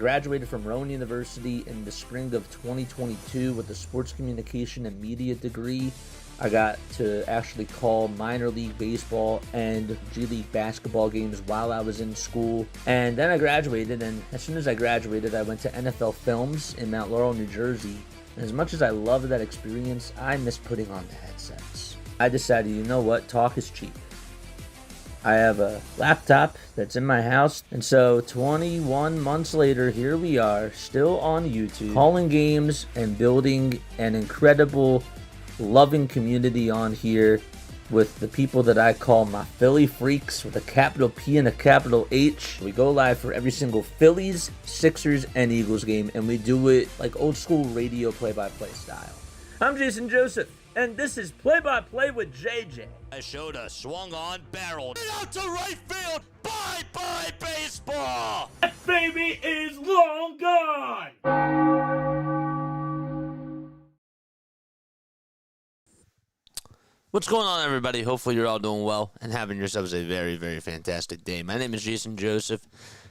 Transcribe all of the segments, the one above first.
graduated from Rowan University in the spring of 2022 with a sports communication and media degree. I got to actually call minor league baseball and G League basketball games while I was in school. And then I graduated, and as soon as I graduated, I went to NFL Films in Mount Laurel, New Jersey. And as much as I loved that experience, I miss putting on the headsets. I decided, you know what, talk is cheap. I have a laptop that's in my house, and so 21 months later, here we are, still on YouTube, calling games and building an incredible, loving community on here with the people that I call my Philly freaks with a capital P and a capital H. We go live for every single Phillies, Sixers, and Eagles game, and we do it like old school radio play-by-play style. I'm Jason Joseph, and this is Play-by-Play with JJ. I showed a swung on barrel out to right field. Bye-bye baseball. That baby is long gone. What's going on, everybody? Hopefully you're all doing well and having yourselves a very, very fantastic day. My name is Jason Joseph.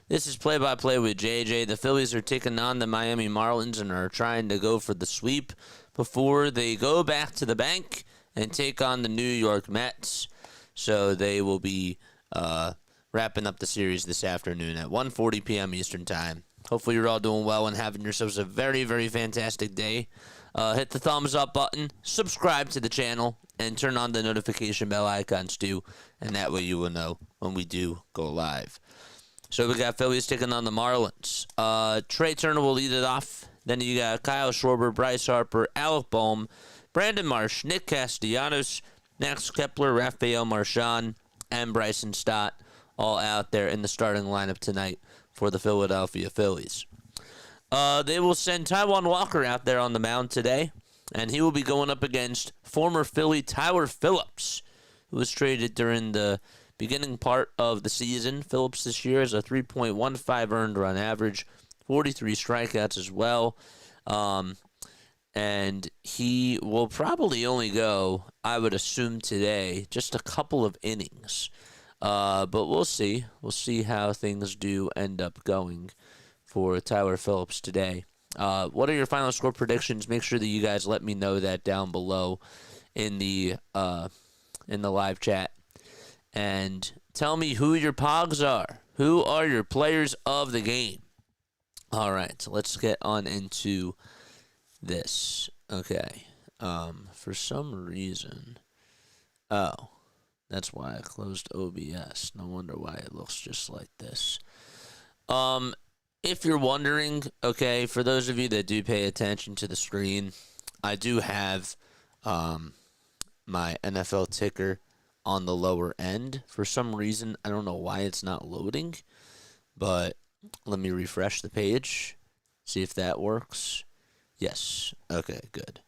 This is Play-by-Play with JJ. The Phillies are taking on the Miami Marlins and are trying to go for the sweep before they go back to the bank and take on the New York Mets. So they will be wrapping up the series this afternoon at 1:40 p.m. Eastern Time. Hopefully you're all doing well and having yourselves a very, very fantastic day. Hit the thumbs up button, subscribe to the channel, and turn on the notification bell icons too, and that way you will know when we do go live. So we got Phillies taking on the Marlins. Trey Turner will lead it off. Then you got Kyle Schwarber, Bryce Harper, Alec Bohm, Brandon Marsh, Nick Castellanos, Max Kepler, Rafael Marchand, and Bryson Stott all out there in the starting lineup tonight for the Philadelphia Phillies. They will send Taijuan Walker out there on the mound today, and he will be going up against former Philly Tyler Phillips, who was traded during the beginning part of the season. Phillips this year has a 3.15 earned run average, 43 strikeouts as well. And he will probably only go, I would assume today, just a couple of innings. But we'll see. We'll see how things do end up going for Tyler Phillips today. What are your final score predictions? Make sure that you guys let me know that down below in the live chat. And tell me who your pogs are. Who are your players of the game? All right, so let's get on into this. Okay. For some reason, that's why I closed OBS. No wonder why it looks just like this. If you're wondering, okay, for those of you that do pay attention to the screen, I do have my NFL ticker on the lower end. For some reason, I don't know why it's not loading, but let me refresh the page, see if that works. Yes. Okay, good.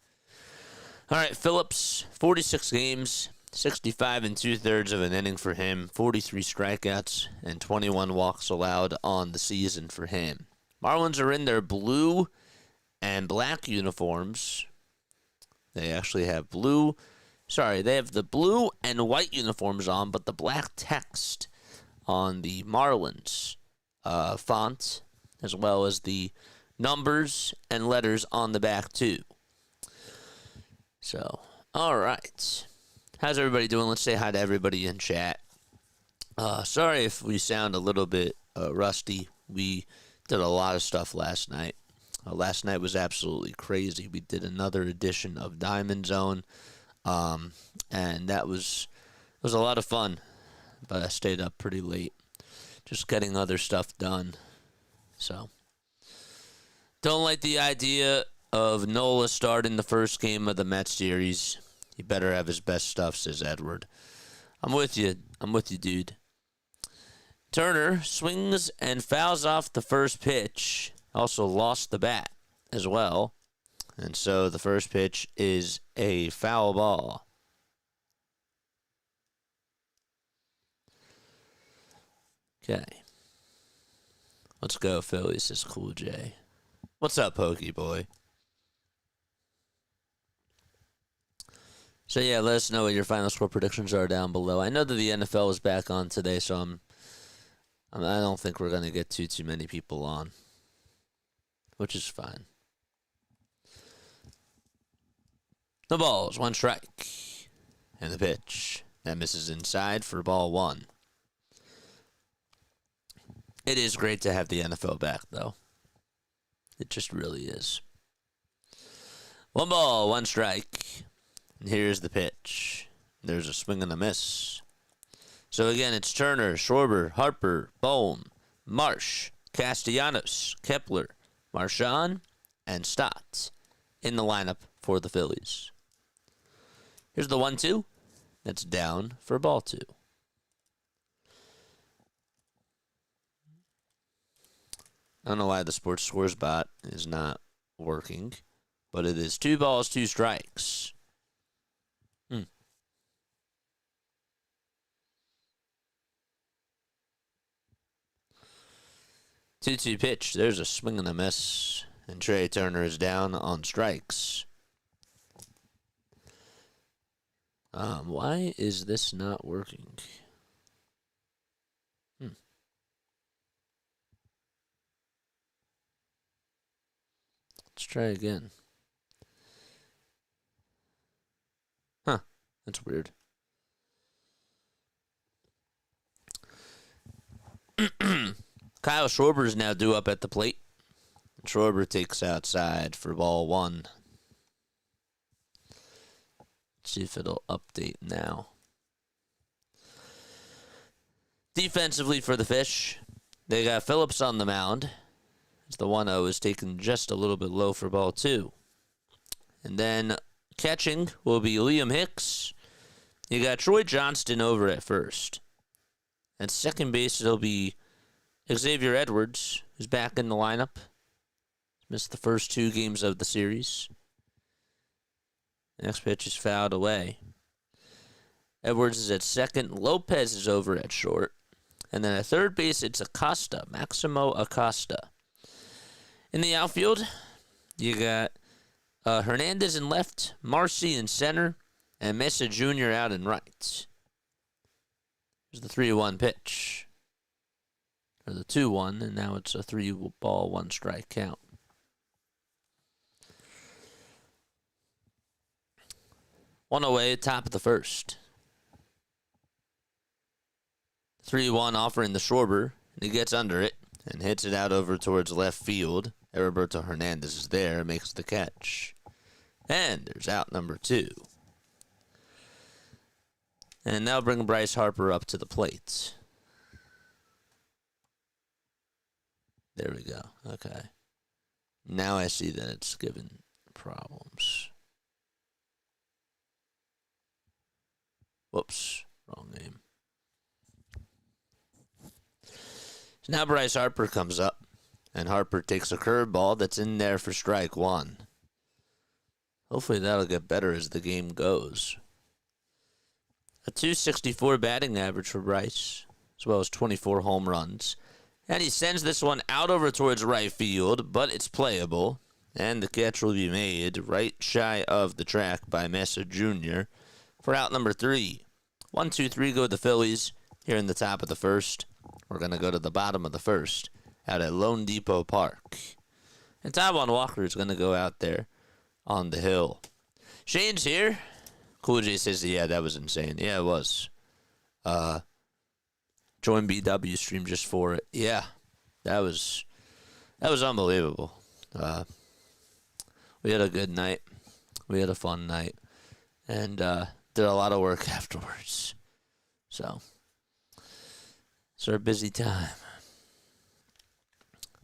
All right, Phillips, 46 games, 65 2/3 of an inning for him, 43 strikeouts, and 21 walks allowed on the season for him. Marlins are in their blue and black uniforms. They actually have they have the blue and white uniforms on, but the black text on the Marlins font, as well as the numbers and letters on the back too. So, all right. How's everybody doing? Let's say hi to everybody in chat. Sorry if we sound a little bit rusty. We did a lot of stuff last night. Last night was absolutely crazy. We did another edition of Diamond Zone, and it was a lot of fun, but I stayed up pretty late just getting other stuff done. So, don't like the idea of Nola starting the first game of the Mets series. He better have his best stuff, says Edward. I'm with you, dude. Turner swings and fouls off the first pitch. Also lost the bat as well. And so the first pitch is a foul ball. Okay. Let's go, Phillies, says Cool J. What's up, Pokey Boy? So, yeah, let us know what your final score predictions are down below. I know that the NFL is back on today, so I don't think we're going to get too many people on. which is fine. The ball's 1 strike. And the pitch. That misses inside for ball 1. It is great to have the NFL back, though. It just really is. 1 ball, 1 strike. And here's the pitch. There's a swing and a miss. So again, it's Turner, Schwarber, Harper, Bohm, Marsh, Castellanos, Kepler, Marchand, and Stott in the lineup for the Phillies. Here's the 1-2. That's down for ball 2. I don't know why the sports scores bot is not working, but it is 2 balls, 2 strikes. 2-2 pitch. There's a swing and a miss. And Trey Turner is down on strikes. Why is this not working? Let's try again. Huh. That's weird. Kyle Schwarber is now due up at the plate. Schwarber takes outside for ball 1. Let's see if it'll update now. Defensively for the Fish, they got Phillips on the mound. As the 1-0 is taken just a little bit low for ball 2. And then catching will be Liam Hicks. You got Troy Johnston over at first. At second base, it'll be Xavier Edwards, who's back in the lineup. Missed the first 2 games of the series. Next pitch is fouled away. Edwards is at second. Lopez is over at short. And then at third base, it's Acosta, Maximo Acosta. In the outfield, you got Hernandez in left, Marcy in center, and Mesa Jr. out in right. Here's the 3-1 pitch. Or the 2-1, and now it's a 3 ball, 1 strike count. One away, top of the first. 3-1 offering the Schwarber, and he gets under it and hits it out over towards left field. Heriberto Hernandez is there, makes the catch. And there's out number 2. And now bring Bryce Harper up to the plate. There we go. Okay. Now I see that it's given problems. Whoops. Wrong name. So now Bryce Harper comes up. And Harper takes a curveball that's in there for strike 1. Hopefully that'll get better as the game goes. A .264 batting average for Bryce, as well as 24 home runs. And he sends this one out over towards right field, but it's playable. And the catch will be made right shy of the track by Mesa Jr. for out number 3. 1, 2, 3 go the Phillies here in the top of the first. We're going to go to the bottom of the first out at Lone Depot Park. And Taijuan Walker is going to go out there on the hill. Shane's here. Cool J says, yeah, that was insane. Yeah, it was. Join BW stream just for it. Yeah, that was unbelievable. We had a good night. We had a fun night. And did a lot of work afterwards. So, it's our busy time.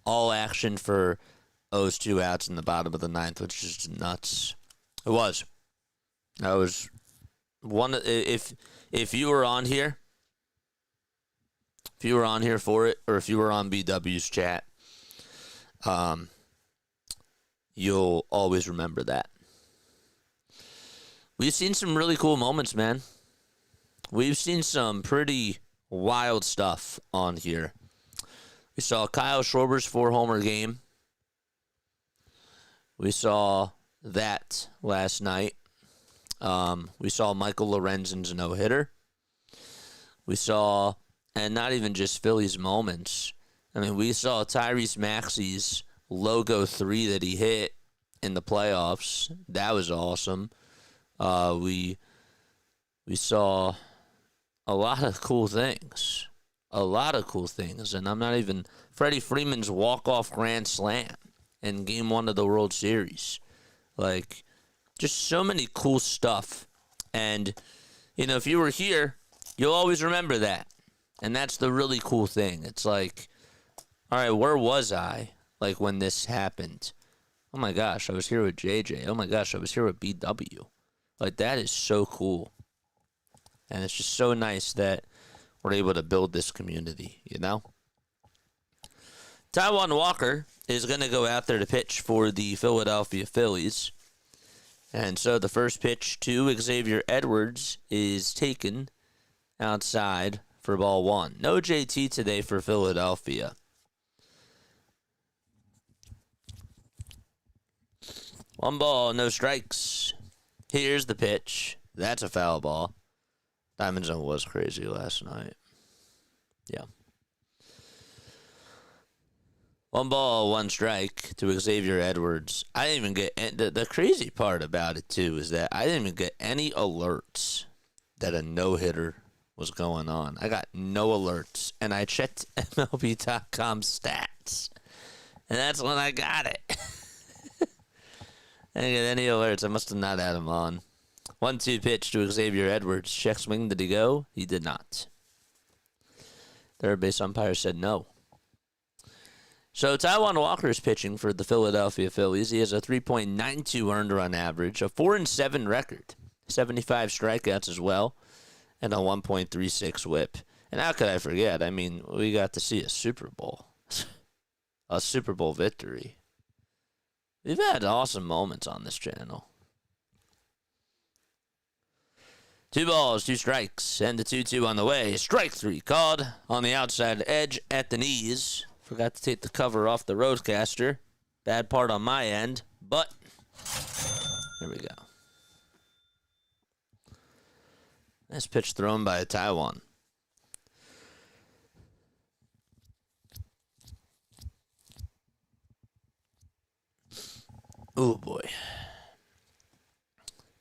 All action for those 2 outs in the bottom of the 9th, which is just nuts. It was. That was one. If you were on here, for it, or if you were on BW's chat, you'll always remember that. We've seen some really cool moments, man. We've seen some pretty wild stuff on here. We saw Kyle Schwarber's 4-homer game. We saw that last night. We saw Michael Lorenzen's no-hitter. We saw, and not even just Phillies moments. I mean, we saw Tyrese Maxey's logo 3 that he hit in the playoffs. That was awesome. We saw a lot of cool things. And I'm not even Freddie Freeman's walk-off grand slam in Game 1 of the World Series. Like, just so many cool stuff. And, if you were here, you'll always remember that. And that's the really cool thing. It's like, all right, where was I, like, when this happened? Oh, my gosh, I was here with JJ. Oh, my gosh, I was here with BW. Like, that is so cool. And it's just so nice that we're able to build this community, Taijuan Walker is going to go out there to pitch for the Philadelphia Phillies. And so the first pitch to Xavier Edwards is taken outside for ball 1. No JT today for Philadelphia. One ball, no strikes. Here's the pitch. That's a foul ball. Diamond Zone was crazy last night. Yeah. One ball, one strike to Xavier Edwards. I didn't even get... The crazy part about it, too, is that I didn't even get any alerts that a no-hitter was going on. I got no alerts, and I checked MLB.com stats, and that's when I got it. I didn't get any alerts. I must have not had them on. 1-2 pitch to Xavier Edwards. Check swing. Did he go? He did not. Third base umpire said no. So Taijuan Walker is pitching for the Philadelphia Phillies. He has a 3.92 earned run average, a 4-7 record, 75 strikeouts as well, and a 1.36 whip. And how could I forget? I mean, we got to see a Super Bowl. A Super Bowl victory. We've had awesome moments on this channel. 2 balls, 2 strikes, and the 2-2 on the way. Strike 3 called on the outside edge at the knees. Forgot to take the cover off the roadcaster. Bad part on my end, but here we go. Nice pitch thrown by Taijuan. Oh boy.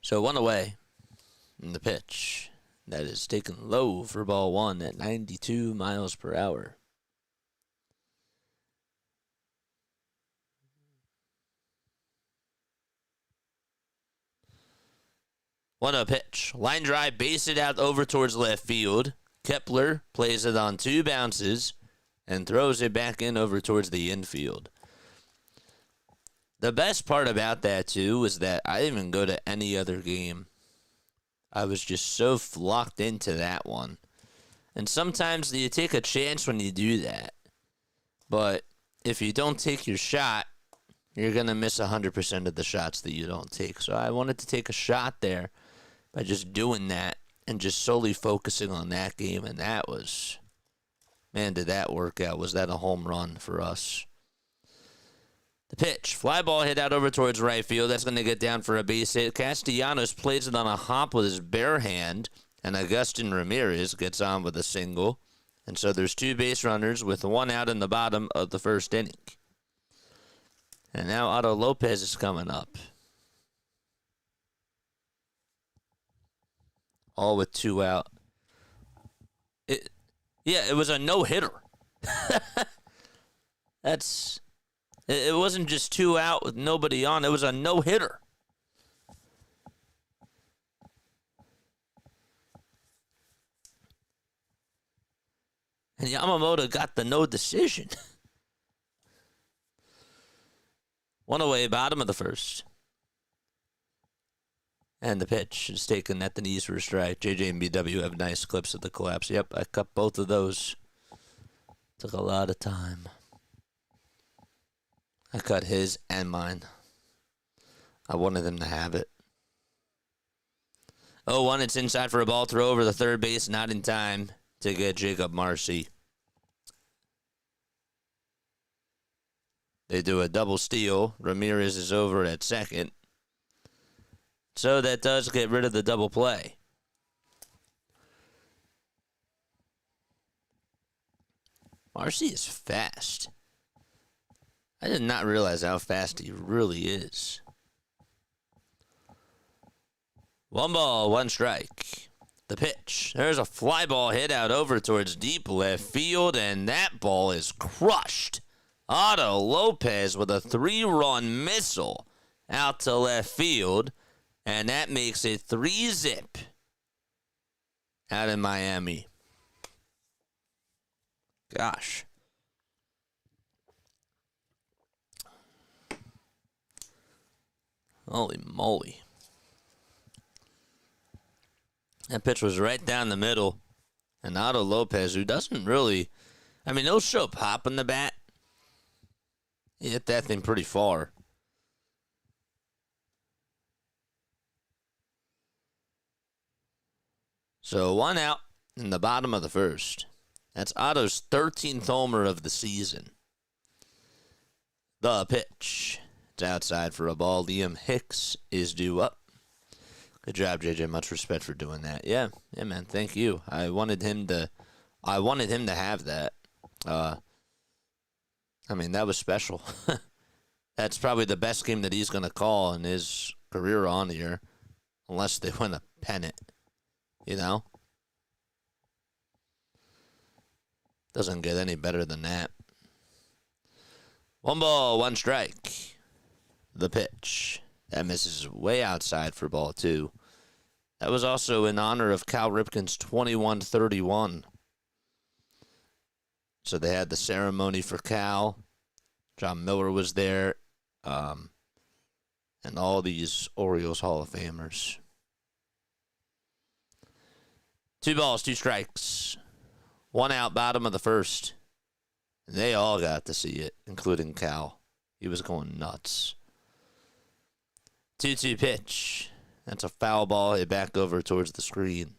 So 1 away. And the pitch that is taken low for ball 1 at 92 miles per hour. One a pitch. Line drive, base it out over towards left field. Kepler plays it on 2 bounces and throws it back in over towards the infield. The best part about that, too, was that I didn't even go to any other game. I was just so locked into that one. And sometimes you take a chance when you do that. But if you don't take your shot, you're going to miss 100% of the shots that you don't take. So I wanted to take a shot there by just doing that and just solely focusing on that game. And that was, man, did that work out. Was that a home run for us? The pitch. Fly ball hit out over towards right field. That's going to get down for a base hit. Castellanos plays it on a hop with his bare hand. And Agustin Ramirez gets on with a single. And so there's 2 base runners with 1 out in the bottom of the first inning. And now Otto Lopez is coming up. All with 2 out. It was a no-hitter. It wasn't just 2 out with nobody on. It was a no-hitter. And Yamamoto got the no decision. 1 away, bottom of the first. And the pitch is taken at the knees for a strike. JJ and BW have nice clips of the collapse. Yep, I cut both of those. Took a lot of time. I cut his and mine. I wanted them to have it. 0-1, it's inside for a ball throw over the third base. Not in time to get Jacob Marcy. They do a double steal. Ramirez is over at second. So that does get rid of the double play. Marcy is fast. I did not realize how fast he really is. 1 ball, 1 strike. The pitch. There's a fly ball hit out over towards deep left field, and that ball is crushed. Otto Lopez with a 3-run missile out to left field, and that makes it 3-zip out in Miami. Gosh. Holy moly. That pitch was right down the middle. And Otto Lopez, who doesn't really... I mean, he'll show pop in the bat. He hit that thing pretty far. So 1 out in the bottom of the first. That's Otto's 13th homer of the season. The pitch. It's outside for a ball. Liam Hicks is due up. Good job, JJ. Much respect for doing that. Yeah, man. Thank you. I wanted him to have that. I mean, that was special. That's probably the best game that he's gonna call in his career on here, unless they win a pennant. You know, doesn't get any better than that. 1 ball, 1 strike. The pitch. That misses way outside for ball 2. That was also in honor of Cal Ripken's 21-31. So they had the ceremony for Cal. John Miller was there. And all these Orioles Hall of Famers. 2 balls, 2 strikes. 1 out, bottom of the first. And they all got to see it, including Cal. He was going nuts. 2-2 pitch. That's a foul ball hit back over towards the screen.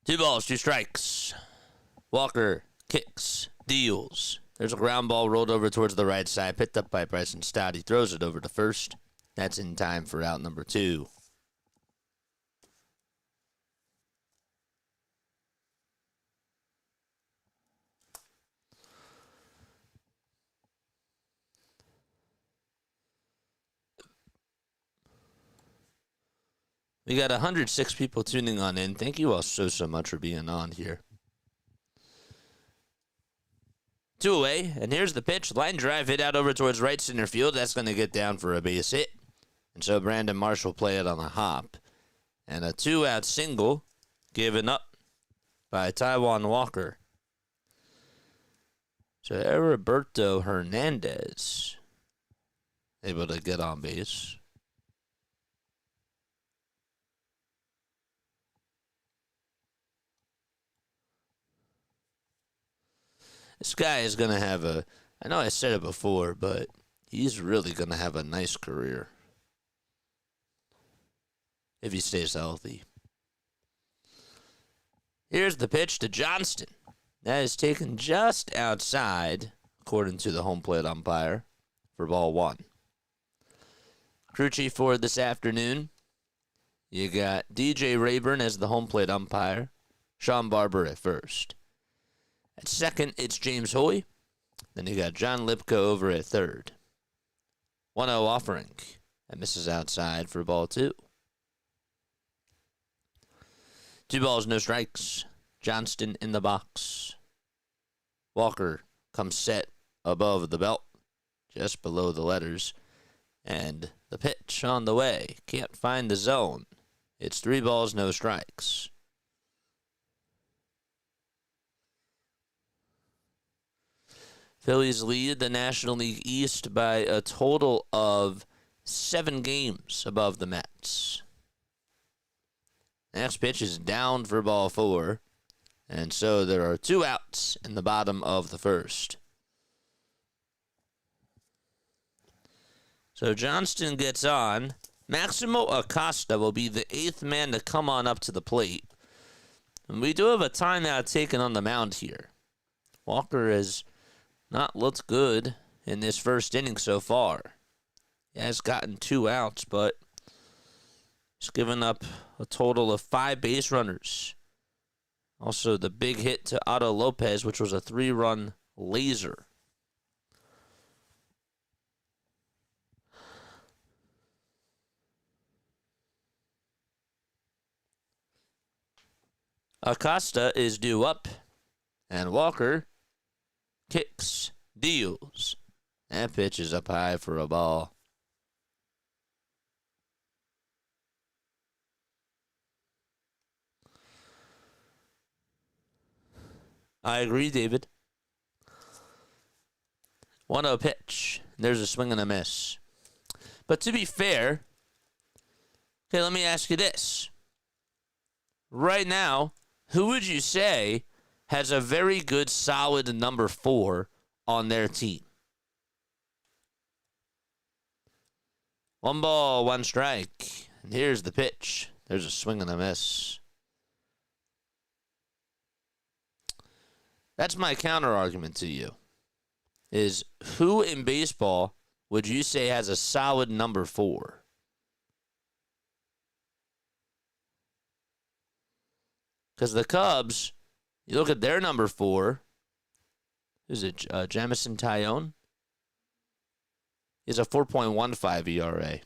Two balls, 2 strikes. Walker kicks, deals. There's a ground ball rolled over towards the right side, picked up by Bryson Stott. He throws it over to first. That's in time for out number 2. We got 106 people tuning on in. Thank you all so much for being on here. 2 away, and here's the pitch. Line drive hit out over towards right center field. That's going to get down for a base hit. And so Brandon Marsh will play it on a hop. And a 2-out single given up by Taijuan Walker. So Heriberto Hernandez able to get on base. This guy is going to have I know I said it before, but he's really going to have a nice career if he stays healthy. Here's the pitch to Johnston. That is taken just outside, according to the home plate umpire, for ball 1. Crew chief for this afternoon, you got DJ Rayburn as the home plate umpire, Sean Barber at first. At second, it's James Hoy. Then you got John Lipko over at third. 1-0 offering. That misses outside for ball 2. 2 balls, no strikes. Johnston in the box. Walker comes set above the belt, just below the letters. And the pitch on the way. Can't find the zone. It's 3 balls, no strikes. Phillies lead the National League East by a total of 7 games above the Mets. Next pitch is down for ball 4. And so there are 2 outs in the bottom of the first. So Johnston gets on. Maximo Acosta will be the 8th man to come on up to the plate. And we do have a timeout taken on the mound here. Walker has not looked good in this first inning so far. He has gotten 2 outs, but He's given up a total of 5 base runners. Also, the big hit to Otto Lopez, which was a 3-run laser. Acosta is due up, and Walker kicks, deals. That pitch is up high for a ball. I agree, David. 1-0 pitch. There's a swing and a miss. But to be fair, okay, let me ask you this. Right now, who would you say has a very good, solid number 4 on their team? 1 ball, 1 strike. And here's the pitch. There's a swing and a miss. That's my counter argument to you. Is who in baseball would you say has a solid number 4? Because the Cubs, you look at their number 4. Is it Jamison Tyone? He's a 4.15 ERA.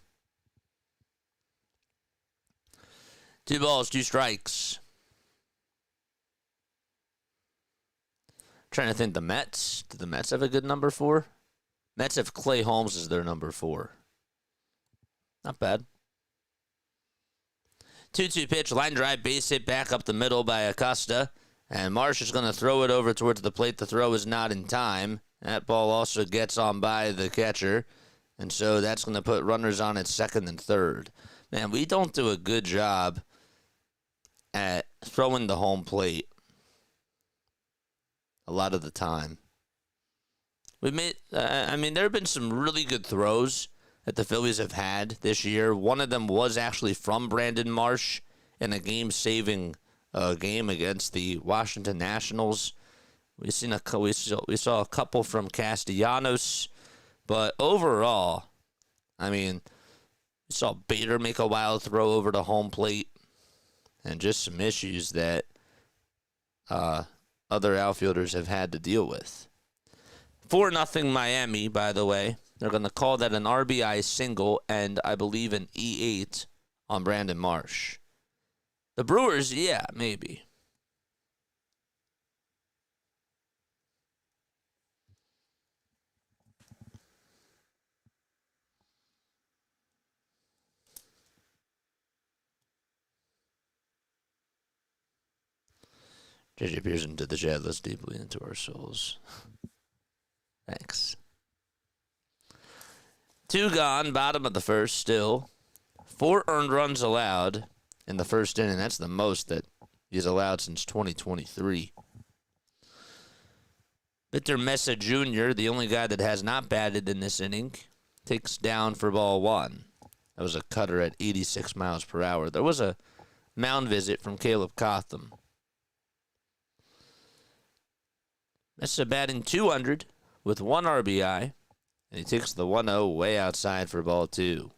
2 balls, 2 strikes. Trying to think, the Mets. Do the Mets have a good number 4? Mets have Clay Holmes as their number 4. Not bad. 2-2 pitch, line drive, base hit back up the middle by Acosta. And Marsh is going to throw it over towards the plate. The throw is not in time. That ball also gets on by the catcher. And so that's going to put runners on at second and third. Man, we don't do a good job at throwing the home plate a lot of the time. We made, there have been some really good throws that the Phillies have had this year. One of them was actually from Brandon Marsh in a game-saving game against the Washington Nationals. We saw a couple from Castellanos, but overall, we saw Bader make a wild throw over to home plate, and just some issues that other outfielders have had to deal with. 4-0 Miami, by the way. They're going to call that an RBI single and, I believe, an E8 on Brandon Marsh. The Brewers, yeah, maybe. JJ peers into the chat, lets deeply into our souls. Thanks. 2 gone, bottom of the first still. 4 earned runs allowed in the first inning. That's the most that he's allowed since 2023. Victor Mesa Jr., the only guy that has not batted in this inning, takes down for ball 1. That was a cutter at 86 miles per hour. There was a mound visit from Caleb Cotham. Mesa batting 200 with 1 RBI. And he takes the 1-0 way outside for ball 2.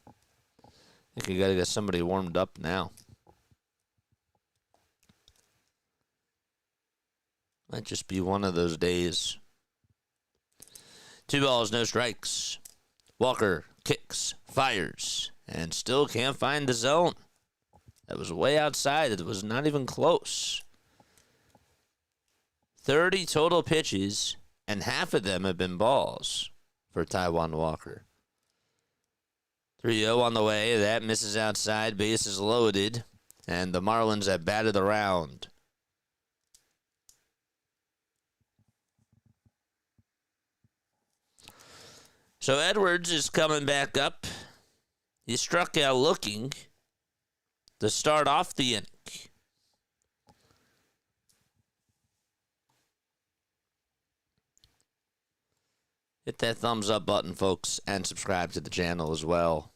I think you got to get somebody warmed up now. Might just be one of those days. 2 balls, no strikes. Walker kicks, fires, and still can't find the zone. That was way outside. It was not even close. 30 total pitches, and half of them have been balls for Taijuan Walker. 3-0 on the way. That misses outside. Base is loaded. And the Marlins have batted around. So Edwards is coming back up. He struck out looking to start off the inning. Hit that thumbs up button, folks, and subscribe to the channel as well.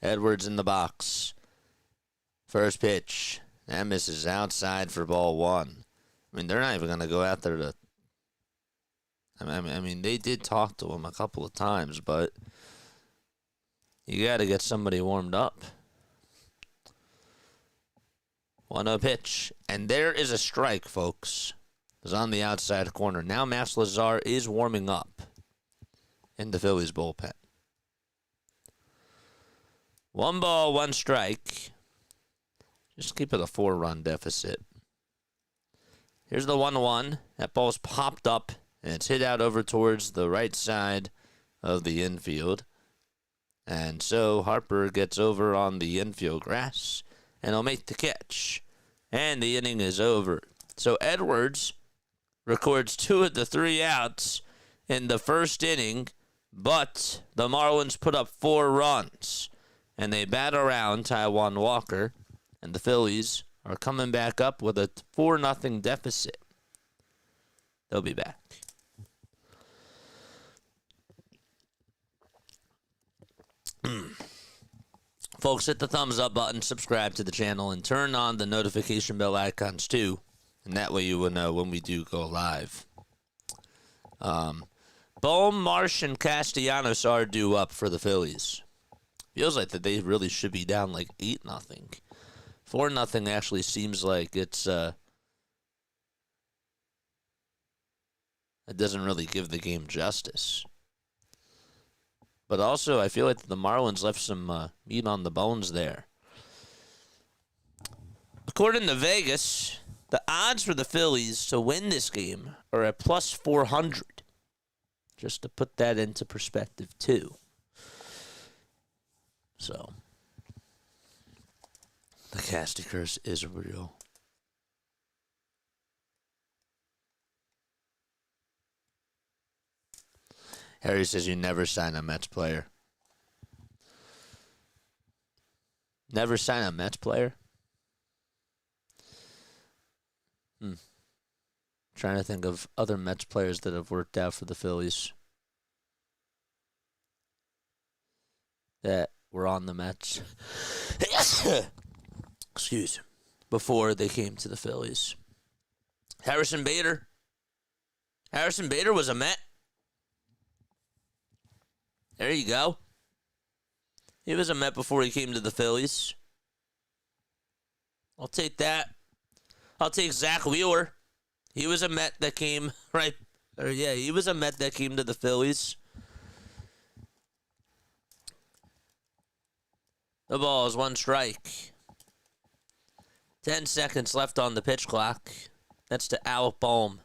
Edwards in the box. First pitch. That misses outside for ball 1. They're not even going to go out there to... they did talk to him a couple of times, but you got to get somebody warmed up. 1-0 pitch. And there is a strike, folks. It was on the outside corner. Now Max Lazar is warming up in the Phillies bullpen. 1 ball, 1 strike. Just keep it a 4-run deficit. Here's the 1-1. That ball's popped up, and it's hit out over towards the right side of the infield. And so Harper gets over on the infield grass, and he'll make the catch. And the inning is over. So Edwards records 2 of the 3 outs in the first inning, but the Marlins put up 4 runs. And they bat around Taijuan Walker, and the Phillies are coming back up with a 4-0 deficit. They'll be back. Folks, hit the thumbs up button, subscribe to the channel, and turn on the notification bell icons too. And that way you will know when we do go live. Bohm, Marsh, and Castellanos are due up for the Phillies. Feels like that they really should be down like 8-0. 4-0 actually seems like it's it doesn't really give the game justice. But also, I feel like the Marlins left some meat on the bones there. According to Vegas, the odds for the Phillies to win this game are at plus 400. Just to put that into perspective, too. So, the Casty curse is real. Harry says you never sign a Mets player. Never sign a Mets player? Trying to think of other Mets players that have worked out for the Phillies that were on the Mets. Excuse me. Before they came to the Phillies. Harrison Bader. Harrison Bader was a Met. There you go. He was a Met before he came to the Phillies. I'll take that. I'll take Zach Wheeler. He was a Met that came, right? He was a Met that came to the Phillies. The ball is 1 strike. 10 seconds left on the pitch clock. That's to Alec Bohm.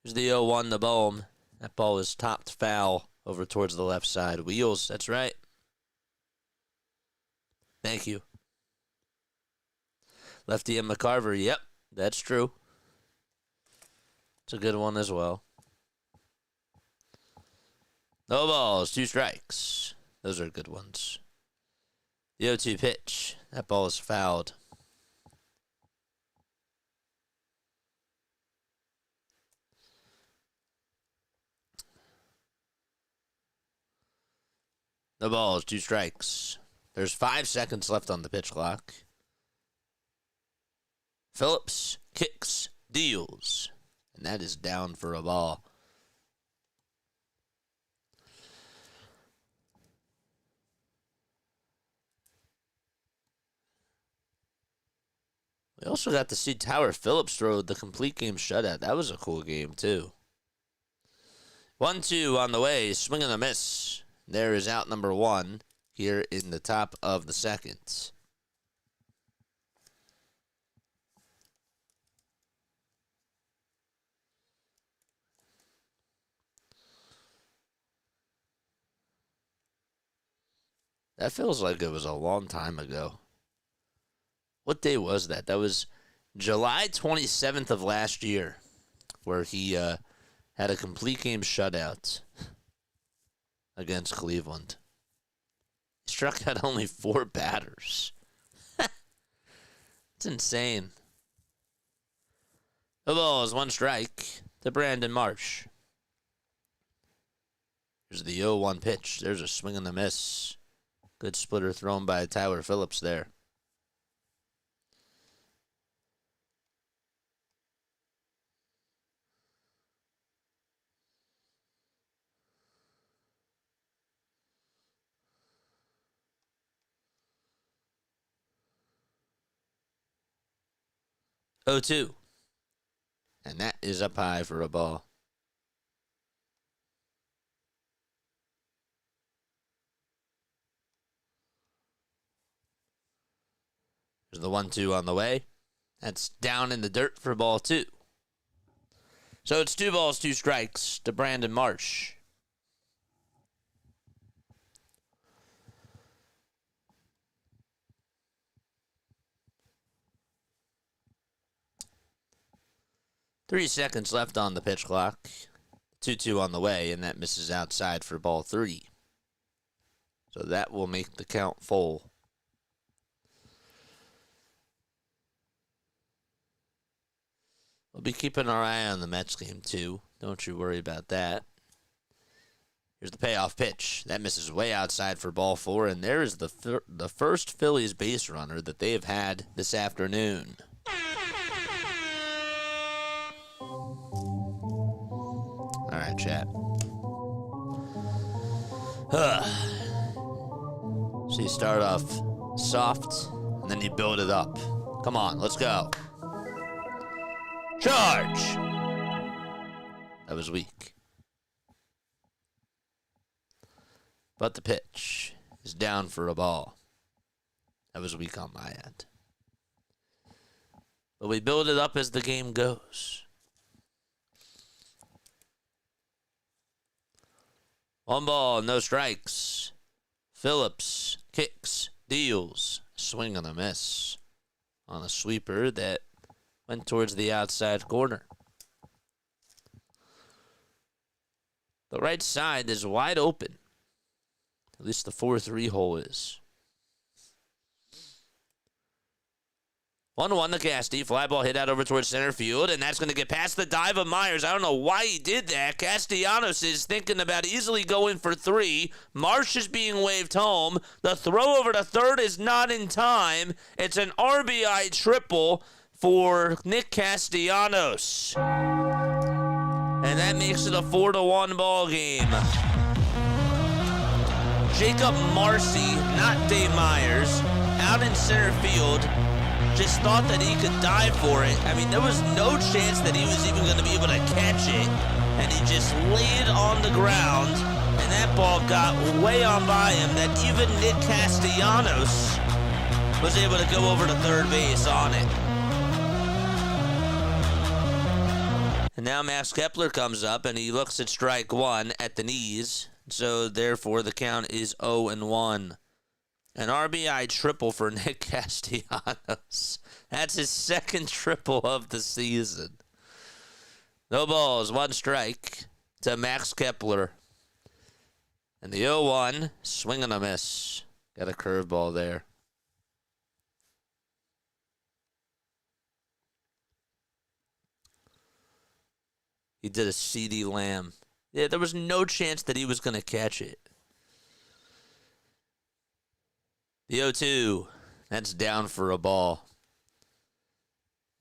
Here's the 0-1 to Bohm. That ball is topped foul over towards the left side. Wheels, that's right. Thank you. Lefty and McCarver, yep, that's true. It's a good one as well. No balls, 2 strikes. Those are good ones. The 0-2 pitch. That ball is fouled. No balls, 2 strikes. There's 5 seconds left on the pitch clock. Phillips kicks, deals. And that is down for a ball. We also got to see Tyler Phillips throw the complete game shutout. That was a cool game, too. 1-2 on the way. Swing and a miss. There is out number 1 here in the top of the second. That feels like it was a long time ago. What day was that? That was July 27th of last year, where he had a complete game shutout against Cleveland. He struck out only 4 batters. It's insane. The ball is 1 strike to Brandon Marsh. Here's the 0-1 pitch. There's a swing and a miss. Good splitter thrown by Tyler Phillips there. 0-2. And that is up high for a ball. There's the 1-2 on the way. That's down in the dirt for ball 2. So it's 2 balls, 2 strikes to Brandon Marsh. Three seconds left on the pitch clock. 2-2 on the way, and that misses outside for ball 3. So that will make the count full. We'll be keeping our eye on the Mets game, too. Don't you worry about that. Here's the payoff pitch. That misses way outside for ball 4, and there is the first Phillies base runner that they have had this afternoon. All right, chat. So you start off soft, and then you build it up. Come on, let's go. Charge! That was weak. But the pitch is down for a ball. That was weak on my end. But we build it up as the game goes. 1 ball, no strikes. Phillips kicks, deals, swing and a miss on a sweeper that went towards the outside corner. The right side is wide open. At least the 4-3 hole is. 1-1 to Casty. Fly ball hit out over towards center field, and that's going to get past the dive of Myers. I don't know why he did that. Castellanos is thinking about easily going for 3. Marsh is being waved home. The throw over to third is not in time. It's an RBI triple for Nick Castellanos. And that makes it a 4-1 ball game. Jacob Marcy, not Dave Myers, out in center field. Just thought that he could dive for it. I mean, there was no chance that he was even going to be able to catch it. And he just laid on the ground. And that ball got way on by him that even Nick Castellanos was able to go over to third base on it. And now Max Kepler comes up and he looks at strike 1 at the knees. So therefore the count is 0-1. An RBI triple for Nick Castellanos. That's his second triple of the season. No balls, 1 strike to Max Kepler. And the 0-1, swing and a miss. Got a curveball there. He did a CeeDee Lamb. Yeah, there was no chance that he was going to catch it. The 0-2, that's down for a ball.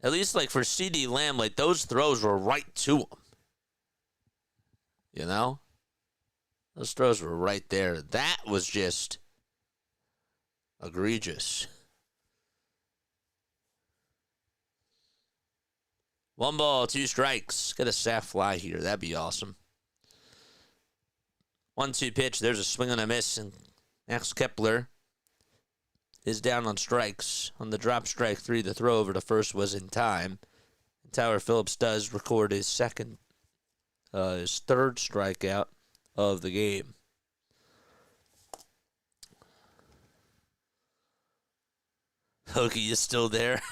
At least, like, for CeeDee Lamb, like, those throws were right to him. You know? Those throws were right there. That was just egregious. 1 ball, 2 strikes. Get a sac fly here. That'd be awesome. 1-2 pitch. There's a swing and a miss, and Max Kepler is down on strikes. On the drop strike 3, the throw over to first was in time. And Tyler Phillips does record his third strikeout of the game. Hokie is still there.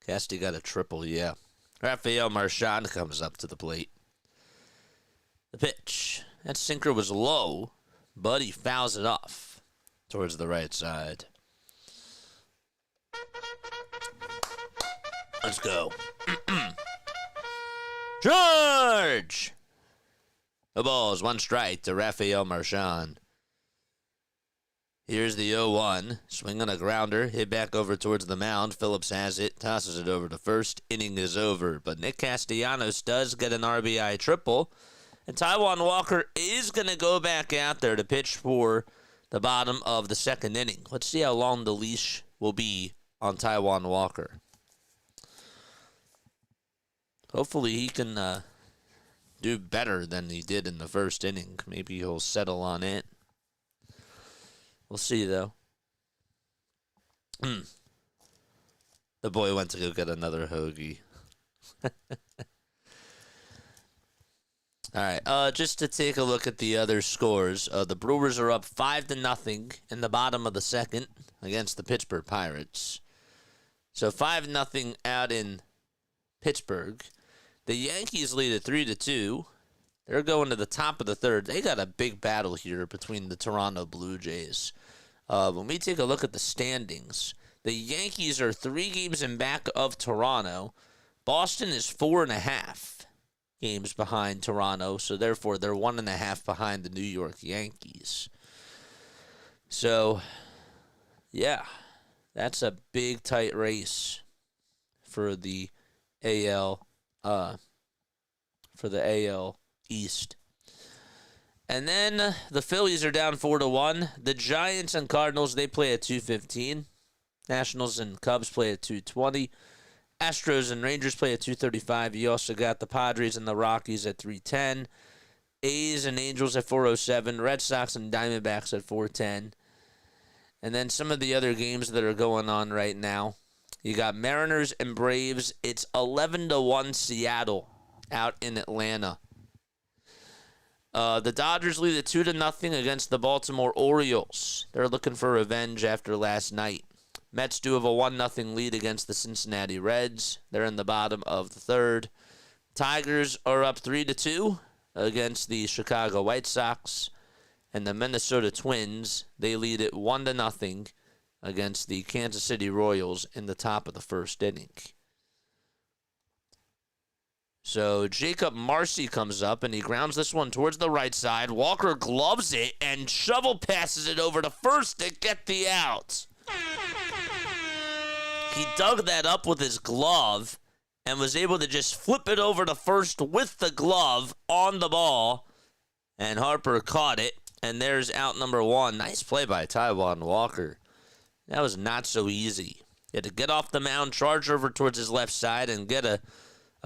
Casty got a triple, yeah. Rafael Marchand comes up to the plate. The pitch. That sinker was low, but he fouls it off towards the right side. Let's go. Charge! No balls, 1 strike to Rafael Marchand. Here's the 0-1. Swing on a grounder. Hit back over towards the mound. Phillips has it. Tosses it over to first. Inning is over. But Nick Castellanos does get an RBI triple. And Taijuan Walker is going to go back out there to pitch for the bottom of the second inning. Let's see how long the leash will be on Taijuan Walker. Hopefully he can do better than he did in the first inning. Maybe he'll settle on it. We'll see, though. The boy went to go get another hoagie. All right, just to take a look at the other scores, the Brewers are up 5-0 in the bottom of the second against the Pittsburgh Pirates. So 5-0 out in Pittsburgh. The Yankees lead at 3-2. They're going to the top of the third. They got a big battle here between the Toronto Blue Jays. When we take a look at the standings, the Yankees are 3 games in back of Toronto. Boston is 4.5 games behind Toronto, so therefore they're 1.5 behind the New York Yankees. So, yeah, that's a big, tight race for the AL East. And then the Phillies are down 4-1. The Giants and Cardinals, they play at 2:15. Nationals and Cubs play at 2:20. Astros and Rangers play at 2:35. You also got the Padres and the Rockies at 3:10. A's and Angels at 4:07. Red Sox and Diamondbacks at 4:10. And then some of the other games that are going on right now. You got Mariners and Braves. It's 11-1 Seattle out in Atlanta. The Dodgers lead at 2-0 against the Baltimore Orioles. They're looking for revenge after last night. Mets do have a 1-0 lead against the Cincinnati Reds. They're in the bottom of the third. Tigers are up 3-2 against the Chicago White Sox. And the Minnesota Twins, they lead at 1-0 against the Kansas City Royals in the top of the first inning. So Jacob Marcy comes up, and he grounds this one towards the right side. Walker gloves it and shovel passes it over to first to get the out. He dug that up with his glove and was able to just flip it over to first with the glove on the ball. And Harper caught it, and there's out number 1. Nice play by Taijuan Walker. That was not so easy. He had to get off the mound, charge over towards his left side, and get a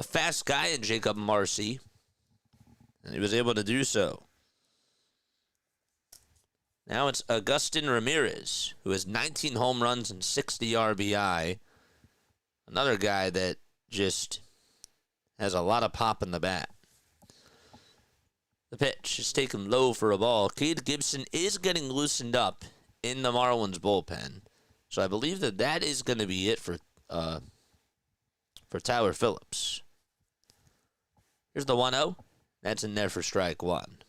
fast guy in Jacob Marcy. And he was able to do so. Now it's Agustin Ramirez, who has 19 home runs and 60 RBI. Another guy that just has a lot of pop in the bat. The pitch is taken low for a ball. Cade Gibson is getting loosened up in the Marlins bullpen. So I believe that is going to be it for Tyler Phillips. Here's the 1-0. That's in there for strike 1.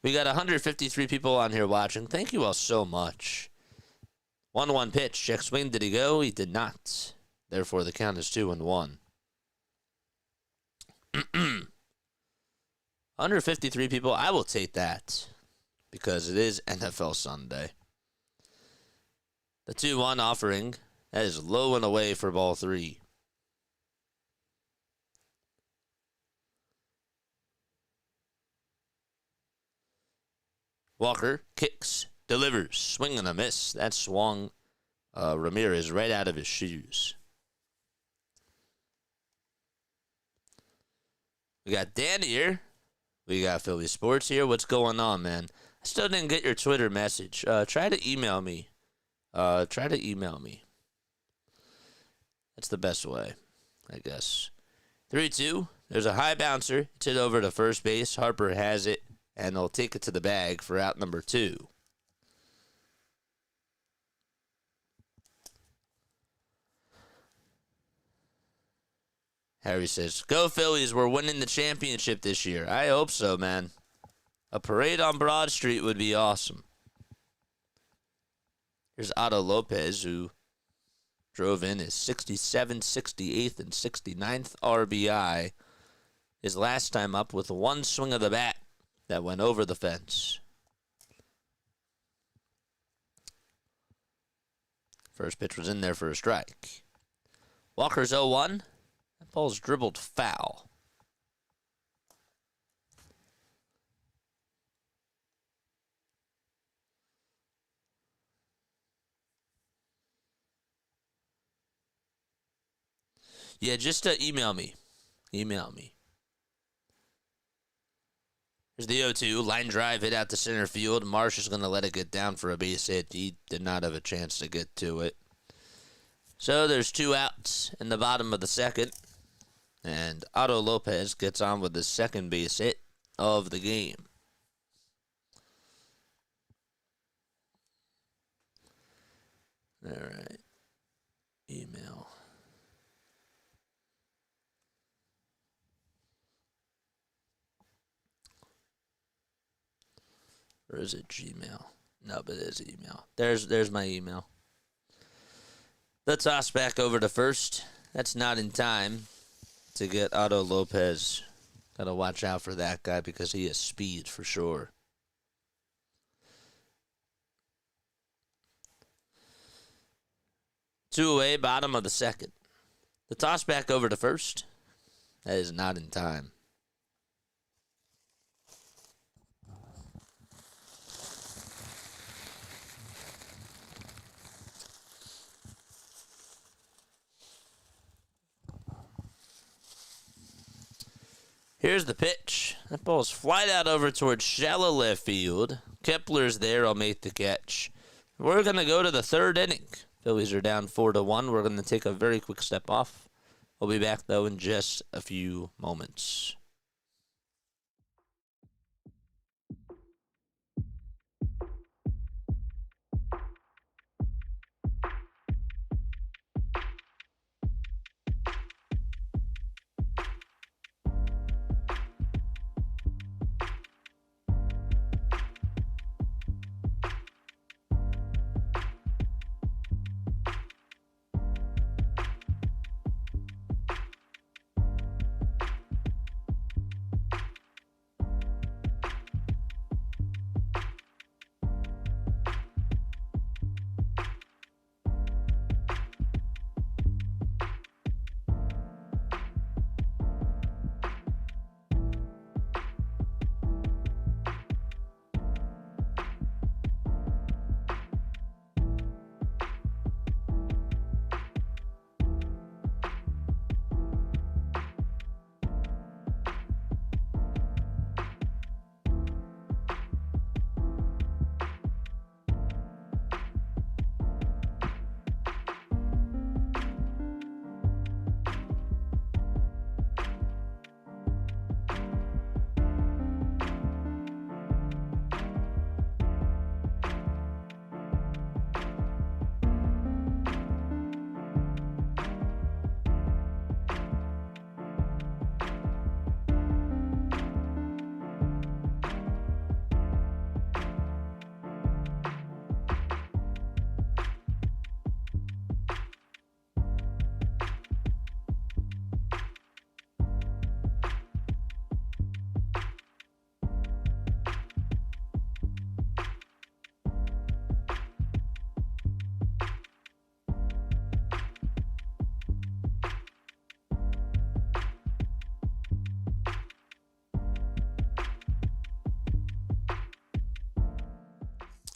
We got 153 people on here watching. Thank you all so much. 1-1 pitch. Check swing. Did he go? He did not. Therefore, the count is 2-1. 153 people. I will take that because it is NFL Sunday. The 2-1 offering. That is low and away for ball 3. Walker kicks, delivers, swing and a miss. That swung Ramirez right out of his shoes. We got Dan here. We got Philly Sports here. What's going on, man? I still didn't get your Twitter message. Try to email me. That's the best way, I guess. 3-2. There's a high bouncer. It's hit over to first base. Harper has it, and they'll take it to the bag for out number 2. Harry says, "Go Phillies, we're winning the championship this year." I hope so, man. A parade on Broad Street would be awesome. Here's Otto Lopez, who drove in his 67th, 68th, and 69th RBI. His last time up with one swing of the bat that went over the fence. First pitch was in there for a strike. Walker's 0-1. That ball's dribbled foul. Yeah, just email me. Email me. Here's the 0-2. Line drive hit out to center field. Marsh is going to let it get down for a base hit. He did not have a chance to get to it. So there's 2 outs in the bottom of the second. And Otto Lopez gets on with the second base hit of the game. All right. Email. Or is it Gmail? No, but it is email. There's my email. The toss back over to first. That's not in time to get Otto Lopez. Got to watch out for that guy because he has speed for sure. Two away, bottom of the second. The toss back over to first. That is not in time. Here's the pitch. That ball's flied out over towards shallow left field. Kepler's there. I'll make the catch. We're going to go to the third inning. Phillies are down 4-1. We're going to take a very quick step off. We'll be back, though, in just a few moments.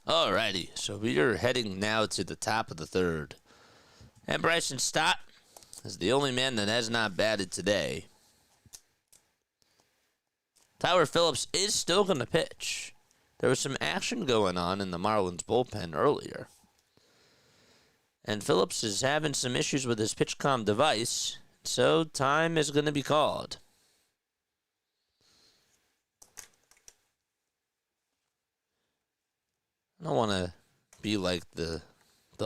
Alrighty, so we are heading now to the top of the third. And Bryson Stott is the only man that has not batted today. Tyler Phillips is still going to pitch. There was some action going on in the Marlins bullpen earlier. And Phillips is having some issues with his PitchCom device, so time is going to be called. I don't want to be like the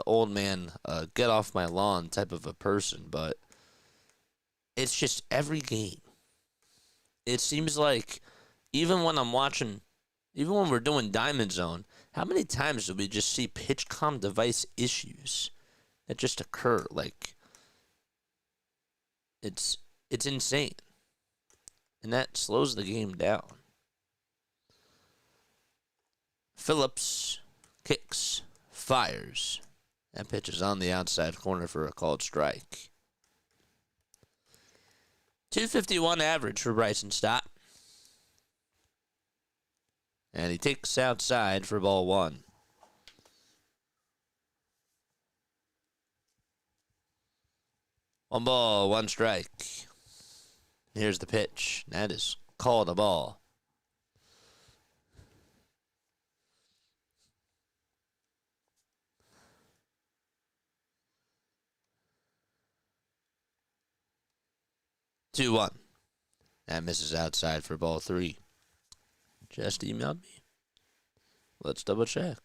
old man, get off my lawn type of a person, but it's just every game. It seems like even when I'm watching, even when we're doing Diamond Zone, how many times do we just see PitchCom device issues that just occur? Like, it's insane. And that slows the game down. Phillips kicks, fires. That pitch is on the outside corner for a called strike. 251 average for Bryson Stott. And he takes outside for ball one. One ball, one strike. Here's the pitch. That is called a ball. Two one. That misses outside for ball 3. Just emailed me. Let's double check.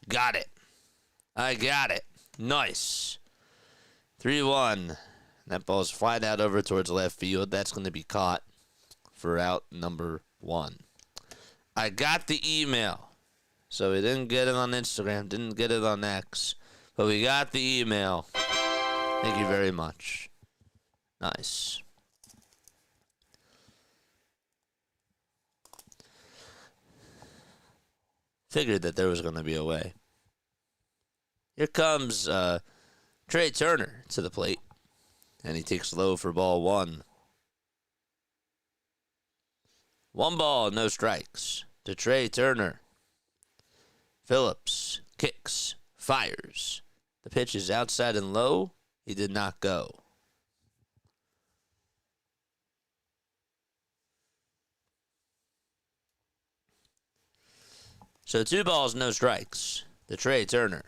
Got it. I got it. Nice. 3-1. That ball's flying out over towards left field. That's going to be caught for out number 1. I got the email. So we didn't get it on Instagram, didn't get it on X, but we got the email. Thank you very much. Nice. Figured that there was going to be a way. Here comes Trey Turner to the plate. And he takes low for ball 1. 1 ball, no strikes to Trey Turner. Phillips kicks, fires. The pitch is outside and low. He did not go. So 2 balls, no strikes to Trey Turner.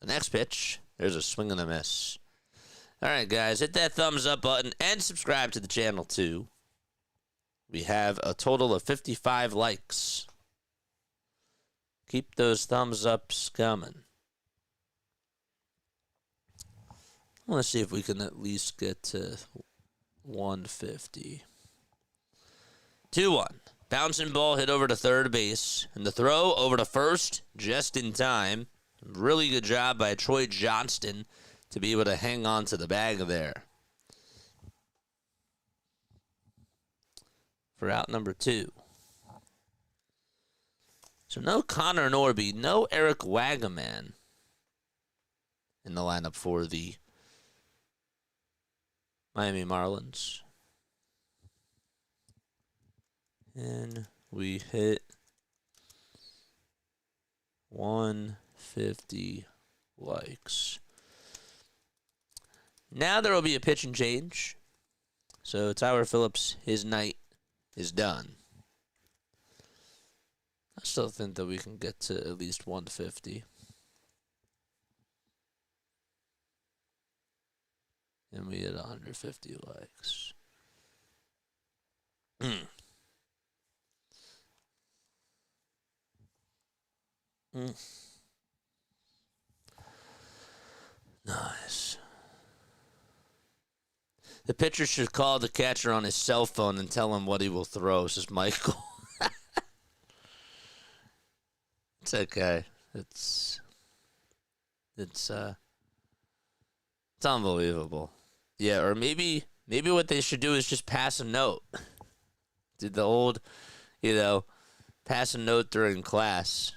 The next pitch, there's a swing and a miss. All right, guys, hit that thumbs up button and subscribe to the channel, too. We have a total of 55 likes. Keep those thumbs ups coming. Let's see if we can at least get to 150. 2-1. Bouncing ball hit over to third base. And the throw over to first just in time. Really good job by Troy Johnston to be able to hang on to the bag there. For out number 2. So no Connor Norby, no Eric Wagaman in the lineup for the Miami Marlins. And we hit 150 likes. Now there will be a pitch and change. So Tyler Phillips, his night is done. I still think that we can get to at least 150. And we hit 150 likes. Nice. The pitcher should call the catcher on his cell phone and tell him what he will throw, says Michael. It's okay. It's unbelievable. Yeah, or maybe what they should do is just pass a note. Did the old, pass a note during class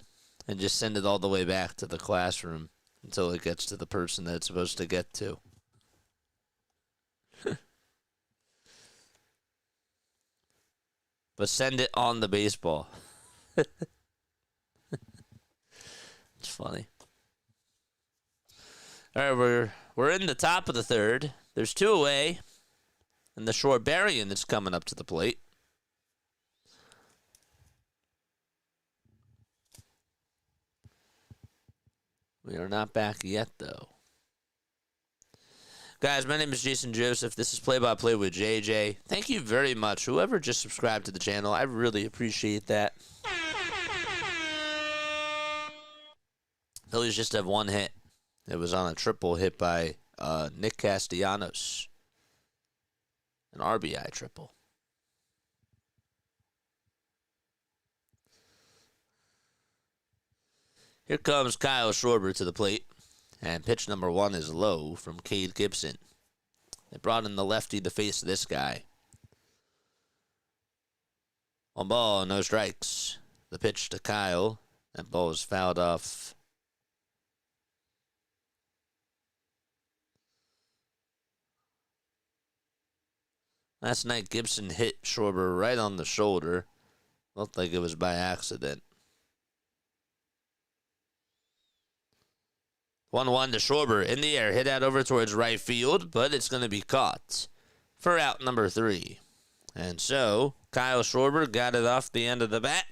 and just send it all the way back to the classroom until it gets to the person that it's supposed to get to. But send it on the baseball. It's funny. All right, we're in the top of the third. There's 2 away, and the Schwarberian that's coming up to the plate. We are not back yet, though. Guys, my name is Jason Joseph. This is Play by Play with JJ. Thank you very much. Whoever just subscribed to the channel, I really appreciate that. Phillies just have 1 hit. It was on a triple hit by Nick Castellanos. An RBI triple. Here comes Kyle Schwarber to the plate. And pitch number 1 is low from Cade Gibson. They brought in the lefty to face this guy. 1 ball, no strikes. The pitch to Kyle. That ball was fouled off. Last night, Gibson hit Schwarber right on the shoulder. Looked like it was by accident. 1-1 to Schwarber in the air. Hit out over towards right field, but it's going to be caught for out number 3. And so Kyle Schwarber got it off the end of the bat.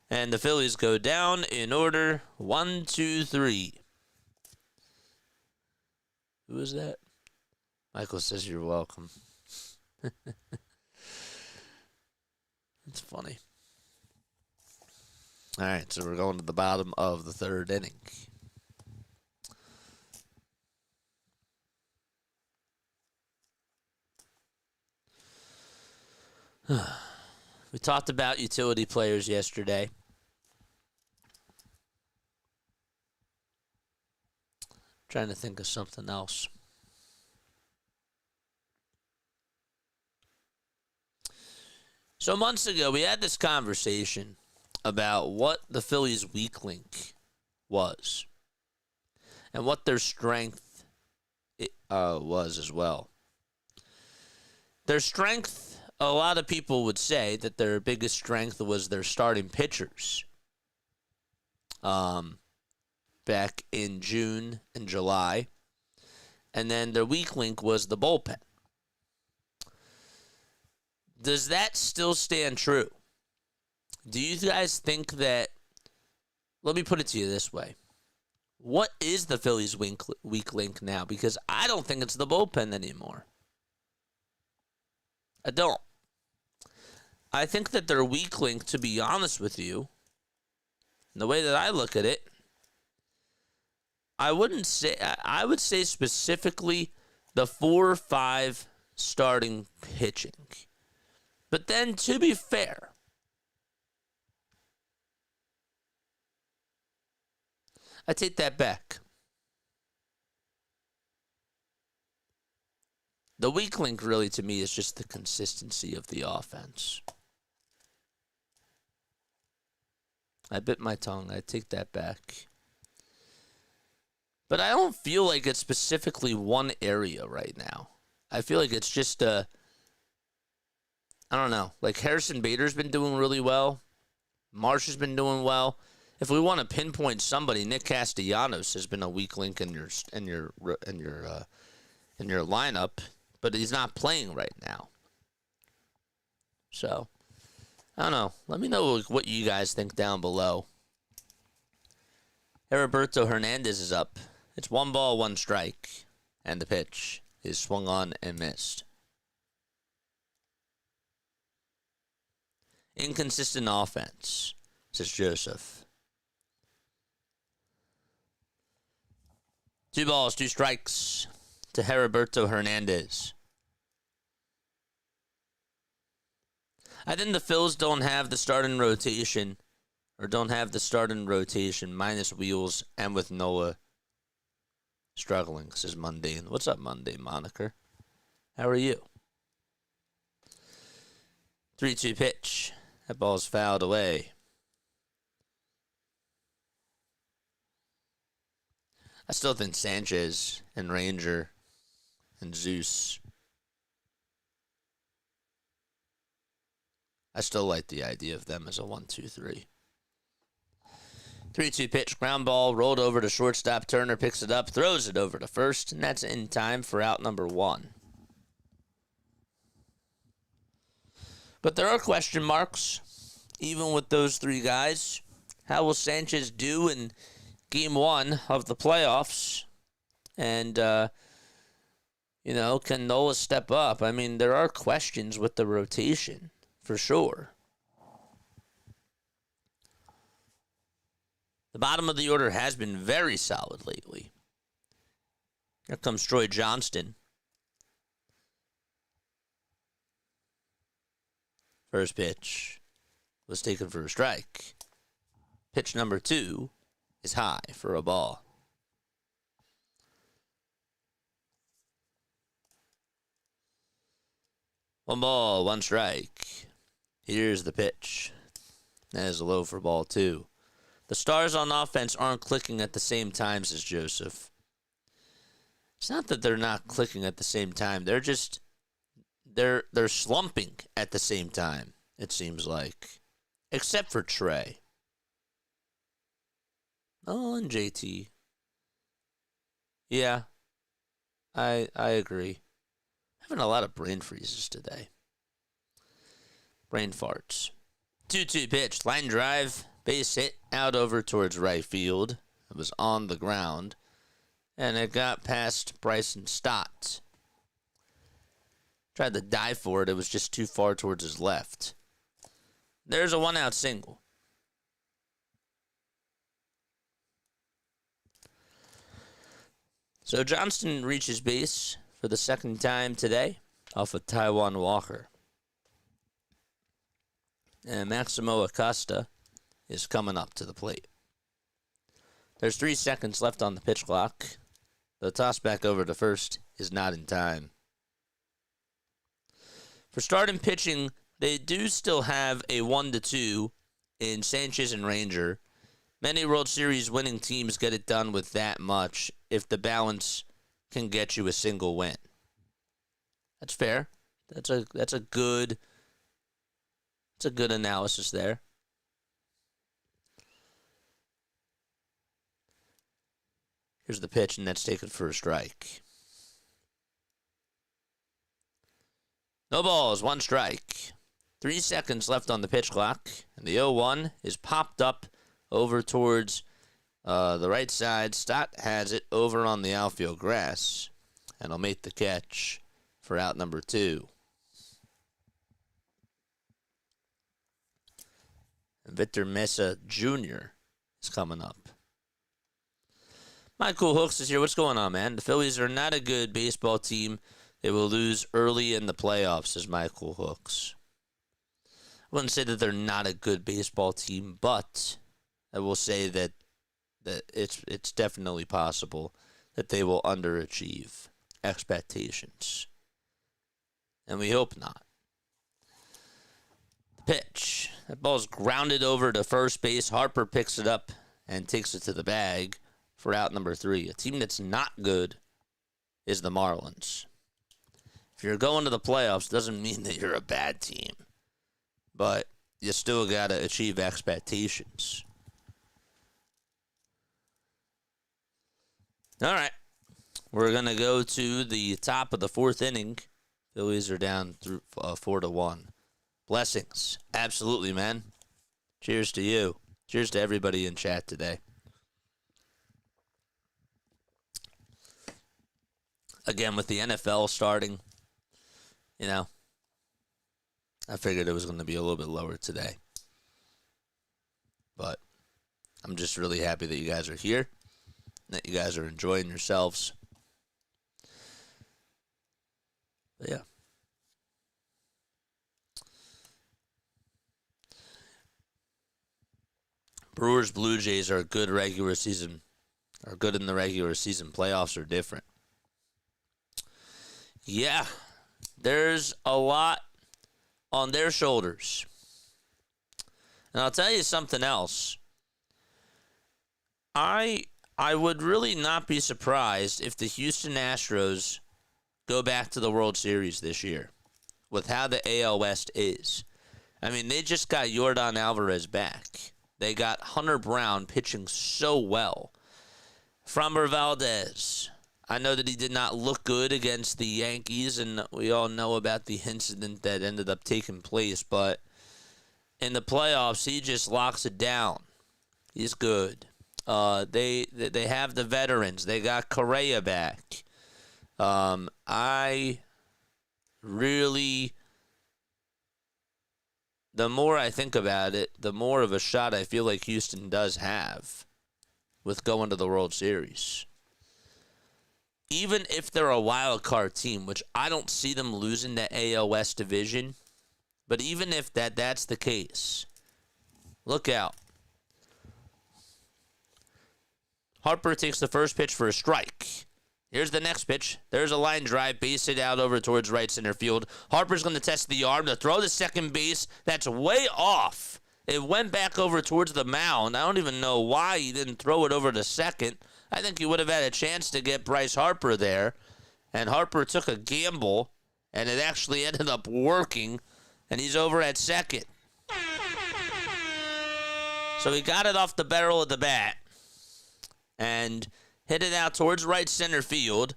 And the Phillies go down in order 1, 2, 3. Who is that? Michael says you're welcome. It's funny. All right, so we're going to the bottom of the 3rd inning. We talked about utility players yesterday. Trying to think of something else. So months ago, we had this conversation about what the Phillies' weak link was and what their strength was as well. Their strength, a lot of people would say that their biggest strength was their starting pitchers. Back in June and July. And then their weak link was the bullpen. Does that still stand true? Do you guys think that... Let me put it to you this way. What is the Phillies' weak link now? Because I don't think it's the bullpen anymore. I don't. I think that their weak link, to be honest with you, the way that I look at it, I would say specifically the 4 or 5 starting pitching. But then, to be fair, I take that back. The weak link, really, to me, is just the consistency of the offense. I bit my tongue. I take that back. But I don't feel like it's specifically one area right now. I feel like it's just I don't know. Like Harrison Bader's been doing really well. Marsh has been doing well. If we want to pinpoint somebody, Nick Castellanos has been a weak link in your lineup, but he's not playing right now. So I don't know. Let me know what you guys think down below. Heriberto Hernandez is up. It's 1 ball, 1 strike, and the pitch is swung on and missed. Inconsistent offense, says Joseph. 2 balls, 2 strikes to Heriberto Hernandez. I think the Phils don't have the starting rotation, minus Wheels and with Noah struggling. This is Mundane. What's up, Mundane Moniker? How are you? 3-2 pitch. That ball's fouled away. I still think Sanchez and Ranger and Zeus. I still like the idea of them as a 1-2-3. 3-2 pitch, ground ball, rolled over to shortstop. Turner picks it up, throws it over to first, and that's in time for out number 1. But there are question marks, even with those 3 guys. How will Sanchez do in Game 1 of the playoffs? And, can Nola step up? I mean, there are questions with the rotation, for sure. The bottom of the order has been very solid lately. Here comes Troy Johnston. First pitch was taken for a strike. Pitch number 2 is high for a ball. One ball, 1 strike. Here's the pitch. That is low for ball 2. The stars on offense aren't clicking at the same time, says Joseph. It's not that they're not clicking at the same time. They're just, they're slumping at the same time, it seems like. Except for Trey. Oh, and JT. Yeah, I agree. Having a lot of brain freezes today. Brain farts. 2-2 pitch, line drive, base hit, out over towards right field. It was on the ground, and it got past Bryson Stott. Tried to dive for it, it was just too far towards his left. There's a 1-out single. So Johnston reaches base for the second time today off of Taijuan Walker. And Maximo Acosta is coming up to the plate. There's 3 seconds left on the pitch clock. The toss back over to first is not in time. For starting pitching, they do still have a 1-2 in Sanchez and Ranger. Many World Series winning teams get it done with that much if the balance can get you a single win. That's fair. That's a good analysis there. Here's the pitch, and that's taken for a strike. No balls, 1 strike. 3 seconds left on the pitch clock, and the 0-1 is popped up over towards the right side. Stott has it over on the outfield grass, and he'll make the catch for out number 2. Victor Mesa Jr. is coming up. Michael Hooks is here. What's going on, man? The Phillies are not a good baseball team. They will lose early in the playoffs, says Michael Hooks. I wouldn't say that they're not a good baseball team, but I will say that it's definitely possible that they will underachieve expectations. And we hope not. The pitch. That ball's grounded over to first base. Harper picks it up and takes it to the bag for out number 3. A team that's not good is the Marlins. If you're going to the playoffs, doesn't mean that you're a bad team. But you still got to achieve expectations. All right. We're going to go to the top of the 4th inning. Phillies are down 4-1. Blessings. Absolutely, man. Cheers to you. Cheers to everybody in chat today. Again, with the NFL starting, I figured it was going to be a little bit lower today. But I'm just really happy that you guys are here, that you guys are enjoying yourselves. But yeah. Brewers, Blue Jays are good in the regular season. Playoffs are different. Yeah, there's a lot on their shoulders. And I'll tell you something else. I would really not be surprised if the Houston Astros go back to the World Series this year with how the AL West is. I mean, they just got Yordan Alvarez back. They got Hunter Brown pitching so well. Framber Valdez. I know that he did not look good against the Yankees, and we all know about the incident that ended up taking place, but in the playoffs, he just locks it down. He's good. They have the veterans. They got Correa back. I really, the more I think about it, the more of a shot I feel like Houston does have with going to the World Series. Even if they're a wild card team, which I don't see them losing the AL West division, but even if that's the case, look out. Harper takes the first pitch for a strike. Here's the next pitch. There's a line drive, base hit out over towards right center field. Harper's going to test the arm to throw to second base. That's way off. It went back over towards the mound. I don't even know why he didn't throw it over to second. I think he would have had a chance to get Bryce Harper there. And Harper took a gamble, and it actually ended up working, and he's over at second. So he got it off the barrel of the bat. And hit it out towards right center field.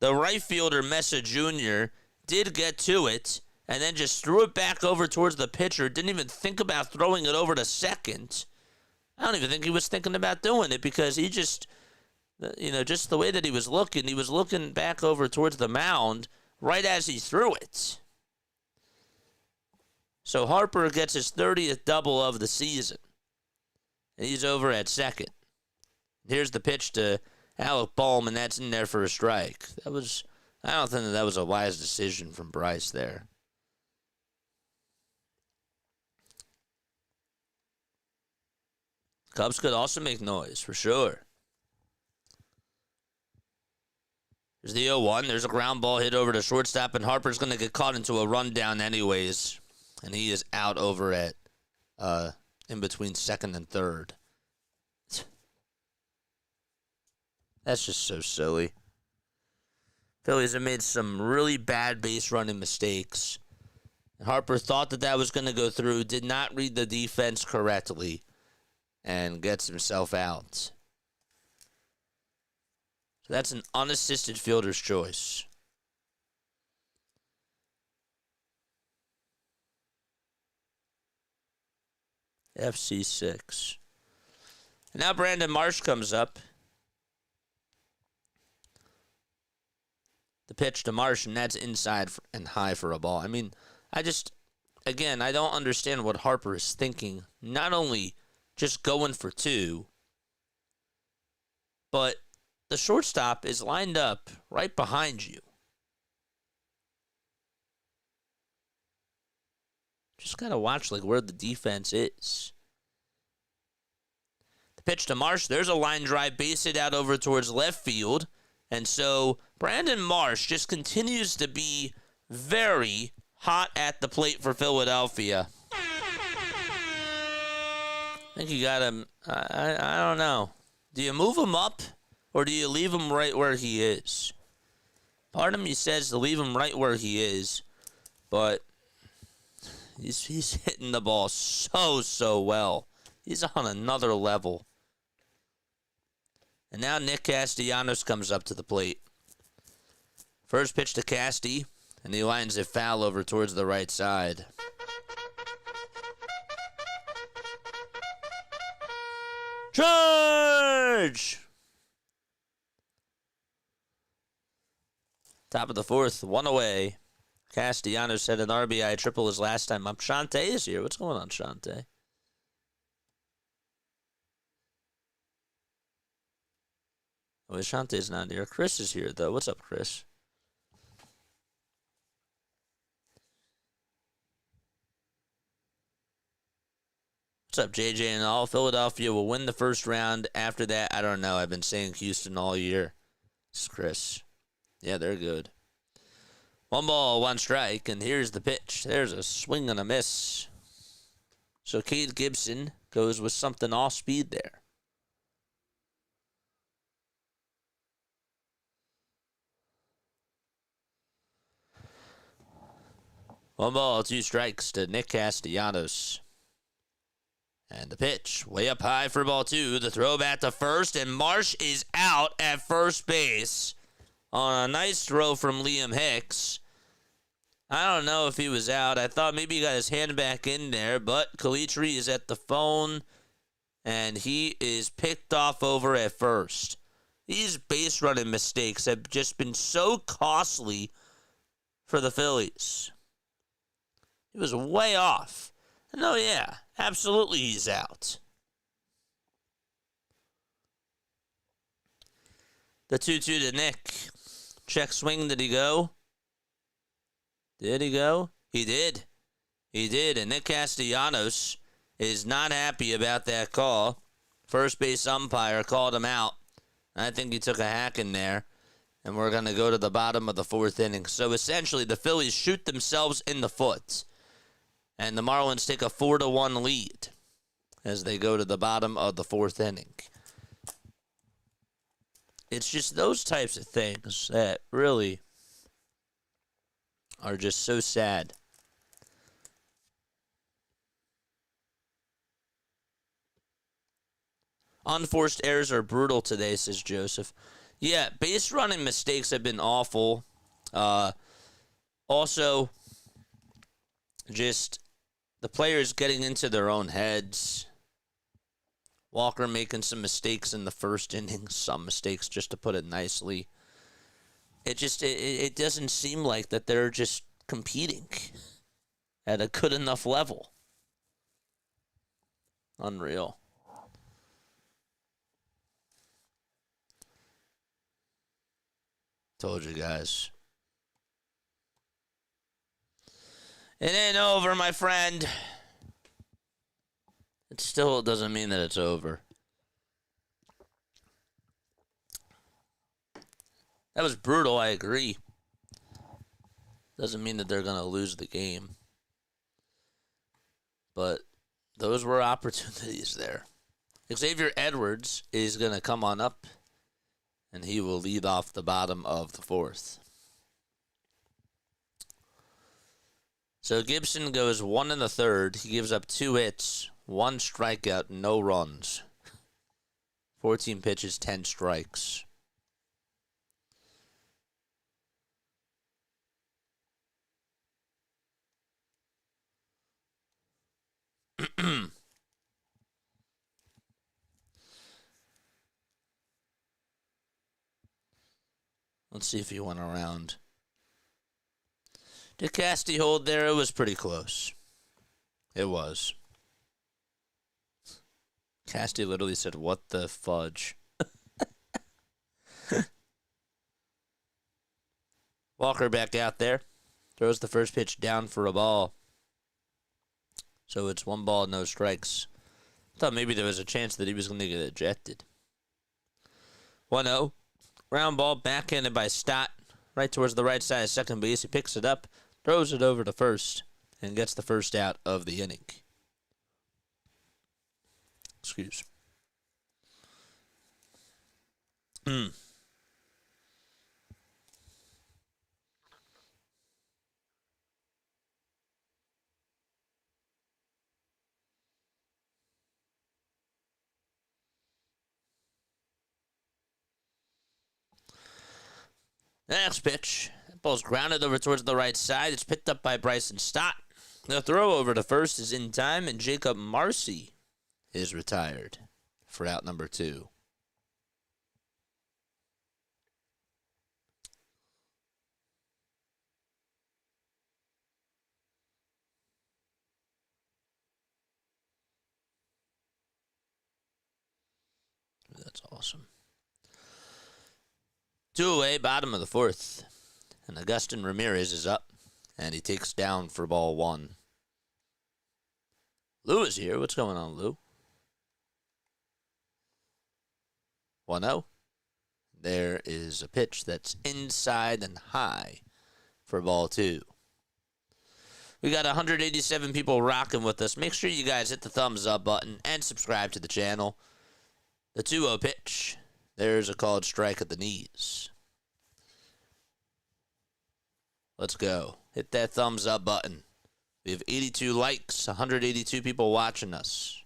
The right fielder, Mesa Jr., did get to it and then just threw it back over towards the pitcher. Didn't even think about throwing it over to second. I don't even think he was thinking about doing it because he just, just the way that he was looking back over towards the mound right as he threw it. So Harper gets his 30th double of the season. And he's over at second. Here's the pitch to Alec Bohm, and that's in there for a strike. I don't think that was a wise decision from Bryce there. Cubs could also make noise, for sure. There's the 0-1. There's a ground ball hit over to shortstop, and Harper's going to get caught into a rundown anyways. And he is out over at in between second and third. That's just so silly. Phillies have made some really bad base running mistakes. Harper thought that was going to go through, did not read the defense correctly, and gets himself out. So that's an unassisted fielder's choice. FC6. And now Brandon Marsh comes up. The pitch to Marsh, and that's inside and high for a ball. I mean, I don't understand what Harper is thinking. Not only just going for two, but the shortstop is lined up right behind you. Just got to watch where the defense is. The pitch to Marsh, there's a line drive, base hit out over towards left field. And so Brandon Marsh just continues to be very hot at the plate for Philadelphia. I think you got him. I don't know. Do you move him up or do you leave him right where he is? Part of me says to leave him right where he is, but he's hitting the ball so well. He's on another level. And now Nick Castellanos comes up to the plate. First pitch to Casty, and he lines it foul over towards the right side. Charge! Top of the fourth, one away. Castellanos had an RBI triple his last time up. Shante is here. What's going on, Shante? Oh, Shantae's not here. Chris is here, though. What's up, Chris? What's up, JJ and all? Philadelphia will win the first round. After that, I don't know. I've been saying Houston all year. It's Chris. Yeah, they're good. 1 ball, 1 strike, and here's the pitch. There's a swing and a miss. So Cade Gibson goes with something off speed there. 1 ball, 2 strikes to Nick Castellanos. And the pitch, way up high for ball 2. The throw back to first, and Marsh is out at first base on a nice throw from Liam Hicks. I don't know if he was out. I thought maybe he got his hand back in there, but Kalitri is at the phone, and he is picked off over at first. These base running mistakes have just been so costly for the Phillies. He was way off. No, yeah, absolutely he's out. The 2-2 to Nick. Check swing, did he go? Did he go? He did. He did, and Nick Castellanos is not happy about that call. First base umpire called him out. I think he took a hack in there, and we're going to go to the bottom of the 4th inning. So essentially, the Phillies shoot themselves in the foot, and the Marlins take a 4-1 lead as they go to the bottom of the 4th inning. It's just those types of things that really are just so sad. Unforced errors are brutal today, says Joseph. Yeah, base running mistakes have been awful. Also, just the players getting into their own heads. Walker making some mistakes in the first inning. Some mistakes, just to put it nicely. It doesn't seem like that they're just competing at a good enough level. Unreal. Told you guys. It ain't over, my friend. It still doesn't mean that it's over. That was brutal, I agree. Doesn't mean that they're going to lose the game. But those were opportunities there. Xavier Edwards is going to come on up, and he will lead off the bottom of the fourth. So Gibson goes 1 1/3. He gives up 2 hits, 1 strikeout, no runs. 14 pitches, 10 strikes. Let's see if he went around. Did Casty hold there? It was pretty close. It was. Casty literally said, "What the fudge?" Walker back out there. Throws the first pitch down for a ball. So it's 1 ball, no strikes. I thought maybe there was a chance that he was going to get ejected. 1-0. Ground ball backhanded by Stott. Right towards the right side of second base. He picks it up, throws it over to first, and gets the first out of the inning. Excuse. Next pitch. That ball's grounded over towards the right side. It's picked up by Bryson Stott. The throw over to first is in time, and Jacob Marcy is retired for out number 2. That's awesome. 2 away, bottom of the fourth. And Augustin Ramirez is up, and he takes down for ball 1. Lou is here. What's going on, Lou? 1-0. There is a pitch that's inside and high for ball 2. We got 187 people rocking with us. Make sure you guys hit the thumbs up button and subscribe to the channel. The 2-0 pitch. There's a called strike at the knees. Let's go. Hit that thumbs up button. We have 82 likes, 182 people watching us.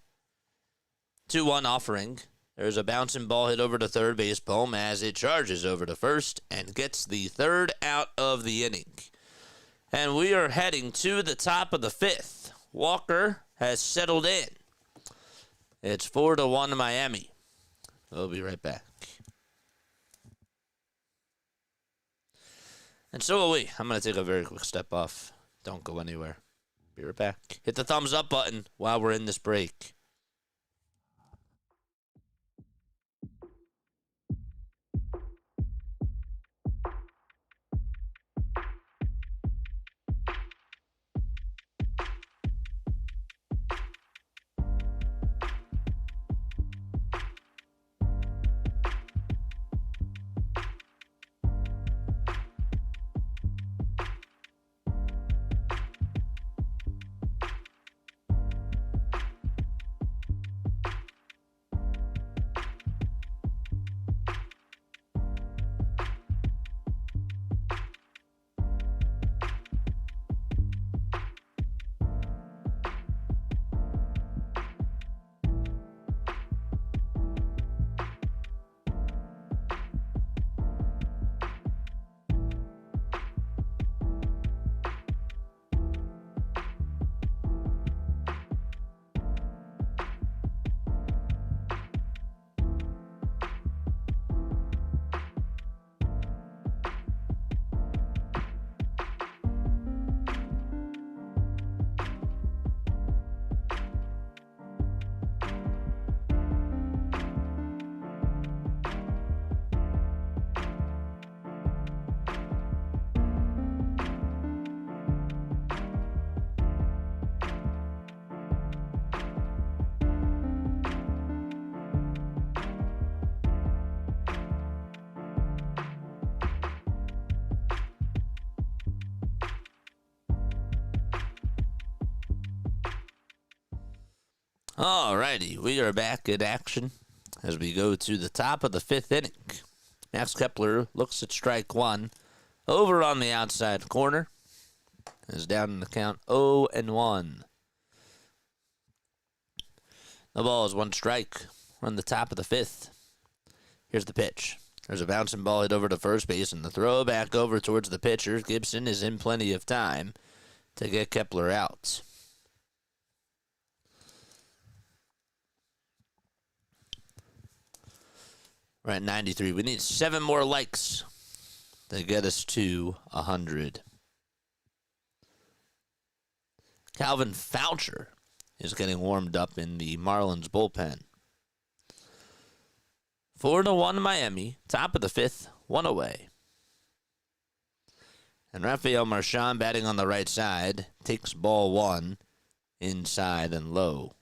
2-1 offering. There's a bouncing ball hit over to third base. Bohm as it charges over to first and gets the 3rd out of the inning. And we are heading to the top of the 5th. Walker has settled in. It's 4-1 Miami. We'll be right back. And so will we. I'm going to take a very quick step off. Don't go anywhere. Be right back. Hit the thumbs up button while we're in this break. Alrighty, we are back in action as we go to the top of the 5th inning. Max Kepler looks at strike one. Over on the outside corner. Is down in the count 0-1. The ball is 1 strike. We're on the top of the 5th. Here's the pitch. There's a bouncing ball hit over to first base, and the throw back over towards the pitcher. Gibson is in plenty of time to get Kepler out. We're at 93. We need 7 more likes to get us to 100. Calvin Foucher is getting warmed up in the Marlins bullpen. 4-1 Miami, top of the 5th, 1 away. And Rafael Marchand batting on the right side takes ball 1 inside and low.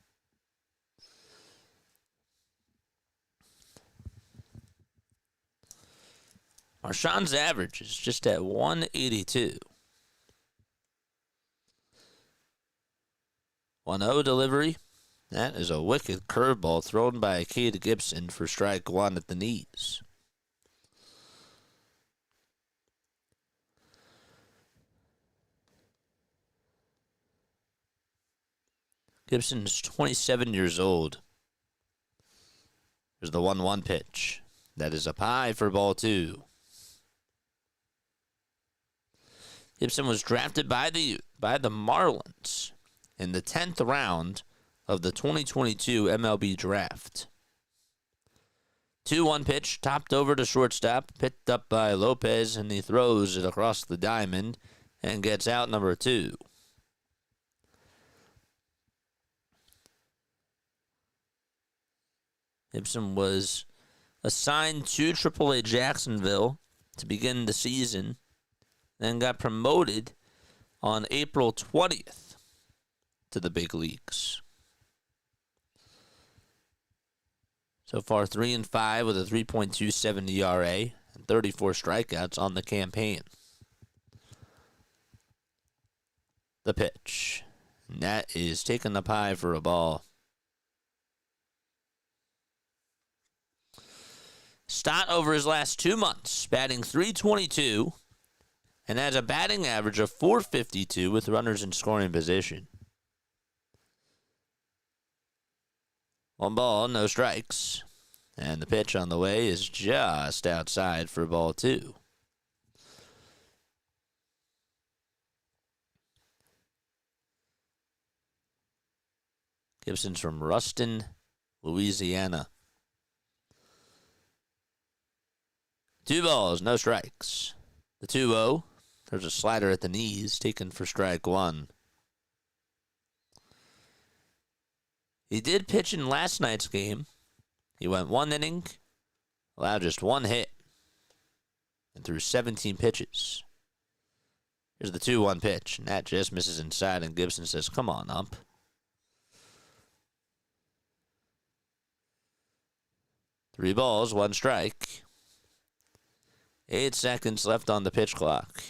Marchand's average is just at 182. 1-0 delivery. That is a wicked curveball thrown by Cade Gibson for strike 1 at the knees. Gibson is 27 years old. There's the 1-1 pitch. That is up high for ball 2. Gibson was drafted by the Marlins in the 10th round of the 2022 MLB draft. 2-1 pitch, topped over to shortstop, picked up by Lopez, and he throws it across the diamond and gets out number 2. Gibson was assigned to AAA Jacksonville to begin the season, then got promoted on April 20th to the big leagues. So far, 3-5 with a 3.27 ERA and 34 strikeouts on the campaign. The pitch. And that is taken up high for a ball. Stott over his last 2 months, batting .322 and has a batting average of .452 with runners in scoring position. 1 ball, no strikes. And the pitch on the way is just outside for ball 2. Gibson's from Ruston, Louisiana. 2 balls, no strikes. The 2-0. There's a slider at the knees, taken for strike 1. He did pitch in last night's game. He went 1 inning, allowed just 1 hit, and threw 17 pitches. Here's the 2-1 pitch, and that just misses inside, and Gibson says, "Come on, ump." Three balls, 1 strike. 8 seconds left on the pitch clock.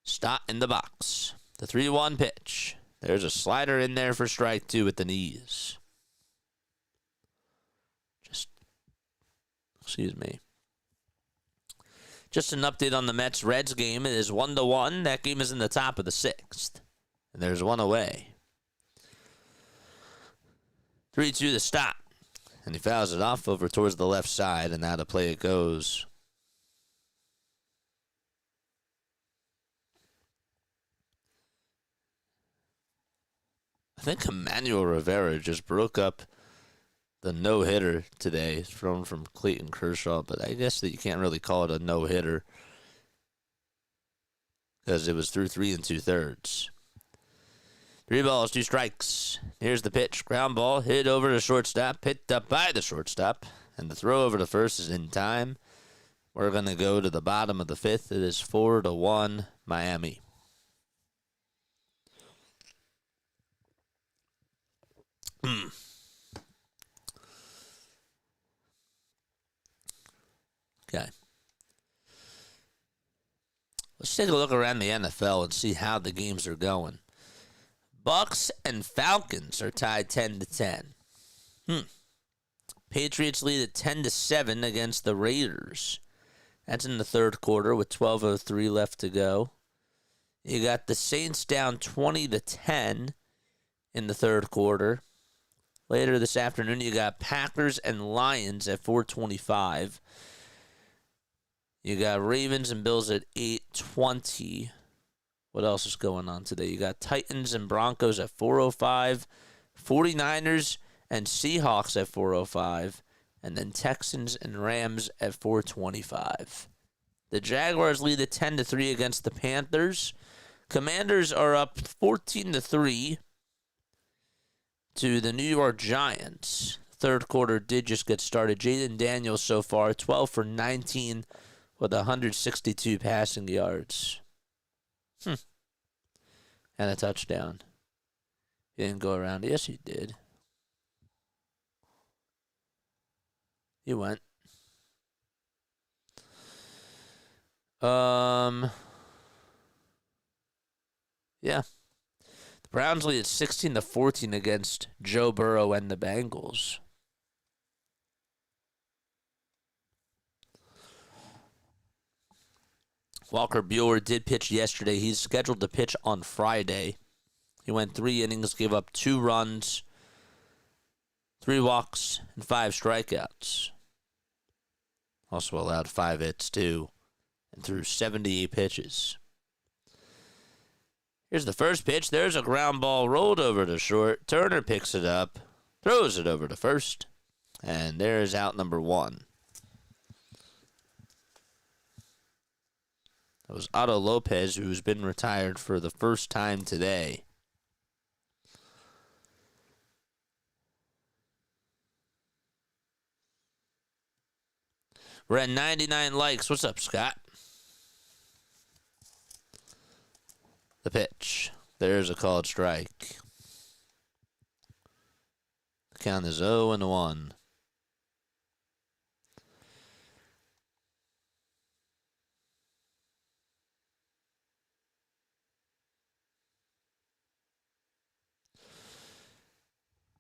Stott in the box. The 3-1 pitch. There's a slider in there for strike 2 at the knees. Excuse me. Just an update on the Mets-Reds game. It is 1-1. That game is in the top of the 6th. And there's 1 away. 3-2 to Stott. And he fouls it off over towards the left side, and now to play it goes. I think Emmanuel Rivera just broke up the no-hitter today. It's thrown from Clayton Kershaw, but I guess that you can't really call it a no-hitter because it was through 3 2/3. 3 balls, 2 strikes. Here's the pitch. Ground ball hit over to shortstop, picked up by the shortstop, and the throw over to first is in time. We're going to go to the bottom of the 5th. It is 4-1 Miami. Okay. Let's take a look around the NFL and see how the games are going. Bucks and Falcons are tied 10-10. Patriots lead at 10-7 against the Raiders. That's in the third quarter with 12:03 left to go. You got the Saints down 20-10 in the third quarter. Later this afternoon, you got Packers and Lions at 4:25. You got Ravens and Bills at 8:20. What else is going on today? You got Titans and Broncos at 4:05. 49ers and Seahawks at 4:05. And then Texans and Rams at 4:25. The Jaguars lead at 10-3 against the Panthers. Commanders are up 14-3 to the New York Giants. Third quarter did just get started. Jaden Daniels so far, 12 for 19 with 162 passing yards. And a touchdown. He didn't go around. Yes, he did. He went. Yeah. The Browns lead at 16-14 against Joe Burrow and the Bengals. Walker Buehler did pitch yesterday. He's scheduled to pitch on Friday. He went 3 innings, gave up 2 runs, 3 walks, and 5 strikeouts. Also allowed 5 hits, too, and threw 78 pitches. Here's the first pitch. There's a ground ball rolled over to short. Turner picks it up, throws it over to first, and there's out number 1. That was Otto Lopez, who's been retired for the first time today. We're at 99 likes. What's up, Scott? The pitch. There's a called strike. The count is 0-1.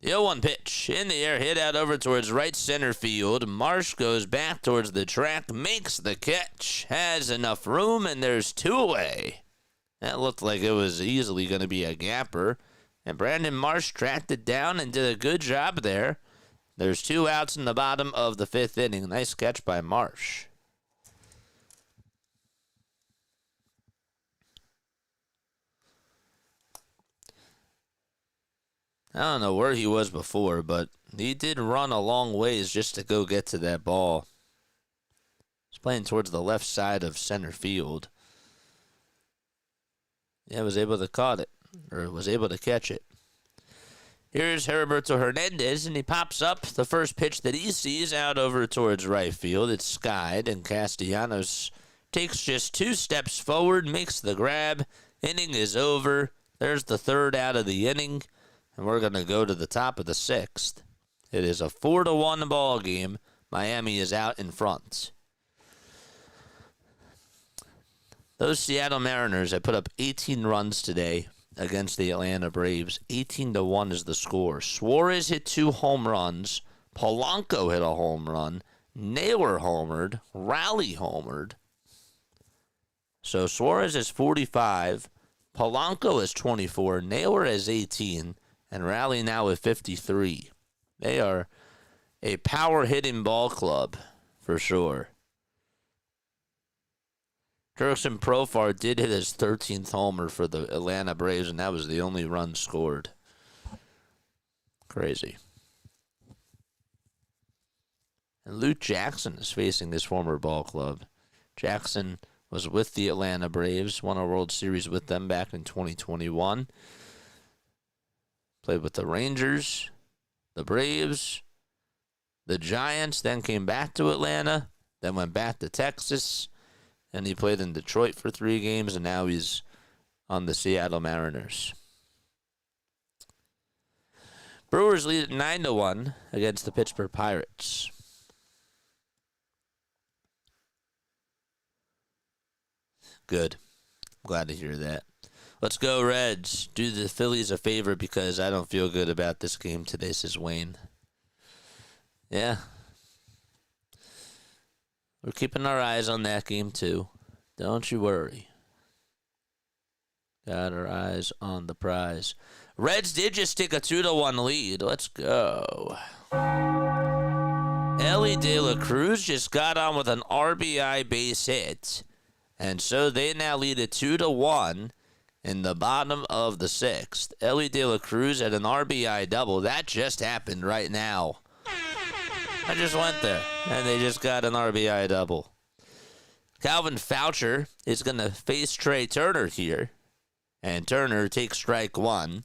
The 0-1 pitch. In the air, hit out over towards right center field. Marsh goes back towards the track, makes the catch, has enough room, and there's 2 away. That looked like it was easily going to be a gapper. And Brandon Marsh tracked it down and did a good job there. There's 2 outs in the bottom of the 5th inning. Nice catch by Marsh. I don't know where he was before, but he did run a long ways just to go get to that ball. He's playing towards the left side of center field. Yeah, was able to catch it. Here's Heriberto Hernandez, and he pops up the first pitch that he sees out over towards right field. It's skied, and Castellanos takes just 2 steps forward, makes the grab. Inning is over. There's the 3rd out of the inning. And we're going to go to the top of the 6th. It is a 4-1 ball game. Miami is out in front. Those Seattle Mariners have put up 18 runs today against the Atlanta Braves. 18-1 is the score. Suarez hit 2 home runs. Polanco hit a home run. Naylor homered. Raleigh homered. So Suarez is 45. Polanco is 24. Naylor is 18. And Raleigh now with 53. They are a power-hitting ball club, for sure. Jurickson Profar did hit his 13th homer for the Atlanta Braves, and that was the only run scored. Crazy. And Luke Jackson is facing this former ball club. Jackson was with the Atlanta Braves, won a World Series with them back in 2021. Played with the Rangers, the Braves, the Giants, then came back to Atlanta, then went back to Texas, and he played in Detroit for 3 games, and now he's on the Seattle Mariners. Brewers lead at 9-1 against the Pittsburgh Pirates. Good. Glad to hear that. Let's go, Reds. Do the Phillies a favor because I don't feel good about this game today, says Wayne. Yeah. We're keeping our eyes on that game, too. Don't you worry. Got our eyes on the prize. Reds did just take a 2-1 lead. Let's go. Ellie De La Cruz just got on with an RBI base hit. And so they now lead it 2-1 in the bottom of the 6th. Ellie De La Cruz had an RBI double. That just happened right now. I just went there, and they just got an RBI double. Calvin Foucher is going to face Trey Turner here. And Turner takes strike 1.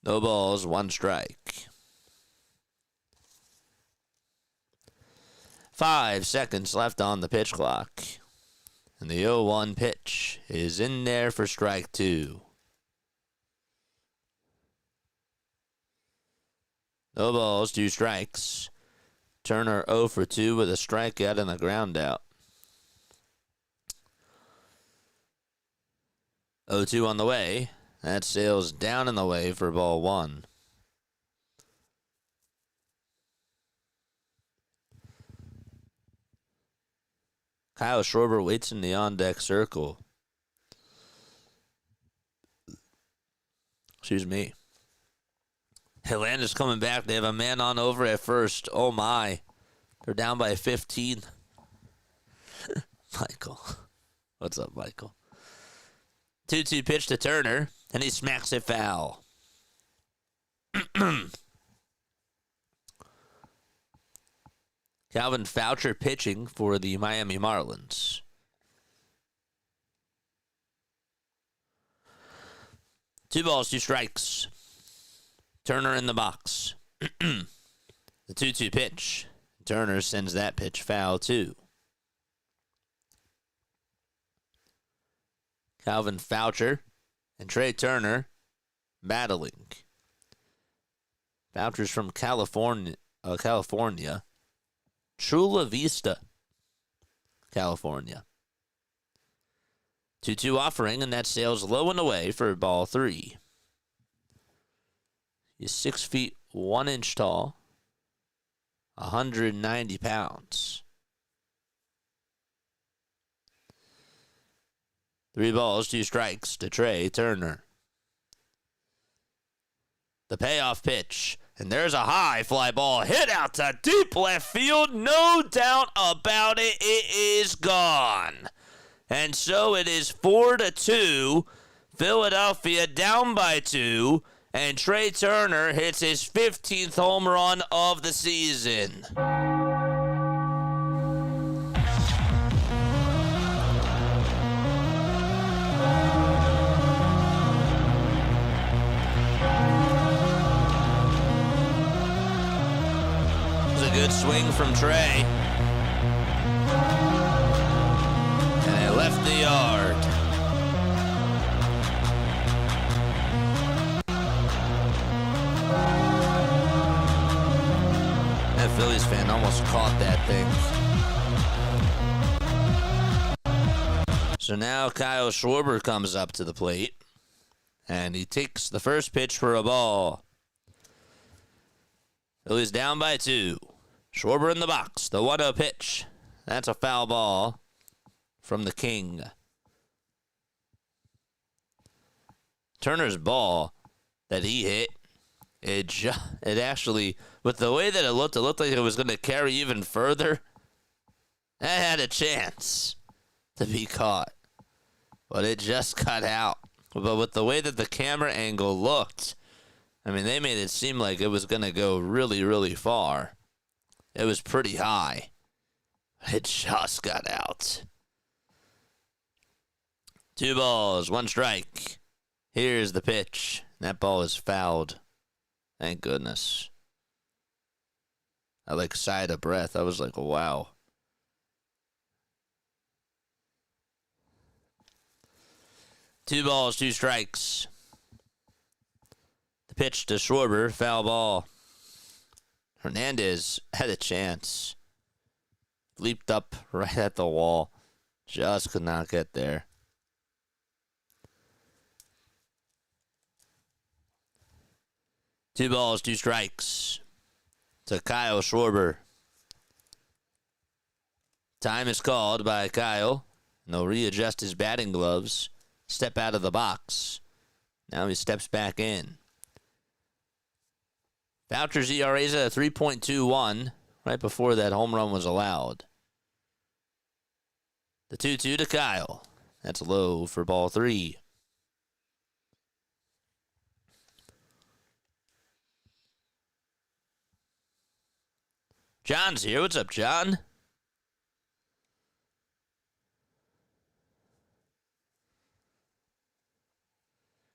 No balls, 1 strike. 5 seconds left on the pitch clock. And the 0-1 pitch is in there for strike 2. No balls, 2 strikes. Turner 0 for 2 with a strikeout and a ground out. 0-2 on the way. That sails down in the way for ball 1. Kyle Schwarber waits in the on-deck circle. Excuse me. Atlanta's coming back. They have a man on over at first. Oh, my. They're down by 15. Michael. What's up, Michael? 2-2 pitch to Turner, and he smacks it foul. Calvin Foucher pitching for the Miami Marlins. Two balls, 2 strikes. Turner in the box. The 2-2 pitch. Turner sends that pitch foul, too. Calvin Foucher and Trey Turner battling. Foucher's from California. Chula Vista, California. 2-2 offering, and that sails low and away for ball 3. He's 6 feet 1 inch tall, 190 pounds. 3 balls, 2 strikes to Trey Turner. The payoff pitch. And there's a high fly ball hit out to deep left field. No doubt about it. It is gone. And so it is 4-2. Philadelphia down by 2. And Trey Turner hits his 15th home run of the season. Good swing from Trey. And it left the yard. That Phillies fan almost caught that thing. So now Kyle Schwarber comes up to the plate. And he takes the first pitch for a ball. Phillies down by 2. Schwarber in the box. The 1-0 pitch. That's a foul ball from the King. Turner's ball that he hit, it actually, with the way that it looked like it was going to carry even further. That had a chance to be caught. But it just got out. But with the way that the camera angle looked, I mean, they made it seem like it was going to go really, really far. It was pretty high. It just got out. 2 balls, 1 strike. Here's the pitch. That ball is fouled. Thank goodness. I sighed a breath. I was like, wow. Two balls, 2 strikes. The pitch to Schwarber, foul ball. Hernandez had a chance. Leaped up right at the wall. Just could not get there. 2 balls, 2 strikes to Kyle Schwarber. Time is called by Kyle. And he'll readjust his batting gloves, step out of the box. Now he steps back in. Voucher's ERA is at a 3.21 right before that home run was allowed. The 2-2 to Kyle. That's low for ball 3. John's here. What's up, John?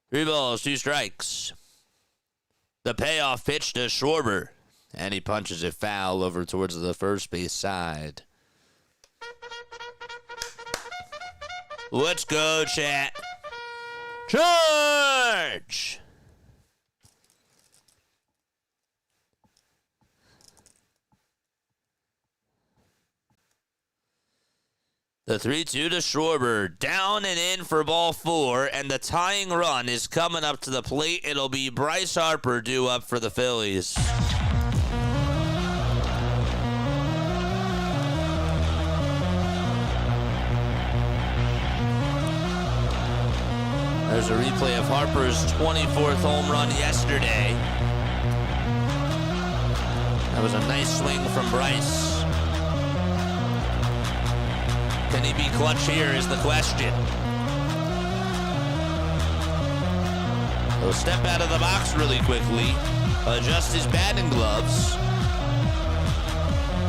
Three balls, 2 strikes. The payoff pitch to Schwarber. And he punches it foul over towards the first base side. Let's go, chat. Charge! The 3-2 to Schwarber. Down and in for ball 4, and the tying run is coming up to the plate. It'll be Bryce Harper due up for the Phillies. There's a replay of Harper's 24th home run yesterday. That was a nice swing from Bryce. Can he be clutch here is the question. He'll step out of the box really quickly, adjust his batting gloves.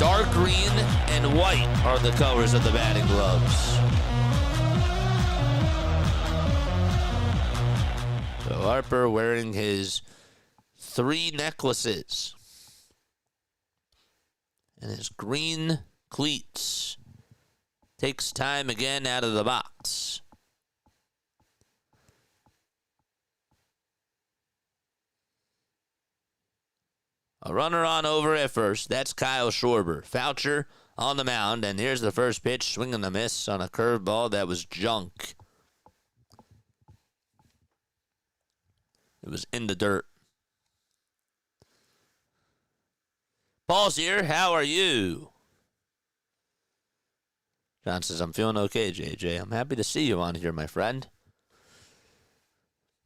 Dark green and white are the colors of the batting gloves. So Harper wearing his 3 necklaces and his green cleats. Takes time again out of the box. A runner on over at first. That's Kyle Schwarber. Voucher on the mound, and here's the first pitch. Swing and a miss on a curveball that was junk. It was in the dirt. Paul's here. How are you? John says, I'm feeling okay, JJ. I'm happy to see you on here, my friend.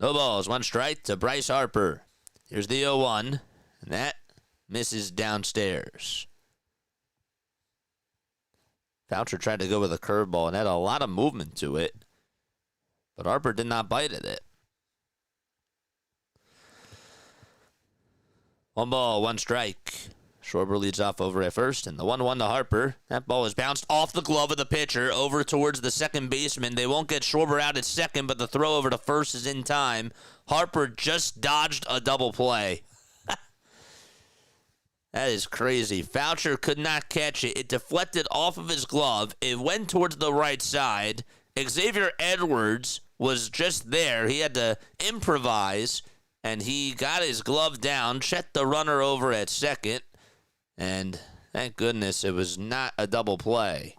No balls, 1 strike to Bryce Harper. Here's the 0-1, and that misses downstairs. Voucher tried to go with a curveball and had a lot of movement to it, but Harper did not bite at it. 1 ball, 1 strike. Schwarber leads off over at first, and the 1-1 to Harper. That ball is bounced off the glove of the pitcher over towards the second baseman. They won't get Schwarber out at second, but the throw over to first is in time. Harper just dodged a double play. That is crazy. Voucher could not catch it. It deflected off of his glove. It went towards the right side. Xavier Edwards was just there. He had to improvise, and he got his glove down, checked the runner over at second. And thank goodness it was not a double play.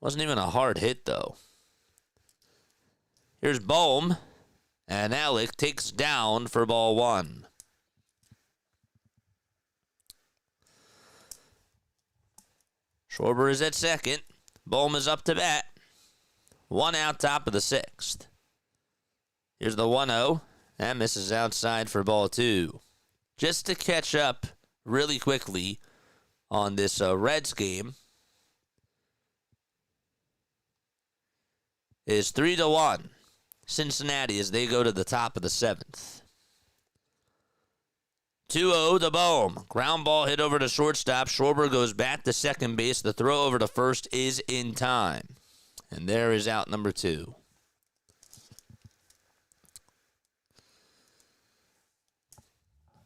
Wasn't even a hard hit, though. Here's Bohm, and Alec takes down for ball 1. Schwarber is at second. Bohm is up to bat. 1 out, top of the 6th. Here's the 1-0. That misses outside for ball 2. Just to catch up really quickly on this Reds game is 3-1 Cincinnati as they go to the top of the 7th. 2-0 to Bohm. Ground ball hit over to shortstop. Schwarber goes back to second base. The throw over to first is in time. And there is out number 2.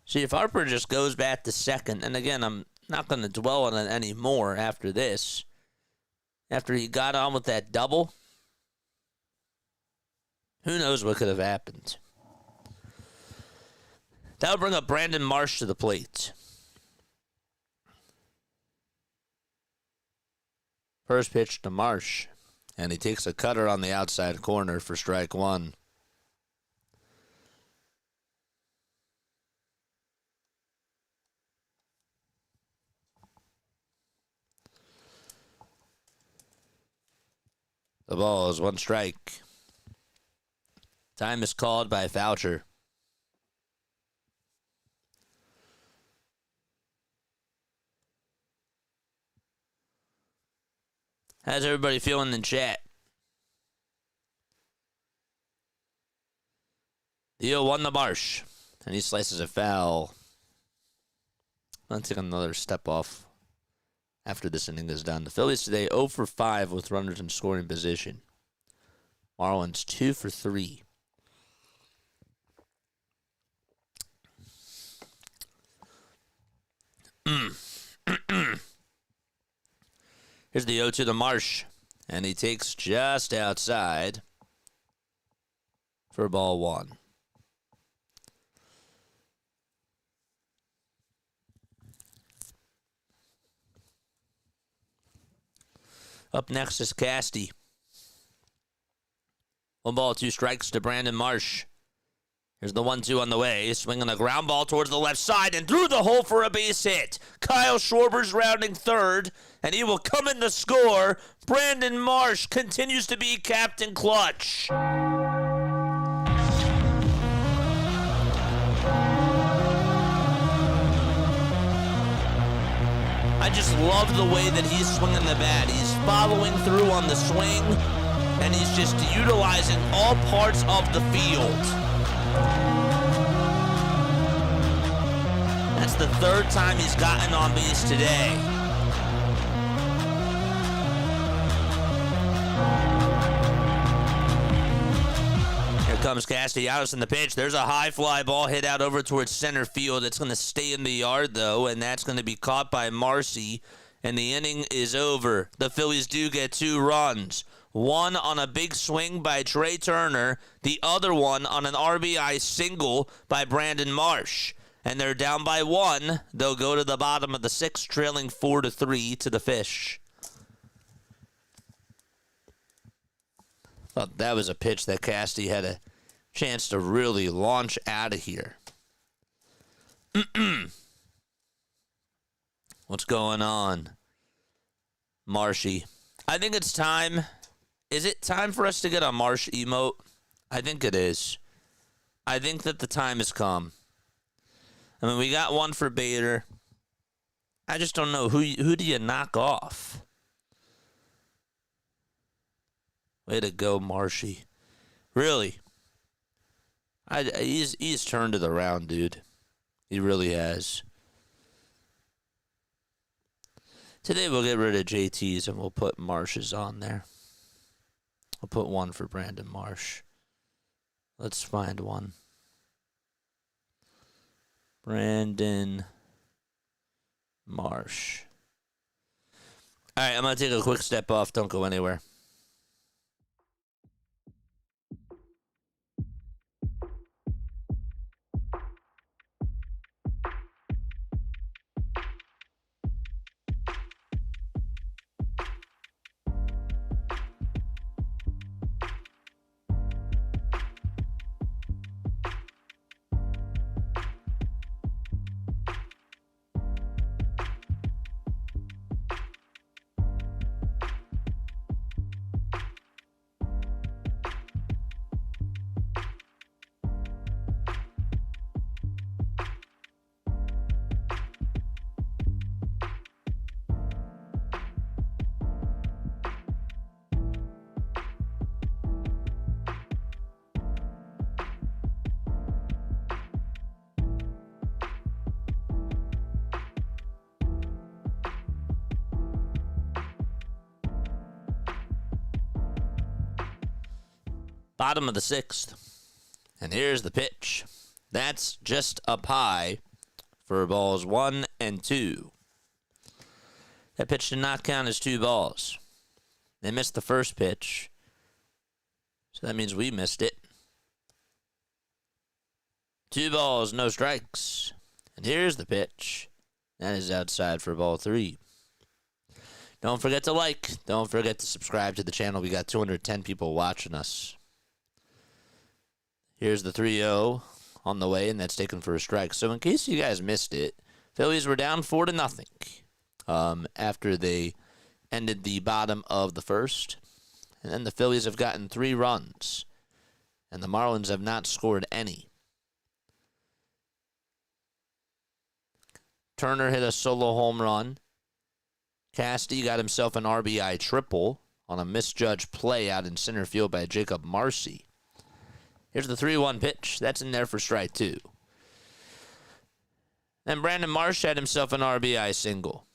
See, if Harper just goes back to second, and again, I'm not going to dwell on it anymore after this. After he got on with that double, who knows what could have happened. That would bring up Brandon Marsh to the plate. First pitch to Marsh, and he takes a cutter on the outside corner for strike 1. The ball is 1 strike. Time is called by Foucher. How's everybody feeling in chat? Theo won the marsh, and he slices a foul. I'm going to take another step off after this inning is done. The Phillies today 0 for 5 with runners in scoring position. Marlins 2 for 3. Here's the 0 to the marsh, and he takes just outside for ball 1. Up next is Casty. 1 ball, 2 strikes to Brandon Marsh. Here's the 1-2 on the way. Swinging a ground ball towards the left side and through the hole for a base hit. Kyle Schwarber's rounding third, and he will come in to score. Brandon Marsh continues to be Captain Clutch. I just love the way that he's swinging the bat. He's following through on the swing, and he's just utilizing all parts of the field. That's the 3rd time he's gotten on base today. Here comes Castellanos in the pitch. There's a high fly ball hit out over towards center field. It's going to stay in the yard, though, and that's going to be caught by Marcy, and the inning is over. The Phillies do get 2 runs. One on a big swing by Trey Turner, the other one on an RBI single by Brandon Marsh. And they're down by 1. They'll go to the bottom of the 6th, trailing 4-3 to the Fish. Thought that was a pitch that Casty had a chance to really launch out of here. What's going on, Marshy? I think it's time. Is it time for us to get a Marsh emote? I think it is. I think that the time has come. I mean, we got one for Bader. I just don't know. Who do you knock off? Way to go, Marshy. Really. He's turned it around, dude. He really has. Today we'll get rid of JT's and we'll put Marsh's on there. I'll put one for Brandon Marsh. Let's find one. Brandon Marsh. All right, I'm going to take a quick step off. Don't go anywhere. Bottom of the 6th. And here's the pitch. That's just up high for balls 1 and 2. That pitch did not count as 2 balls. They missed the first pitch. So that means we missed it. 2 balls, no strikes. And here's the pitch. That is outside for ball 3. Don't forget to like. Don't forget to subscribe to the channel. We got 210 people watching us. Here's the 3-0 on the way, and that's taken for a strike. So in case you guys missed it, Phillies were down 4-0 after they ended the bottom of the 1st. And then the Phillies have gotten 3 runs. And the Marlins have not scored any. Turner hit a solo home run. Casty got himself an RBI triple on a misjudged play out in center field by Jacob Marcy. Here's the 3-1 pitch. That's in there for strike 2. Then Brandon Marsh had himself an RBI single.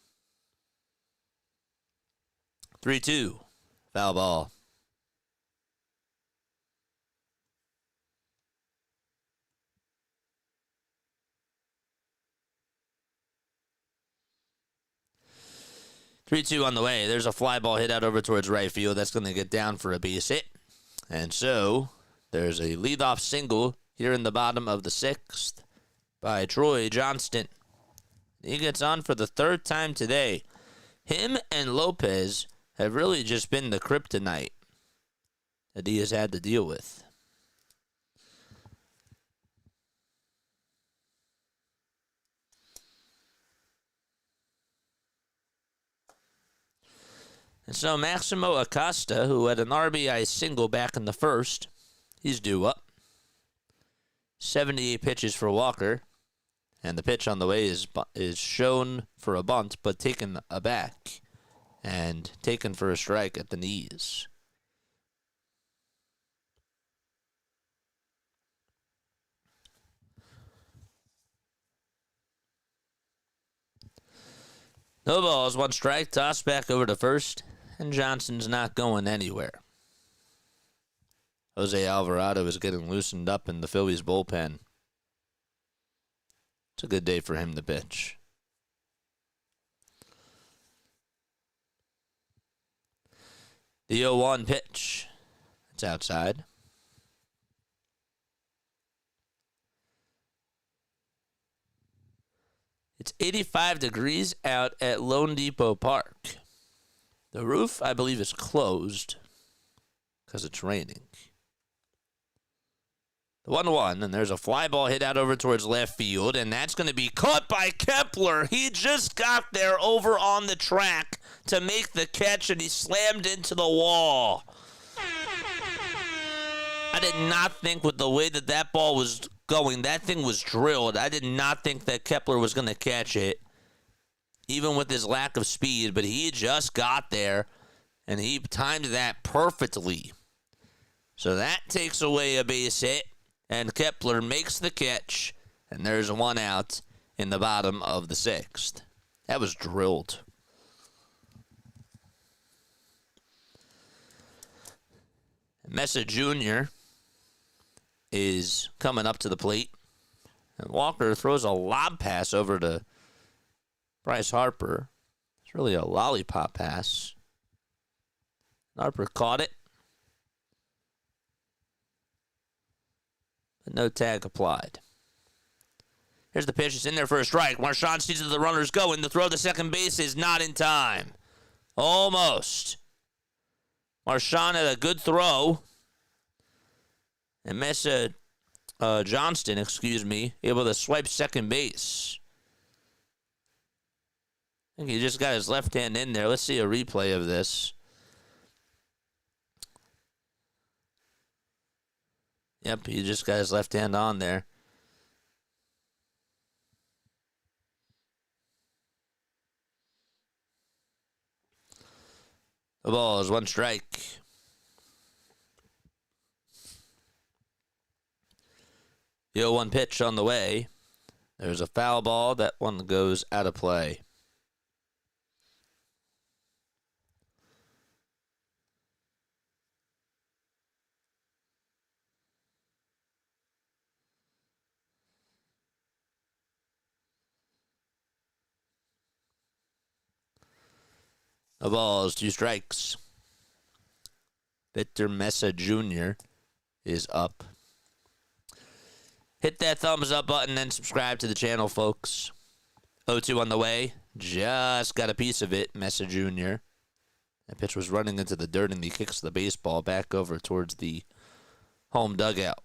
3-2. Foul ball. Three-two on the way. There's a fly ball hit out over towards right field. That's going to get down for a base hit. And so there's a leadoff single here in the bottom of the 6th by Troy Johnston. He gets on for the 3rd time today. Him and Lopez have really just been the kryptonite that he has had to deal with. And so Maximo Acosta, who had an RBI single back in the 1st, he's due up. 78 pitches for Walker. And the pitch on the way is shown for a bunt, but taken aback. And taken for a strike at the knees. No balls, 1 strike, toss back over to first. And Johnson's not going anywhere. Jose Alvarado is getting loosened up in the Phillies bullpen. It's a good day for him to pitch. The 0-1 pitch. It's outside. It's 85 degrees out at Lone Depot Park. The roof, I believe, is closed because it's raining. The 1-1, and there's a fly ball hit out over towards left field, and that's going to be caught by Kepler. He just got there over on the track to make the catch, and he slammed into the wall. I did not think with the way that that ball was going, that thing was drilled. I did not think that Kepler was going to catch it, even with his lack of speed, but he just got there, and he timed that perfectly. So that takes away a base hit, and Kepler makes the catch, and there's 1 out in the bottom of the 6th. That was drilled. Mesa Jr. is coming up to the plate, and Walker throws a lob pass over to Bryce Harper. It's really a lollipop pass. Harper caught it, but no tag applied. Here's the pitch. It's in there for a strike. Marchand sees that the runner's going. The throw to second base is not in time. Almost. Marchand had a good throw. And Mesa Johnston, able to swipe second base. I think he just got his left hand in there. Let's see a replay of this. Yep, he just got his left hand on there. The ball is 1 strike. The 0-1 pitch on the way. There's a foul ball. That one goes out of play. The ball is 2 strikes. Victor Mesa Jr. is up. Hit that thumbs up button and subscribe to the channel, folks. 0-2 on the way. Just got a piece of it, Mesa Jr. That pitch was running into the dirt, and he kicks the baseball back over towards the home dugout.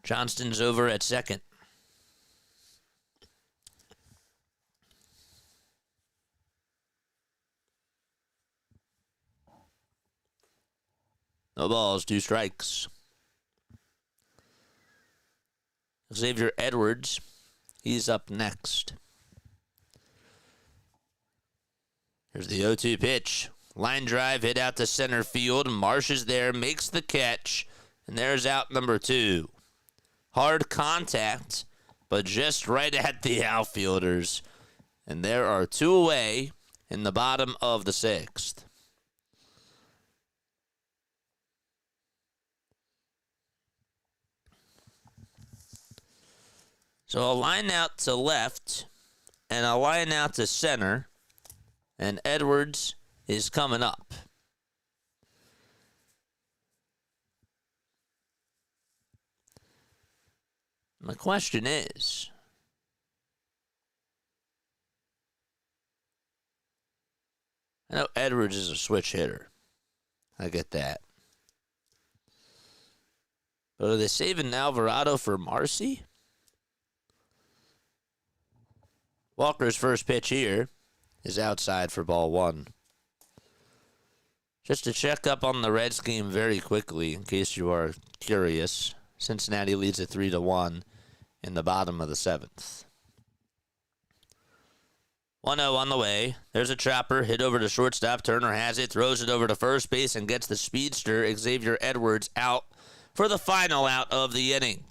Johnston's over at second. No balls, 2 strikes. Xavier Edwards, he's up next. Here's the 0-2 pitch. Line drive hit out to center field. Marsh is there, makes the catch, and there's out number 2. Hard contact, but just right at the outfielders. And there are 2 away in the bottom of the 6th. So a line out to left and a line out to center, and Edwards is coming up. My question is, I know Edwards is a switch hitter. I get that. But are they saving Alvarado for Marcy? Walker's first pitch here is outside for ball 1. Just to check up on the Reds game very quickly, in case you are curious, Cincinnati leads at 3-1 in the bottom of the 7th. 1-0 on the way. There's a chopper, hit over to shortstop. Turner has it, throws it over to first base, and gets the speedster, Xavier Edwards, out for the final out of the inning.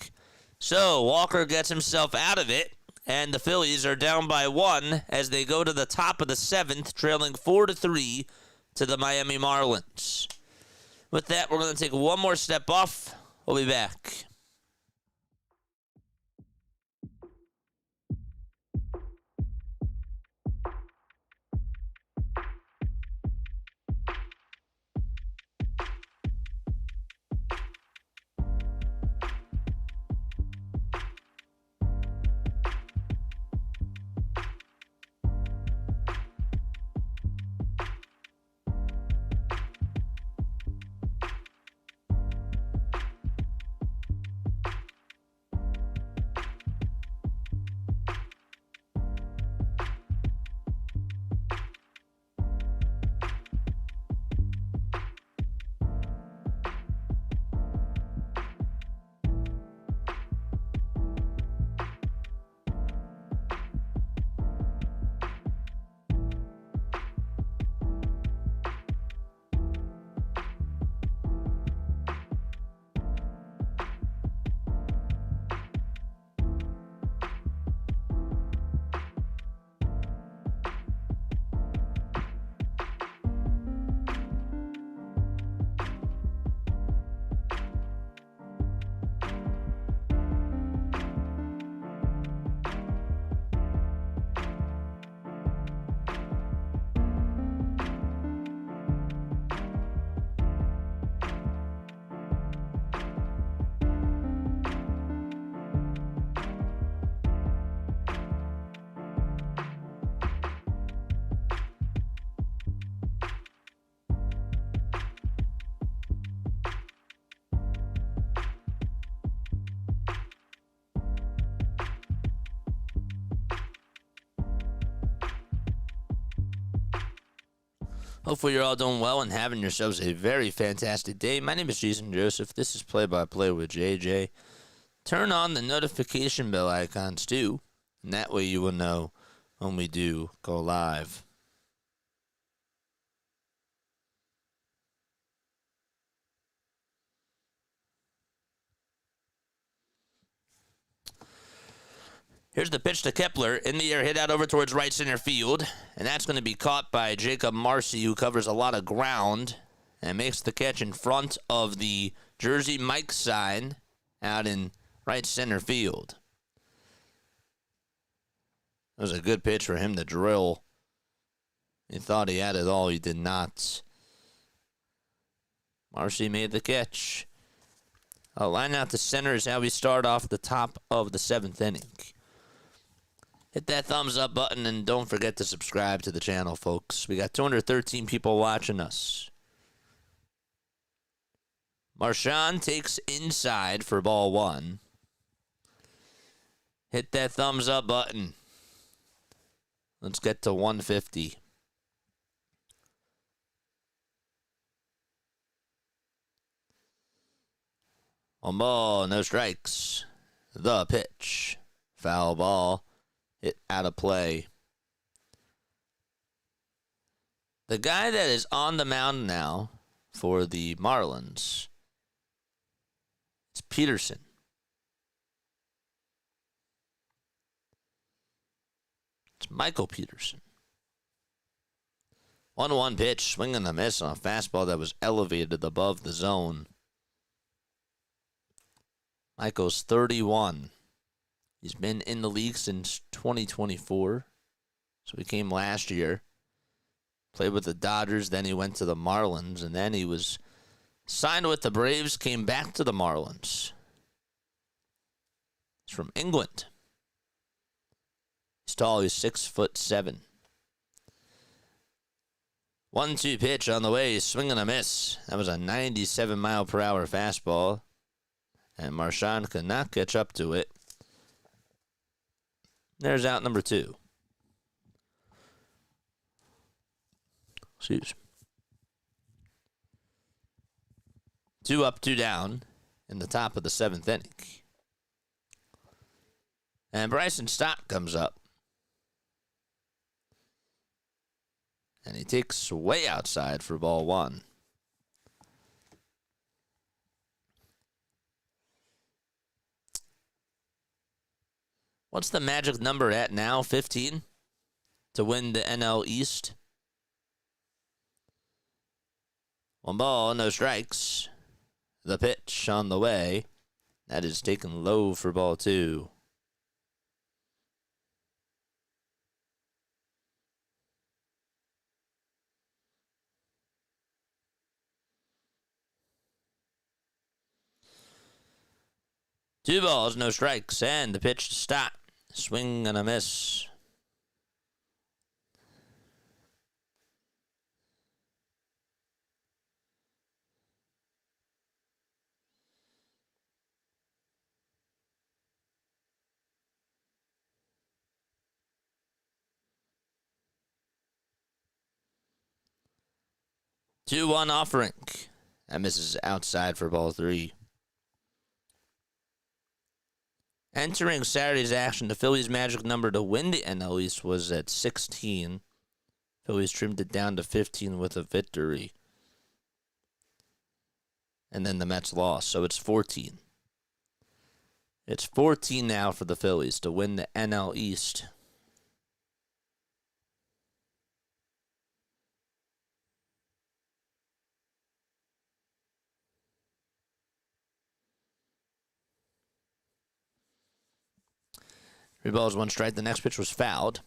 So Walker gets himself out of it, and the Phillies are down by 1 as they go to the top of the 7th, trailing 4-3 to the Miami Marlins. With that, we're going to take one more step off. We'll be back. Hopefully you're all doing well and having yourselves a very fantastic day. My name is Jason Joseph. This is Play by Play with JJ. Turn on the notification bell icons too, and that way you will know when we do go live. Here's the pitch to Kepler. In the air, hit out over towards right center field. And that's going to be caught by Jacob Marcy, who covers a lot of ground and makes the catch in front of the Jersey Mike sign out in right center field. That was a good pitch for him to drill. He thought he had it all. He did not. Marcy made the catch. A line out to center is how we start off the top of the 7th inning. Hit that thumbs up button and don't forget to subscribe to the channel, folks. We got 213 people watching us. Marchand takes inside for ball 1. Hit that thumbs up button. Let's get to 150. One ball, no strikes. The pitch. Foul ball. Hit out of play. The guy that is on the mound now for the Marlins is Peterson. It's Michael Peterson. 1-1 pitch, swing and a miss on a fastball that was elevated above the zone. Michael's 31. He's been in the league since 2024. So he came last year. Played with the Dodgers, then he went to the Marlins, and then he was signed with the Braves, came back to the Marlins. He's from England. He's tall, he's 6'7". 1-2 pitch on the way, swing and a miss. That was a 97-mile-per-hour fastball, and Marchand could not catch up to it. There's out number 2. Excuse. 2 up, 2 down in the top of the 7th inning. And Bryson Stott comes up. And he takes way outside for ball 1. What's the magic number at now? 15 to win the NL East. 1 ball, no strikes. The pitch on the way. That is taken low for ball 2. Two balls, no strikes, and the pitch to Stott. Swing and a miss. Two one offering. That misses outside for ball 3. Entering Saturday's action, the Phillies' magic number to win the NL East was at 16. Phillies trimmed it down to 15 with a victory. And then the Mets lost, so it's 14. It's 14 now for the Phillies to win the NL East. Three balls, 1 strike. The next pitch was fouled.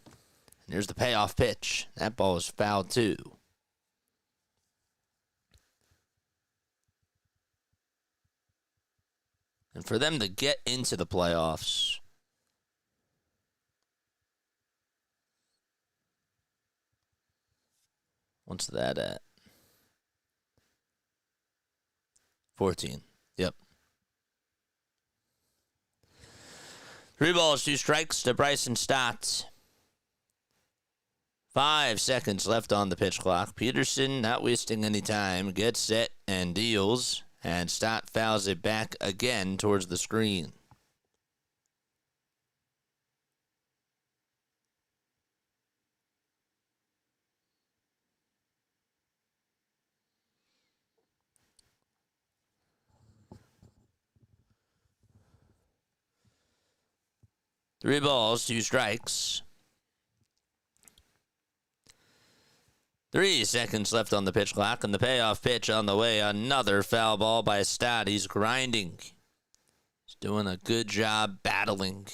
And here's the payoff pitch. That ball is fouled too. And for them to get into the playoffs, what's that at? 14. Yep. 3 balls, 2 strikes to Bryson Stott. 5 seconds left on the pitch clock. Peterson, not wasting any time, gets set and deals. And Stott fouls it back again towards the screen. Three balls, 2 strikes. 3 seconds left on the pitch clock, and the payoff pitch on the way. Another foul ball by Stott. He's grinding. He's doing a good job battling.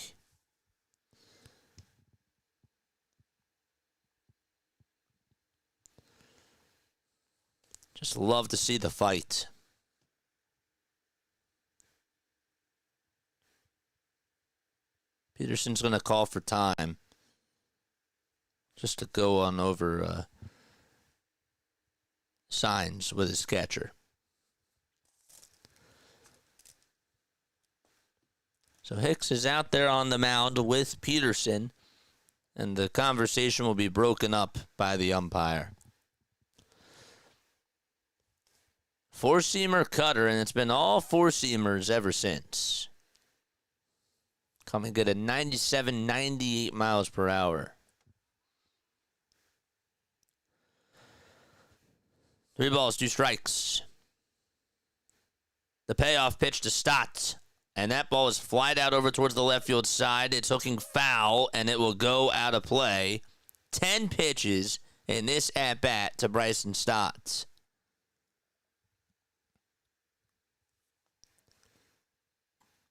Just love to see the fight. Peterson's going to call for time. Just to go on over signs with his catcher. So Hicks is out there on the mound with Peterson, and the conversation will be broken up by the umpire. Four-seamer cutter, and it's been all four-seamers ever since. Coming good at 97, 98 miles per hour. 3 balls, 2 strikes. The payoff pitch to Stott. And that ball is flied out over towards the left field side. It's hooking foul, and it will go out of play. 10 pitches in this at-bat to Bryson Stott.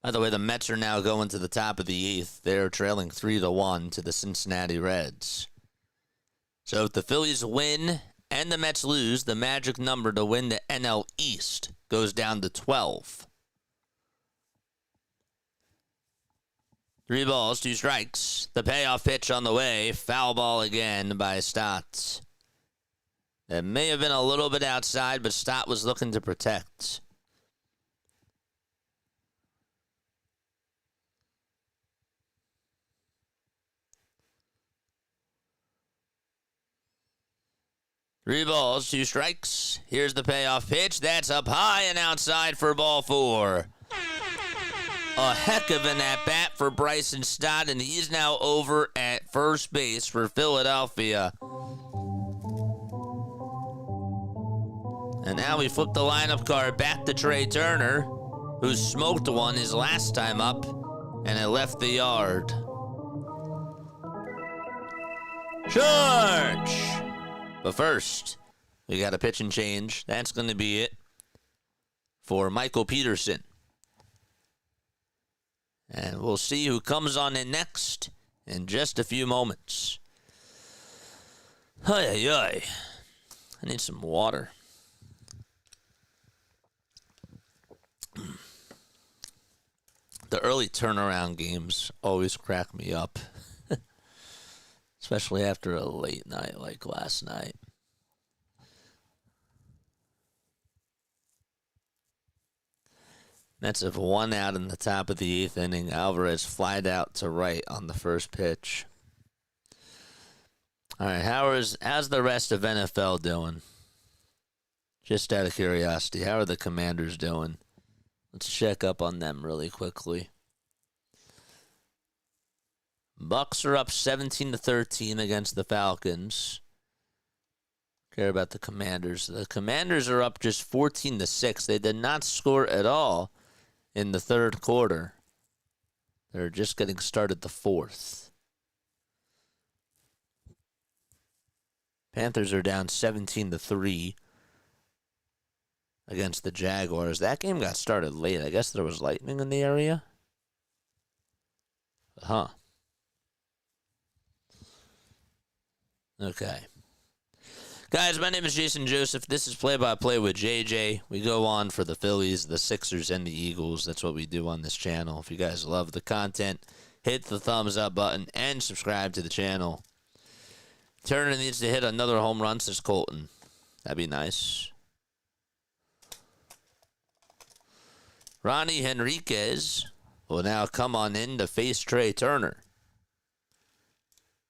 By the way, the Mets are now going to the top of the 8th. They're trailing 3-1 to the Cincinnati Reds. So if the Phillies win and the Mets lose, the magic number to win the NL East goes down to 12. 3 balls, 2 strikes. The payoff pitch on the way. Foul ball again by Stott. It may have been a little bit outside, but Stott was looking to protect. Three balls, 2 strikes. Here's the payoff pitch. That's up high and outside for ball 4. A heck of an at-bat for Bryson Stott, and he's now over at first base for Philadelphia. And now we flip the lineup card back to Trey Turner, who smoked one his last time up, and it left the yard. Charge! But first, we got a pitch and change. That's going to be it for Michael Peterson. And we'll see who comes on in next in just a few moments. I need some water. The early turnaround games always crack me up. Especially after a late night like last night. Mets have 1 out in the top of the 8th inning. Alvarez flied out to right on the first pitch. All right, how's the rest of NFL doing? Just out of curiosity, how are the Commanders doing? Let's check up on them really quickly. Bucks are up 17-13 against the Falcons. Care about the Commanders. The Commanders are up just 14-6. They did not score at all in the third quarter. They're just getting started the fourth. Panthers are down 17-3 against the Jaguars. That game got started late. I guess there was lightning in the area. Huh. Okay. Guys, my name is Jason Joseph. This is Play-by-Play with JJ. We go on for the Phillies, the Sixers, and the Eagles. That's what we do on this channel. If you guys love the content, hit the thumbs up button and subscribe to the channel. Turner needs to hit another home run, says Colton. That'd be nice. Ronnie Henriquez will now come on in to face Trey Turner.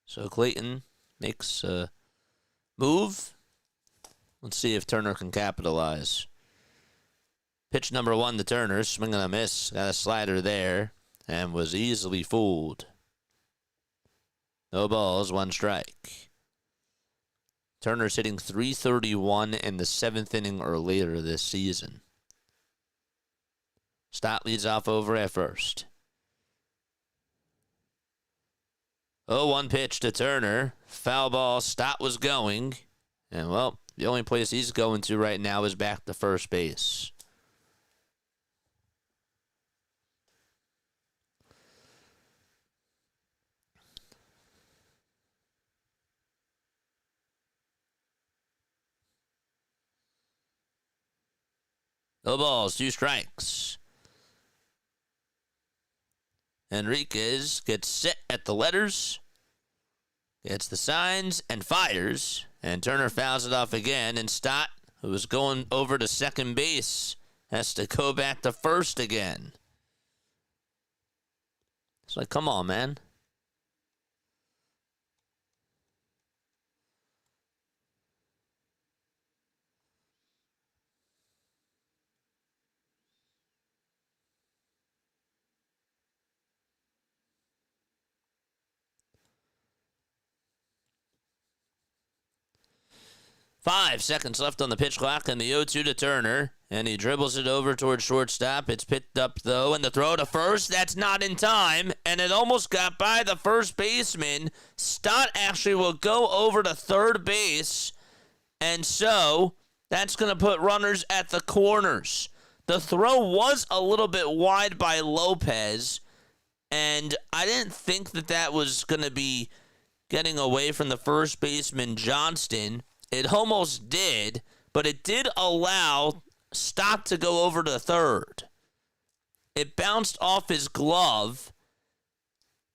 So Clayton makes a move. Let's see if Turner can capitalize. Pitch number 1 to Turner. Swing and a miss. Got a slider there and was easily fooled. No balls, 1 strike. Turner's hitting .331 in the 7th inning or later this season. Stott leads off over at first. 0-1 pitch to Turner. Foul ball. Stott was going. And, well, the only place he's going to right now is back to first base. No balls, 2 strikes. Henriquez gets set at the letters, gets the signs, and fires. And Turner fouls it off again. And Stott, who was going over to second base, has to go back to first again. It's like, come on, man. 5 seconds left on the pitch clock, and the 0-2 to Turner. And he dribbles it over towards shortstop. It's picked up, though, and the throw to first. That's not in time, and it almost got by the first baseman. Stott actually will go over to third base, and so that's going to put runners at the corners. The throw was a little bit wide by Lopez, and I didn't think that that was going to be getting away from the first baseman, Johnston. It almost did, but it did allow Stott to go over to third. It bounced off his glove,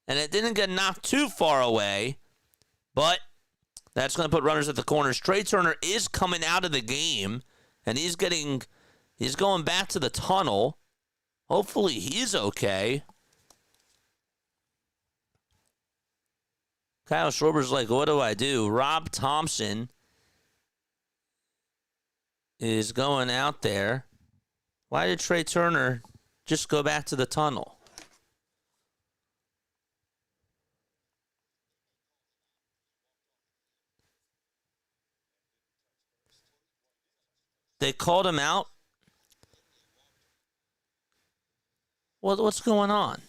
and it didn't get knocked too far away, but that's going to put runners at the corners. Trey Turner is coming out of the game, and he's going back to the tunnel. Hopefully he's okay. Kyle Schwarber's like, what do I do? Rob Thompson is going out there. Why did Trey Turner just go back to the tunnel? They called him out? What's going on?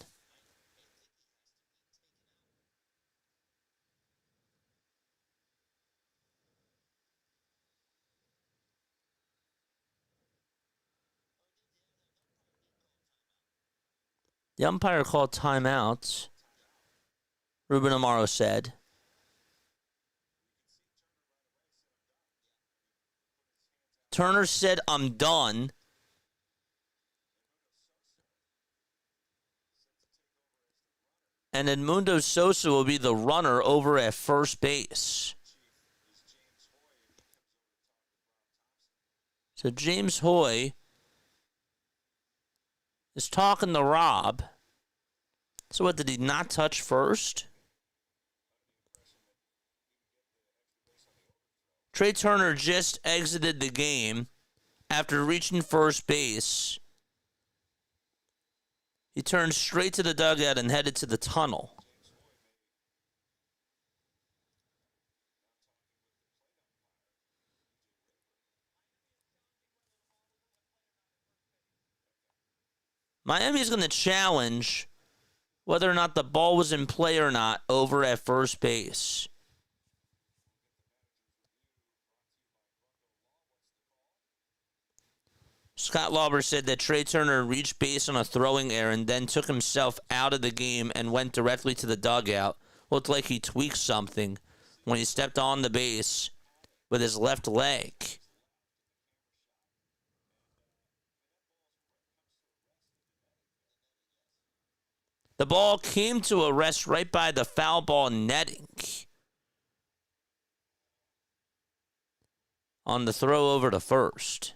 The umpire called timeout, Ruben Amaro said. Turner said, I'm done. And Edmundo Sosa will be the runner over at first base. So James Hoy is talking to Rob. So what, did he not touch first? Trey Turner just exited the game after reaching first base. He turned straight to the dugout and headed to the tunnel. Miami's going to challenge whether or not the ball was in play or not over at first base. Scott Lauber said that Trey Turner reached base on a throwing error and then took himself out of the game and went directly to the dugout. Looked like he tweaked something when he stepped on the base with his left leg. The ball came to a rest right by the foul ball netting on the throw over to first.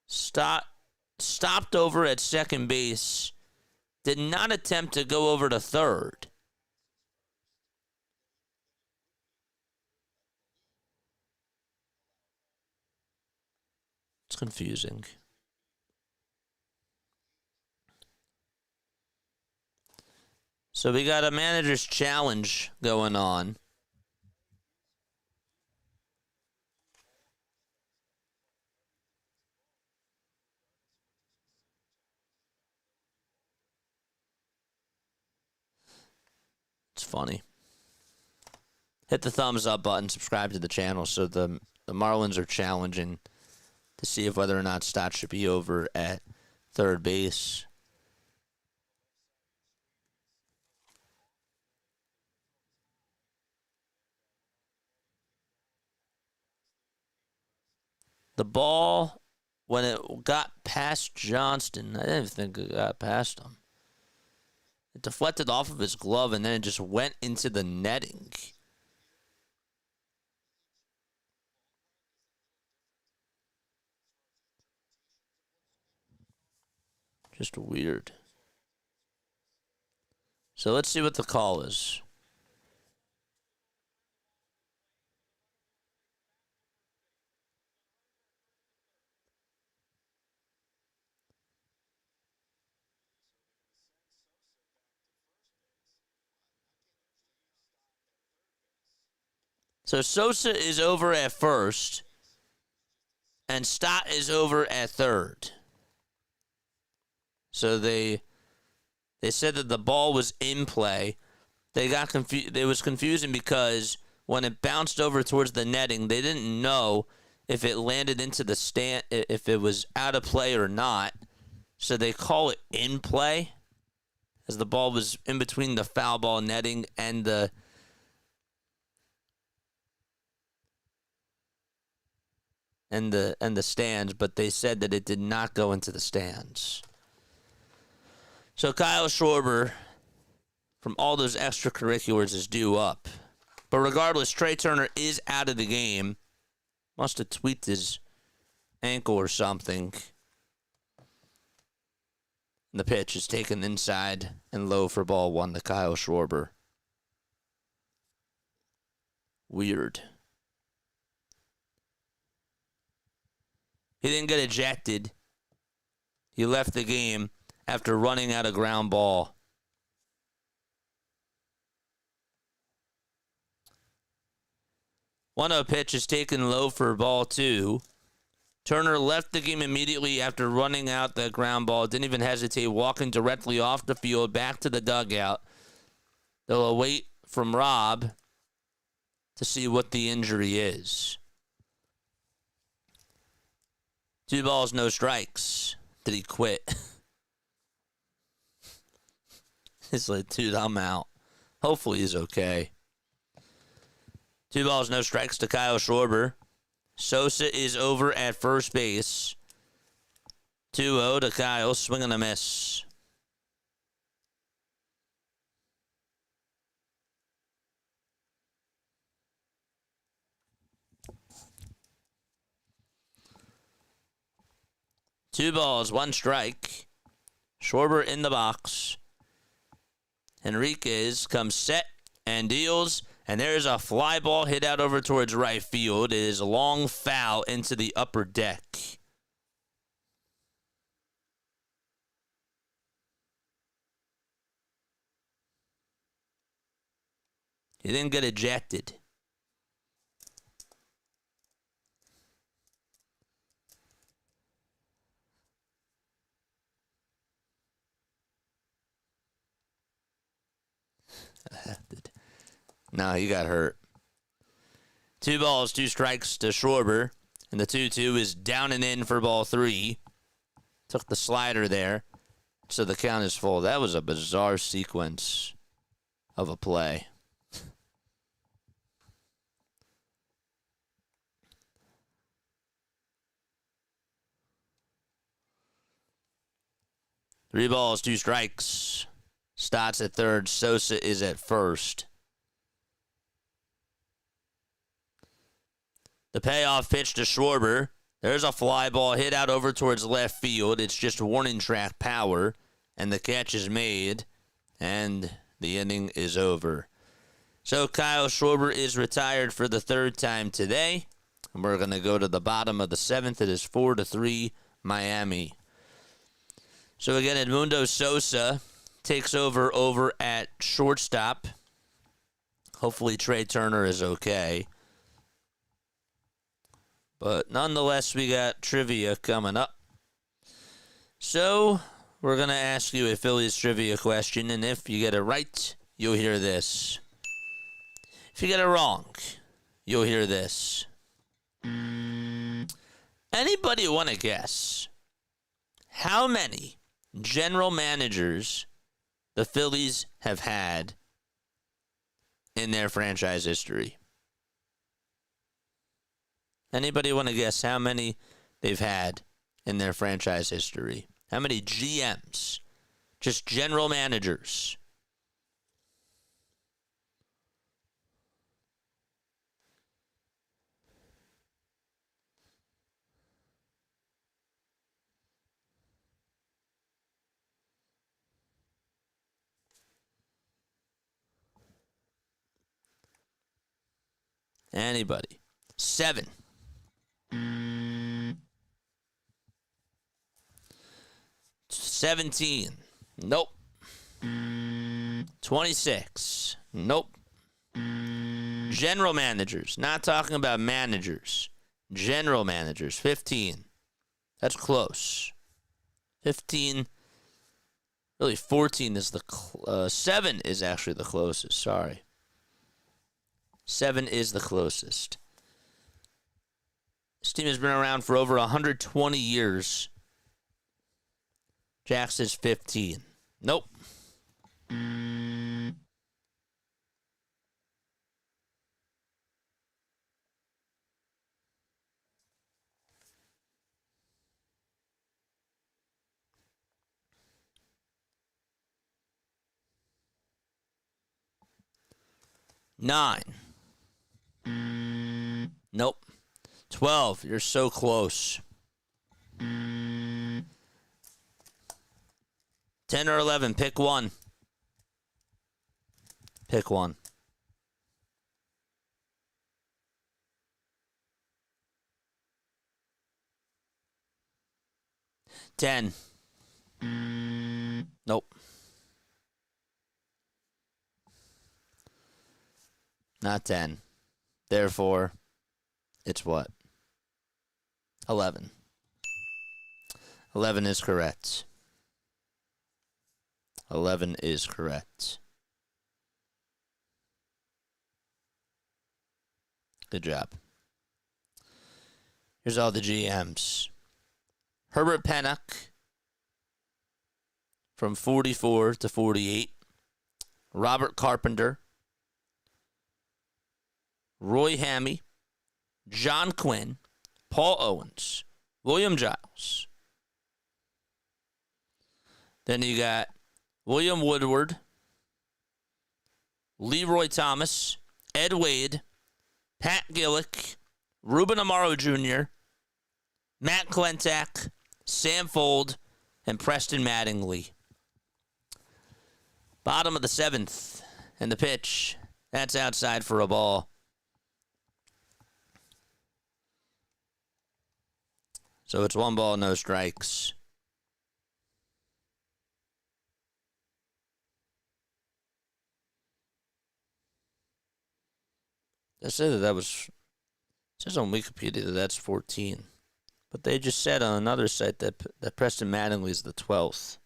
Stopped over at second base. Did not attempt to go over to third. It's confusing. So we got a manager's challenge going on. It's funny. Hit the thumbs up button, subscribe to the channel. So the Marlins are challenging to see if whether or not Stott should be over at third base. The ball, when it got past Johnston, I didn't think it got past him. It deflected off of his glove, and then it just went into the netting. Just weird. So let's see what the call is. So Sosa is over at first, and Stott is over at third. So they said that the ball was in play. They got confused. It was confusing because when it bounced over towards the netting, they didn't know if it landed into the stand, if it was out of play or not. So they call it in play, as the ball was in between the foul ball netting and the stands, but they said that it did not go into the stands. So Kyle Schwarber, from all those extracurriculars, is due up. But regardless, Trey Turner is out of the game. Must have tweaked his ankle or something. And the pitch is taken inside and low for ball one to Kyle Schwarber. Weird. He didn't get ejected. He left the game after running out a ground ball. One of the pitch is taken low for ball two. Turner left the game immediately after running out the ground ball. Didn't even hesitate, walking directly off the field back to the dugout. They'll await from Rob to see what the injury is. 2 balls, no strikes. Did he quit? It's like, dude, I'm out. Hopefully he's okay. 2 balls, no strikes to Kyle Schwarber. Sosa is over at first base. 2-0 to Kyle. Swing and a miss. Two balls, one strike. Schwarber in the box. Henriquez comes set and deals. And there's a fly ball hit out over towards right field. It is a long foul into the upper deck. He didn't get ejected. No, he got hurt. 2 balls, 2 strikes to Schwarber. And the 2-2 is down and in for ball 3. Took the slider there. So the count is full. That was a bizarre sequence of a play. Three balls, 2 strikes. Stott's at third. Sosa is at first. The payoff pitch to Schwarber. There's a fly ball hit out over towards left field. It's just warning track power. And the catch is made. And the inning is over. So Kyle Schwarber is retired for the 3rd time today. And we're going to go to the bottom of the 7th. It is 4-3 Miami. So again, Edmundo Sosa takes over at shortstop. Hopefully Trey Turner is okay. But nonetheless, we got trivia coming up. So we're going to ask you a Phillies trivia question, and if you get it right, you'll hear this. If you get it wrong, you'll hear this. Anybody want to guess how many general managers the Phillies have had in their franchise history? Anybody want to guess how many they've had in their franchise history? How many GMs? Just general managers. Anybody? 7. 17. Nope. 26. Nope. General managers. Not talking about managers. General managers. 15. That's close. 15. Really, 14 is the 7 is actually the closest. Sorry. 7 is the closest. This team has been around for over 120 years. Jack says 15. Nope. Nine. Nope. 12. You're so close. 10 or 11. Pick one. Pick one. 10. Nope. Not 10. Therefore, it's what? 11. 11 is correct. 11 is correct. Good job. Here's all the GMs. Herbert Pennock from 44 to 48. Robert Carpenter. Roy Hammy. John Quinn. Paul Owens. William Giles. Then you got William Woodward. Leroy Thomas. Ed Wade. Pat Gillick. Ruben Amaro Jr. Matt Klentak. Sam Fold. And Preston Mattingly. Bottom of the 7th. And the pitch. That's outside for a ball. So it's 1 ball, no strikes. They said that was, it says on Wikipedia that that's 14. But they just said on another site that Preston Mattingly is the 12th.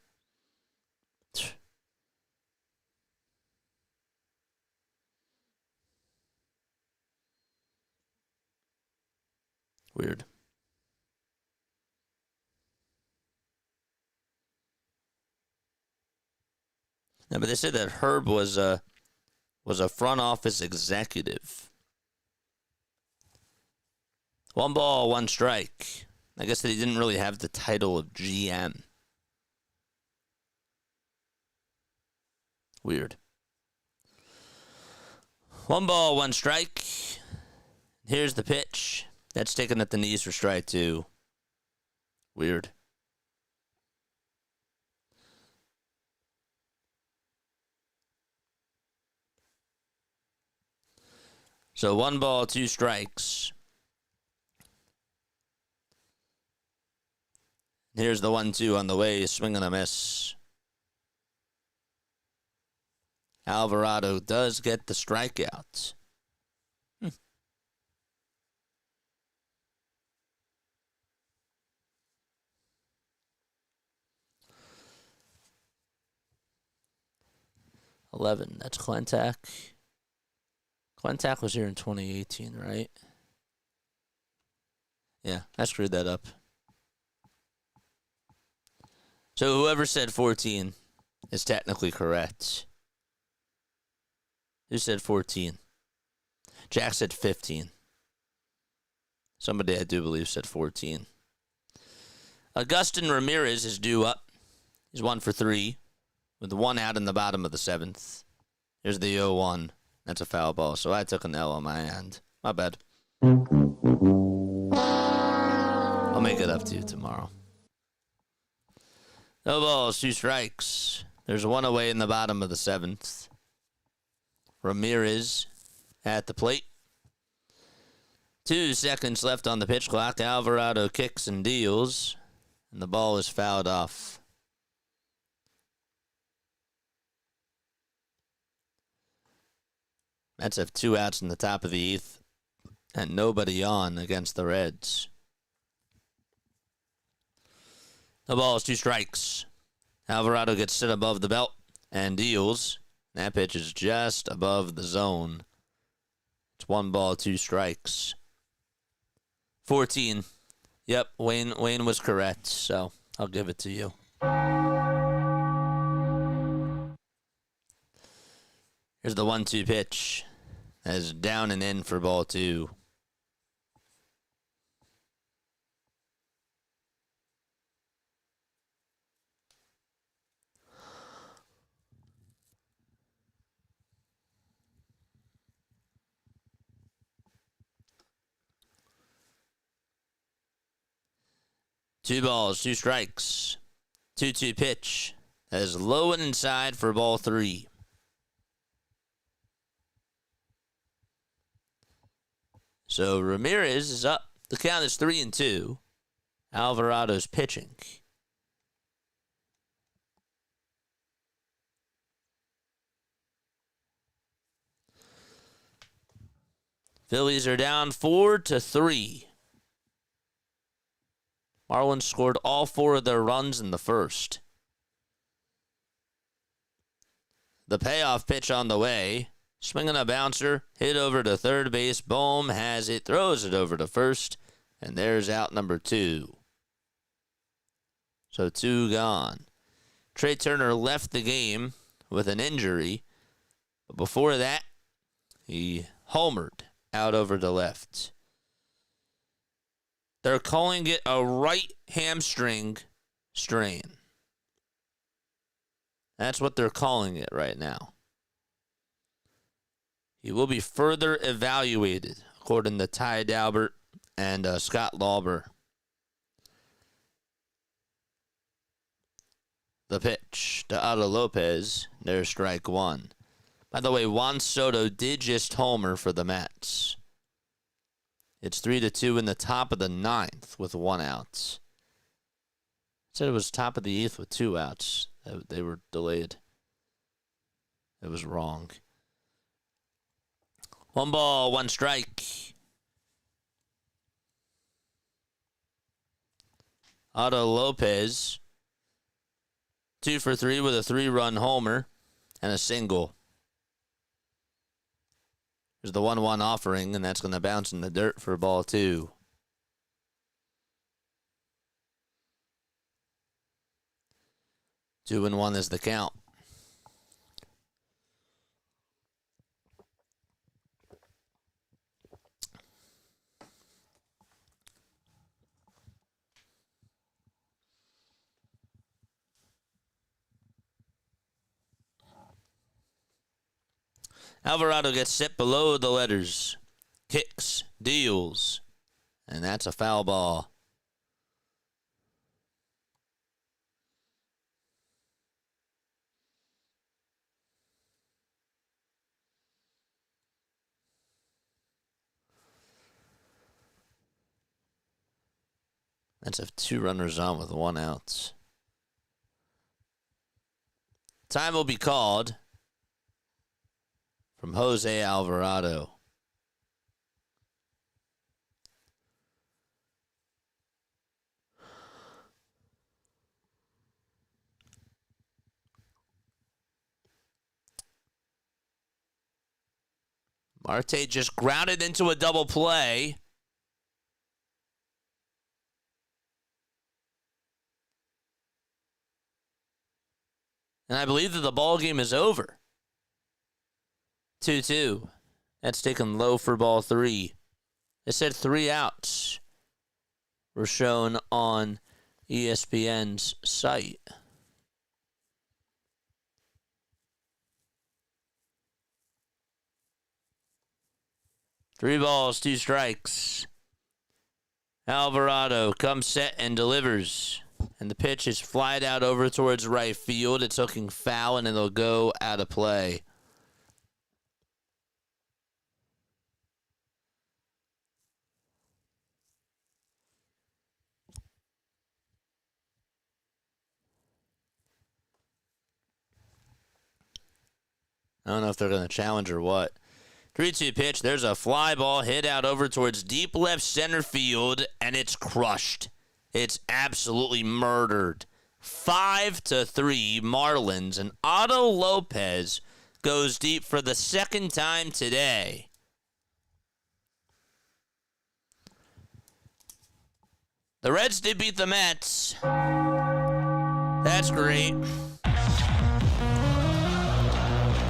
Weird. No, but they said that Herb was a front office executive. 1 ball, 1 strike. I guess that he didn't really have the title of GM. Weird. 1 ball, 1 strike. Here's the pitch. That's taken at the knees for strike 2. Weird. So 1 ball, 2 strikes. Here's the 1-2 on the way, swing and a miss. Alvarado does get the strikeout. 11. That's Klentak. Klentak was here in 2018, right? Yeah, I screwed that up. So whoever said 14 is technically correct. Who said 14? Jack said 15. Somebody I do believe said 14. Agustin Ramirez is due up. He's 1 for 3 with 1 out in the bottom of the 7th. Here's the 0-1. That's a foul ball, so I took an L on my end. My bad. I'll make it up to you tomorrow. No balls, 2 strikes. There's 1 away in the bottom of the 7th. Ramirez at the plate. 2 seconds left on the pitch clock. Alvarado kicks and deals, and the ball is fouled off. Mets have 2 outs in the top of the 8th and nobody on against the Reds. The ball is 2 strikes. Alvarado gets set above the belt and deals. That pitch is just above the zone. It's 1 ball, 2 strikes. 14. Yep, Wayne was correct, so I'll give it to you. Here's the 1-2 pitch. That is down and in for ball 2. Two balls, 2 strikes. 2-2 pitch. That is low and inside for ball 3. So Ramirez is up. The count is 3-2. Alvarado's pitching. Phillies are down 4-3. Marlins scored all 4 of their runs in the first. The payoff pitch on the way. Swinging a bouncer, hit over to third base. Bohm has it, throws it over to first, and there's out number 2. So 2 gone. Trey Turner left the game with an injury, but before that, he homered out over to left. They're calling it a right hamstring strain. That's what they're calling it right now. He will be further evaluated, according to Ty Dalbert and Scott Lauber. The pitch to Otto Lopez. There's strike 1. By the way, Juan Soto did just homer for the Mets. It's 3-2 in the top of the 9th with 1 out. Said it was top of the 8th with 2 outs. They were delayed. It was wrong. 1 ball, 1 strike. Otto Lopez, 2 for 3 with a 3-run homer and a single. There's the 1-1 offering, and that's going to bounce in the dirt for ball 2. Two and 1 is the count. Alvarado gets set below the letters. Kicks, deals, and that's a foul ball. Let's have 2 runners on with 1 out. Time will be called from Jose Alvarado. Marte just grounded into a double play. And I believe that the ball game is over. 2-2. That's taken low for ball 3. It said 3 outs were shown on ESPN's site. Three balls, 2 strikes. Alvarado comes set and delivers. And the pitch is flied out over towards right field. It's looking foul, and it'll go out of play. I don't know if they're going to challenge or what. 3-2 pitch. There's a fly ball hit out over towards deep left center field, and it's crushed. It's absolutely murdered. 5-3 Marlins, and Otto Lopez goes deep for the second time today. The Reds did beat the Mets. That's great.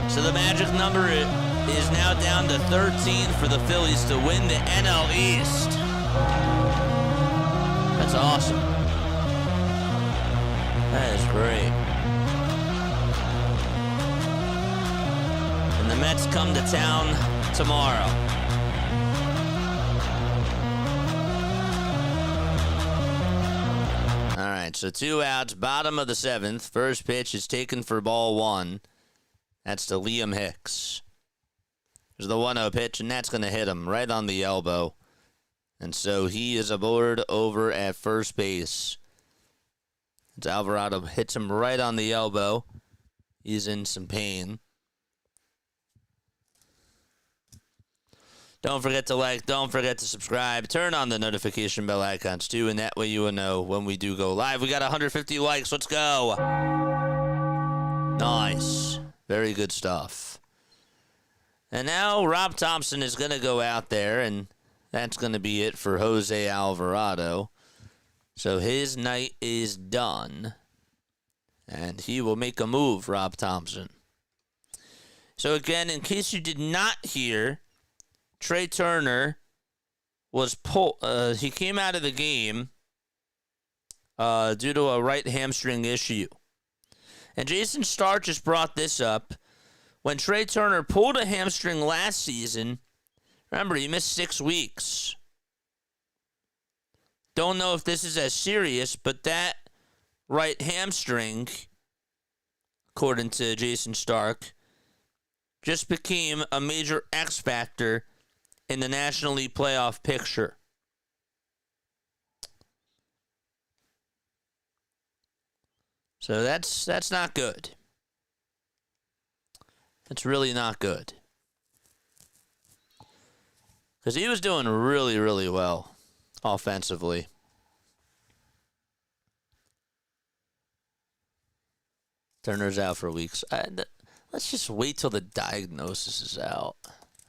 So the magic number is now down to 13 for the Phillies to win the NL East. That's awesome. That is great. And the Mets come to town tomorrow. All right, so 2 outs, bottom of the 7th. First pitch is taken for ball 1. That's to Liam Hicks. There's the 1-0 pitch, and that's going to hit him right on the elbow. And so he is aboard over at first base. As Alvarado hits him right on the elbow. He's in some pain. Don't forget to like, don't forget to subscribe. Turn on the notification bell icons too, and that way you will know when we do go live. We got 150 likes. Let's go. Nice. Very good stuff. And now Rob Thompson is going to go out there, and that's going to be it for Jose Alvarado. So his night is done, and he will make a move, Rob Thompson. So again, in case you did not hear, Trey Turner was he came out of the game due to a right hamstring issue. And Jason Starr just brought this up. When Trey Turner pulled a hamstring last season, remember, he missed 6 weeks. Don't know if this is as serious, but that right hamstring, according to Jason Stark, just became a major X factor in the National League playoff picture. So that's not good. That's really not good. Because he was doing really, really well offensively. Turner's out for weeks. Let's just wait till the diagnosis is out.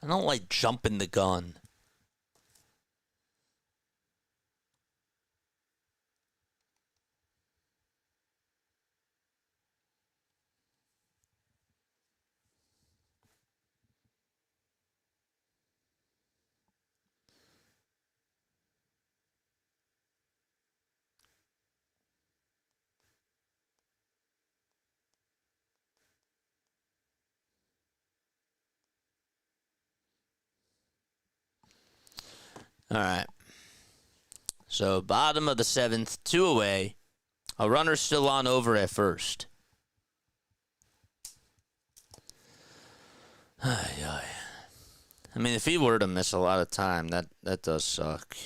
I don't like jumping the gun. All right. So bottom of the 7th, 2 away. A runner still on over at first. I mean, if he were to miss a lot of time, that does suck.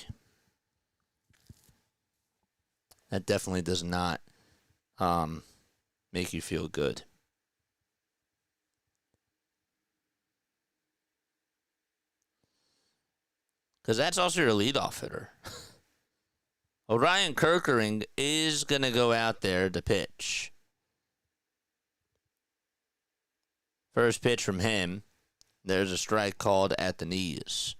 That definitely does not make you feel good. Because that's also your leadoff hitter. Orion Kerkering is going to go out there to pitch. First pitch from him. There's a strike called at the knees.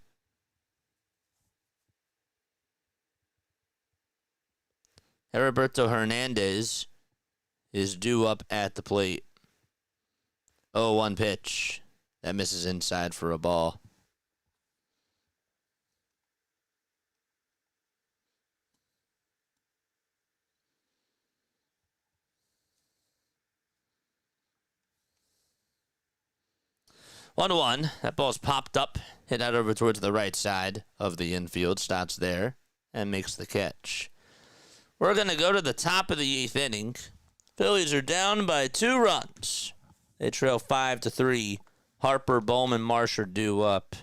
Heriberto Hernandez is due up at the plate. 0-1 pitch. That misses inside for a ball. One to one. That ball's popped up, hit out over towards the right side of the infield, stops there, and makes the catch. We're going to go to the top of the 8th inning. Phillies are down by 2 runs. They trail 5-3. Harper, Bowman, Marsh are due up.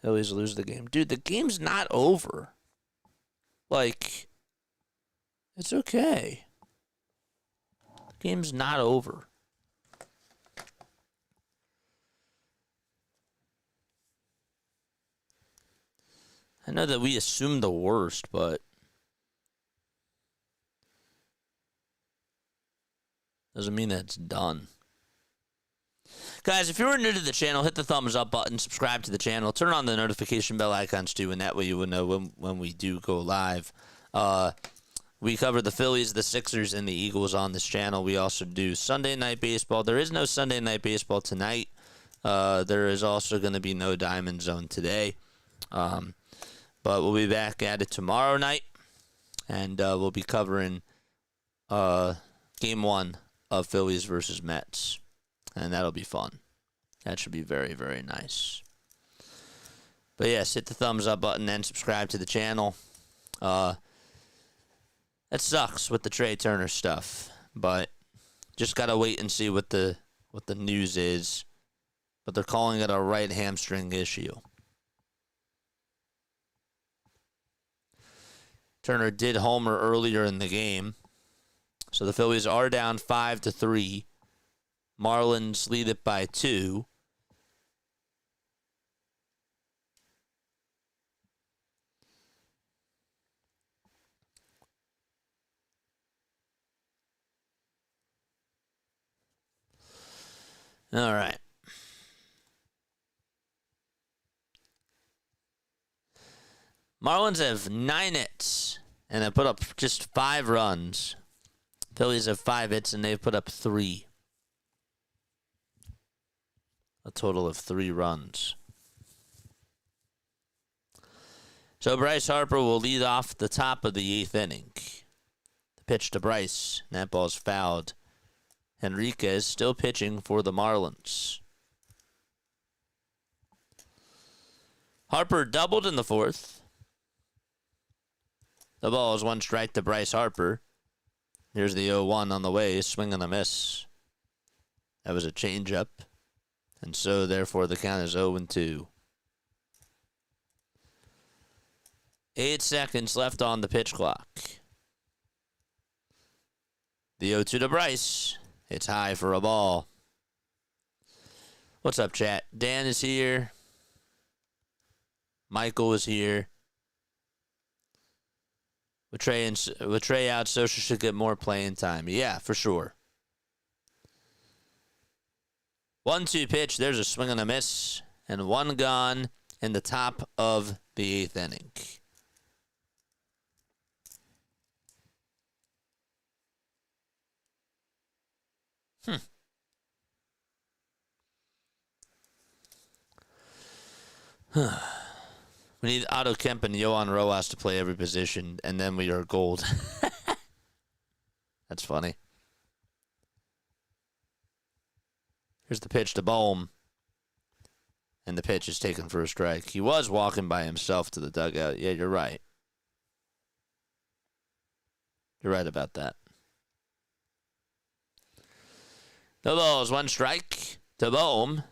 Phillies lose the game. Dude, the game's not over. Like, it's okay. The game's not over. I know that we assumed the worst, but doesn't mean that it's done. Guys, if you're new to the channel, hit the thumbs up button, subscribe to the channel, turn on the notification bell icons too, and that way you will know when we do go live. We cover the Phillies, the Sixers, and the Eagles on this channel. We also do Sunday Night Baseball. There is no Sunday Night Baseball tonight. There is also going to be no Diamond Zone today. But we'll be back at it tomorrow night, and we'll be covering Game 1 of Phillies versus Mets. And that'll be fun. That should be very, very nice. But yes, hit the thumbs up button and subscribe to the channel. That sucks with the Trey Turner stuff, but just gotta wait and see what the news is. But they're calling it a right hamstring issue. Turner did homer earlier in the game, so the Phillies are down 5-3. Marlins lead it by 2. All right. Marlins have 9 hits, and they put up just 5 runs. Phillies have 5 hits, and they've put up 3. A total of 3 runs. So Bryce Harper will lead off the top of the 8th inning. The pitch to Bryce, and that ball's fouled. Henriquez still pitching for the Marlins. Harper doubled in the 4th. The ball is 1 strike to Bryce Harper. Here's the 0-1 on the way, swing and a miss. That was a changeup. And so, therefore, the count is 0-2. 8 seconds left on the pitch clock. The 0-2 to Bryce. It's high for a ball. What's up, chat? Dan is here. Michael is here. With Trey out, Socha should get more playing time. Yeah, for sure. 1-2 pitch. There's a swing and a miss. And 1 gone in the top of the 8th inning. We need Otto Kemp and Yohan Rojas to play every position, and then we are gold. That's funny. Here's the pitch to Bohm. And the pitch is taken for a strike. He was walking by himself to the dugout. Yeah, you're right. You're right about that. The ball is 1 strike to Bohm.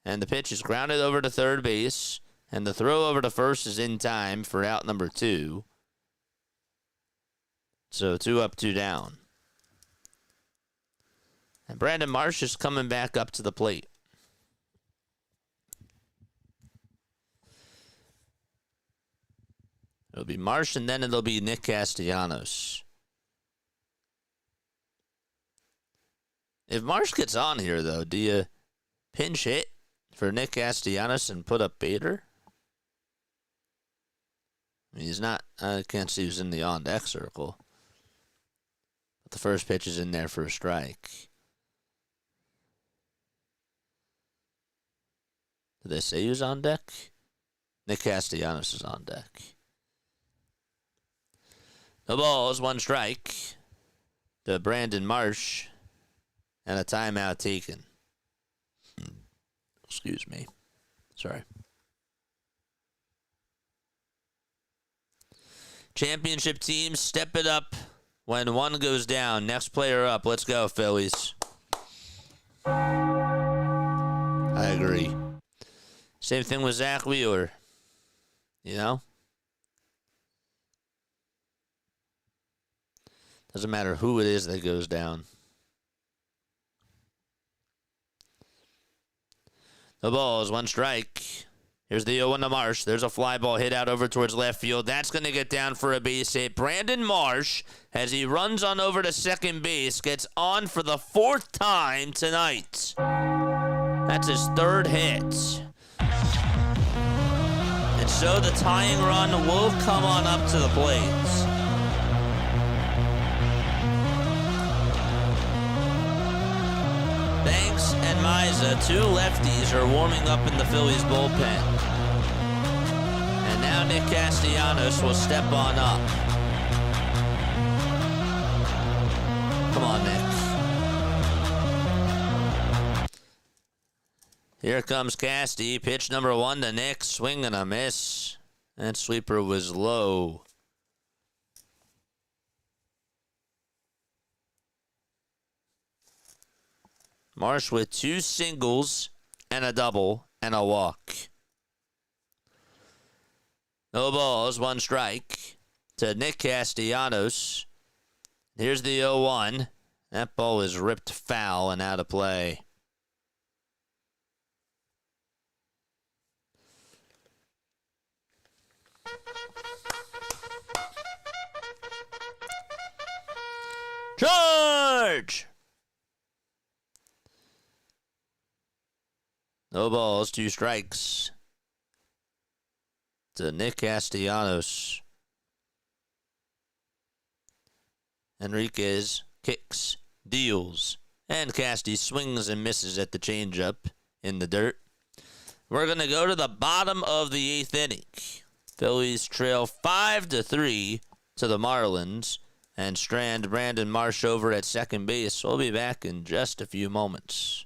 And the pitch is grounded over to third base. And the throw over to first is in time for out number 2. So 2 up, 2 down. And Brandon Marsh is coming back up to the plate. It'll be Marsh, and then it'll be Nick Castellanos. If Marsh gets on here, though, do you pinch hit for Nick Castellanos and put up Bader? I mean, he's not, I can't see who's in the on-deck circle. But the first pitch is in there for a strike. Did they say who's on deck? Nick Castellanos is on deck. The ball is 1 strike to Brandon Marsh and a timeout taken. Excuse me. Sorry. Championship teams, step it up when 1 goes down. Next player up. Let's go, Phillies. I agree. Same thing with Zach Wheeler. You know? Doesn't matter who it is that goes down. The ball is 1 strike. Here's the 0-1 to Marsh. There's a fly ball hit out over towards left field. That's going to get down for a base hit. Brandon Marsh, as he runs on over to second base, gets on for the 4th time tonight. That's his 3rd hit. And so the tying run will come on up to the plate. Banks and Miza, 2 lefties, are warming up in the Phillies bullpen. And now Nick Castellanos will step on up. Come on, Nick. Here comes Casty. Pitch number 1 to Nick. Swing and a miss. That sweeper was low. Marsh with 2 singles and a double and a walk. No balls, 1 strike to Nick Castellanos. Here's the 0-1. That ball is ripped foul and out of play. Charge! No balls, 2 strikes to Nick Castellanos. Enriquez kicks, deals, and Casty swings and misses at the changeup in the dirt. We're going to go to the bottom of the 8th inning. Phillies trail 5-3 to the Marlins and strand Brandon Marsh over at second base. We'll be back in just a few moments.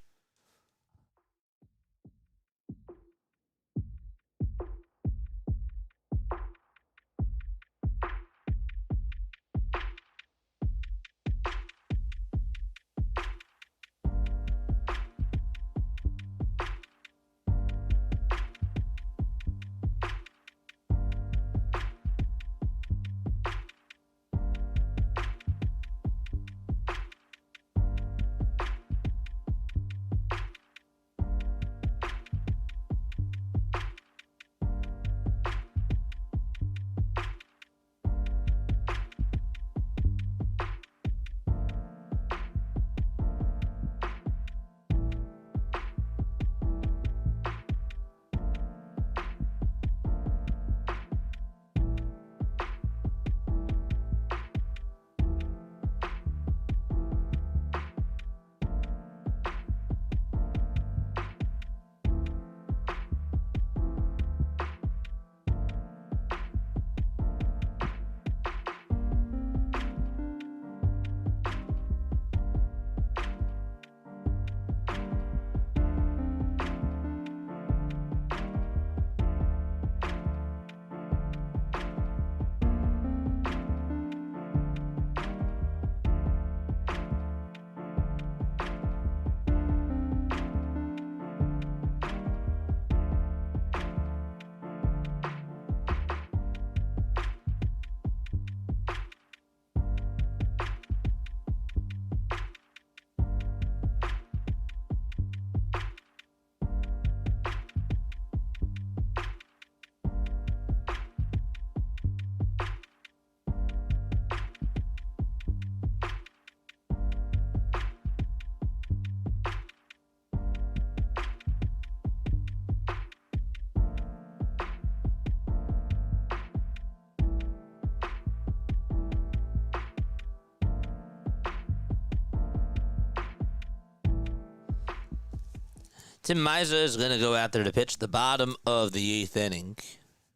Tim Miza is going to go out there to pitch the bottom of the 8th inning.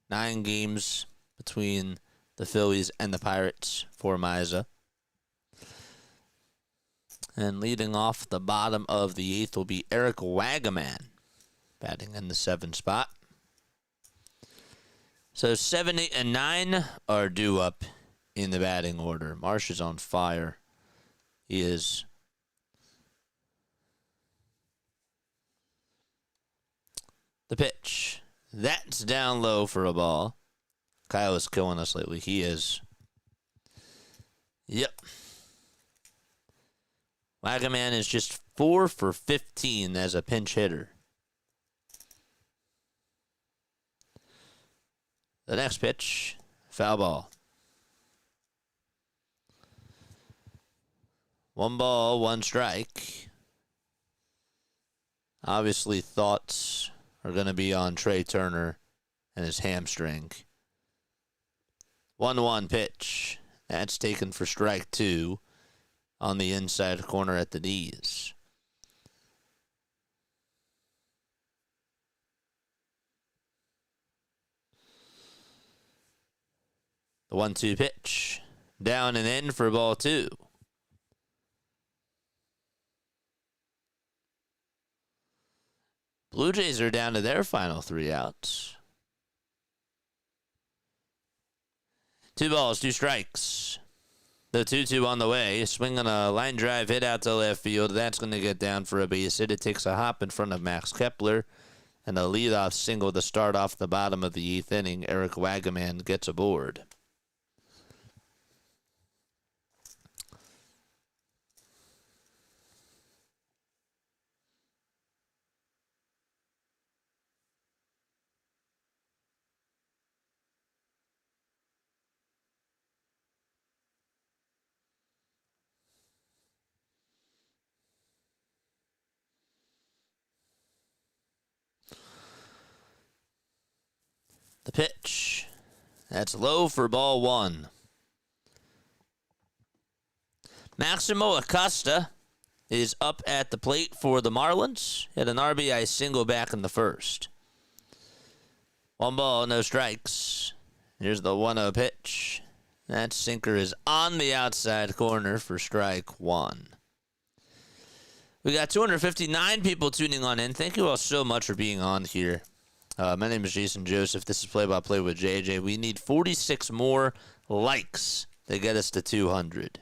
9 games between the Phillies and the Pirates for Miza. And leading off the bottom of the 8th will be Eric Wagaman, batting in the 7th spot. So 7, 8, and 9 are due up in the batting order. Marsh is on fire. He is. The pitch. That's down low for a ball. Kyle is killing us lately. He is. Yep. Wagaman is just 4 for 15 as a pinch hitter. The next pitch, foul ball. 1 ball, 1 strike. Obviously, thoughts are going to be on Trey Turner and his hamstring. 1-1 pitch. That's taken for strike 2 on the inside corner at the knees. The 1-2 pitch. Down and in for ball 2. Blue Jays are down to their final 3 outs. 2 balls, 2 strikes. The 2-2 on the way. Swinging a line drive hit out to left field. That's going to get down for a base hit. It takes a hop in front of Max Kepler. And a leadoff single to start off the bottom of the 8th inning. Eric Wagaman gets aboard. The pitch. That's low for ball 1. Maximo Acosta is up at the plate for the Marlins. Hit an RBI single back in the first. 1 ball, no strikes. Here's the 1-0 pitch. That sinker is on the outside corner for strike 1. We got 259 people tuning on in. Thank you all so much for being on here. My name is Jason Joseph. This is Play-by-Play with JJ. We need 46 more likes to get us to 200.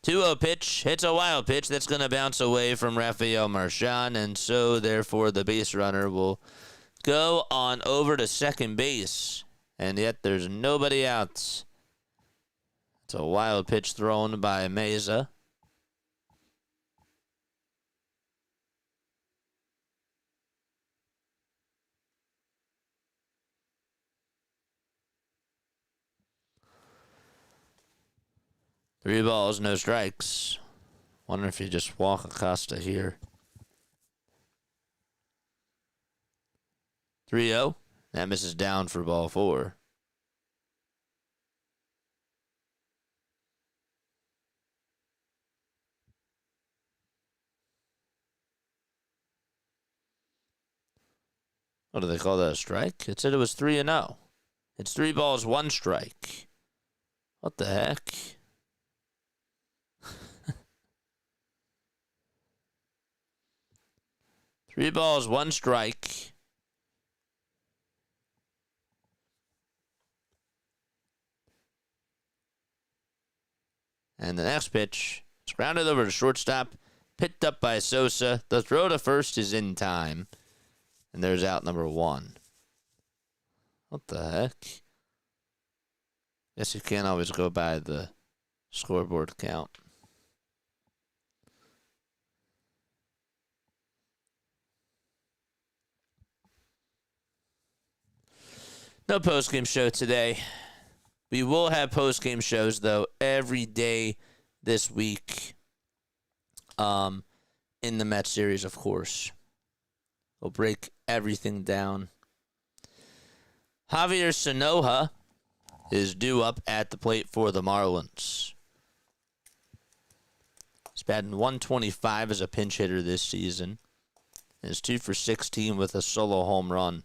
2-0 pitch. Hits a wild pitch. That's going to bounce away from Rafael Marchand, and so, therefore, the base runner will go on over to second base. And yet there's nobody out. It's a wild pitch thrown by Meza. Three balls, no strikes. Wonder if you just walk Acosta here. 3-0. That misses down for ball 4. What do they call that, a strike? It said it was 3-0. It's 3 balls, 1 strike. What the heck? 3 balls, 1 strike. And the next pitch is grounded over to shortstop, picked up by Sosa. The throw to first is in time. And there's out number 1. What the heck? Guess you can't always go by the scoreboard count. No postgame show today. We will have postgame shows, though, every day this week in the Mets series, of course. We'll break everything down. Javier Sanoja is due up at the plate for the Marlins. He's batting .125 as a pinch hitter this season. And is 2 for 16 with a solo home run.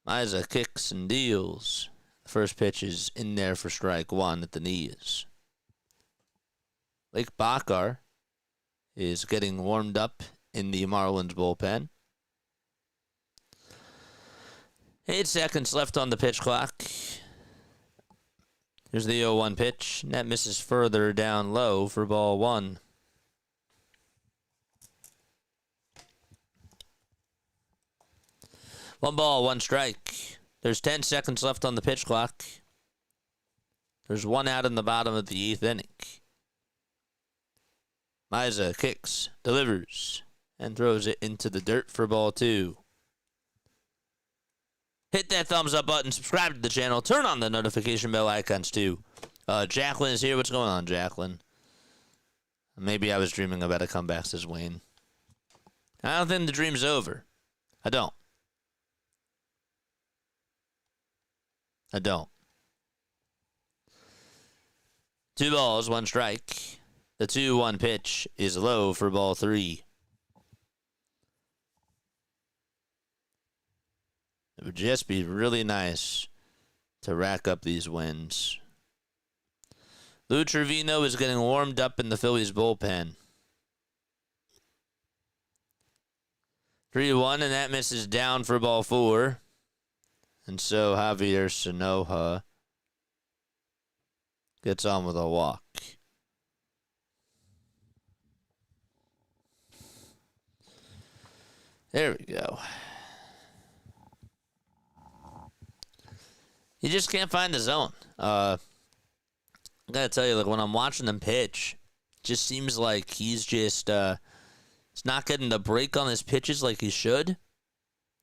Meza kicks and deals. The first pitch is in there for strike 1 at the knees. Lake Bakar is getting warmed up in the Marlins bullpen. 8 seconds left on the pitch clock. Here's the 0-1 pitch. And that misses further down low for ball 1. One ball, 1 strike. There's 10 seconds left on the pitch clock. There's 1 out in the bottom of the 8th inning. Meza kicks, delivers, and throws it into the dirt for ball 2. hit that thumbs up button, subscribe to the channel, turn on the notification bell icons too. Jacqueline is here. What's going on, Jacqueline? Maybe I was dreaming about a comeback, says Wayne. I don't think the dream's over. I don't. I don't. 2 balls, 1 strike. The 2-1 pitch is low for ball 3. It would just be really nice to rack up these wins. Lou Trevino is getting warmed up in the Phillies bullpen. 3-1, and that misses down for ball 4. And so Javier Sanoja gets on with a walk. There we go. You just can't find the zone. I gotta tell you, like when I'm watching him pitch, it just seems like he's just he's not getting the break on his pitches like he should,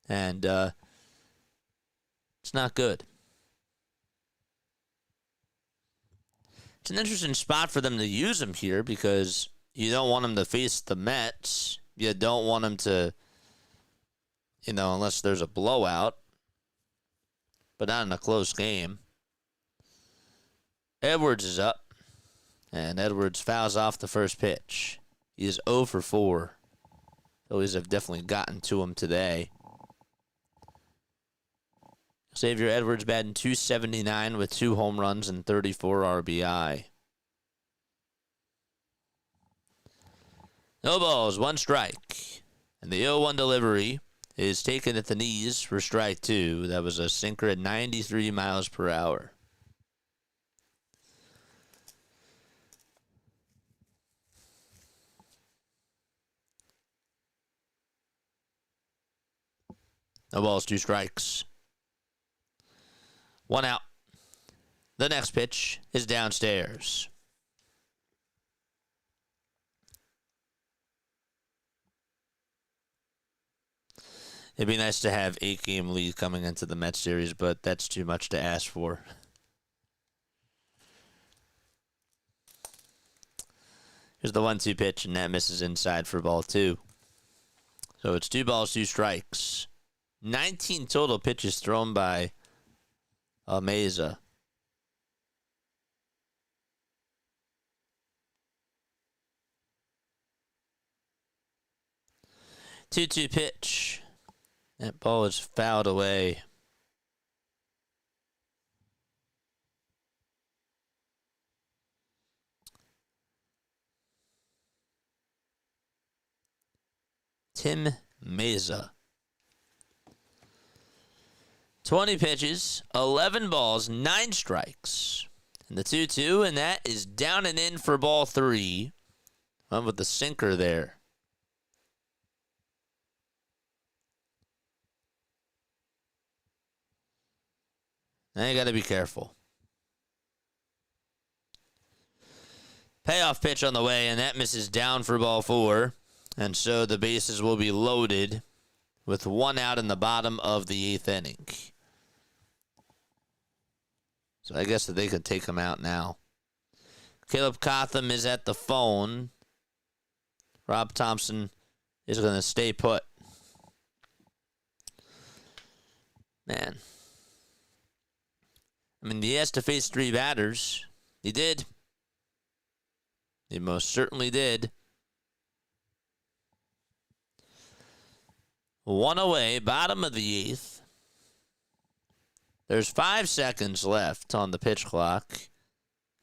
and it's not good. It's an interesting spot for them to use him here because you don't want him to face the Mets. You don't want him to, unless there's a blowout, but not in a close game. Edwards is up, and Edwards fouls off the first pitch. He is 0 for 4. Phillies have definitely gotten to him today. Xavier Edwards batting .279 with 2 home runs and 34 RBI. No balls, 1 strike. And the 0-1 delivery is taken at the knees for strike 2. That was a sinker at 93 miles per hour. No balls, 2 strikes. 1 out. The next pitch is downstairs. It'd be nice to have 8-game lead coming into the Mets series, but that's too much to ask for. Here's the 1-2 pitch, and that misses inside for ball 2. So it's 2 balls, 2 strikes. 19 total pitches thrown by Meza. Two-two pitch. That ball is fouled away. Tim Meza. 20 pitches, 11 balls, 9 strikes. And the 2-2, and that is down and in for ball 3. Went with the sinker there. Now you got to be careful. Payoff pitch on the way, and that misses down for ball 4. And so the bases will be loaded with 1 out in the bottom of the 8th inning. So I guess that they could take him out now. Caleb Cotham is at the phone. Rob Thompson is going to stay put. Man. I mean, he has to face 3 batters. He did. He most certainly did. 1 away, bottom of the 8th. There's 5 seconds left on the pitch clock.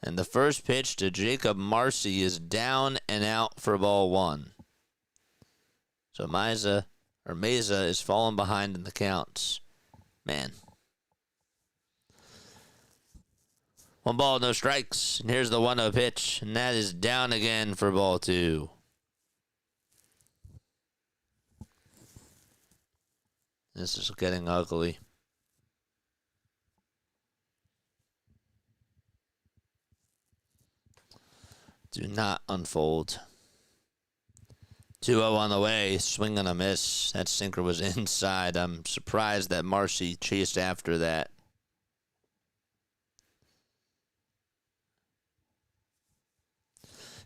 And the first pitch to Jacob Marcy is down and out for ball 1. So Meza is falling behind in the counts. Man. 1 ball, no strikes. And here's the 1-0 pitch. And that is down again for ball 2. This is getting ugly. Do not unfold. 2-0 on the way. Swing and a miss. That sinker was inside. I'm surprised that Marcy chased after that.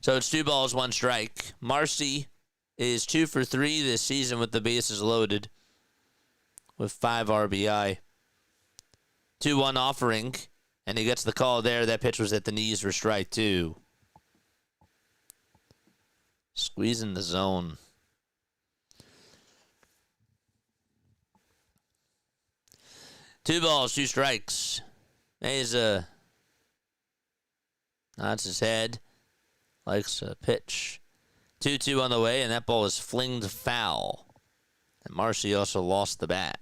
So it's 2 balls, 1 strike. Marcy is 2 for 3 this season with the bases loaded with 5 RBI. 2-1 offering, and he gets the call there. That pitch was at the knees for strike 2. Squeezing the zone. Two balls, 2 strikes. Mesa nods his head. Likes a pitch. 2-2 on the way, and that ball is flinged foul. And Marcy also lost the bat.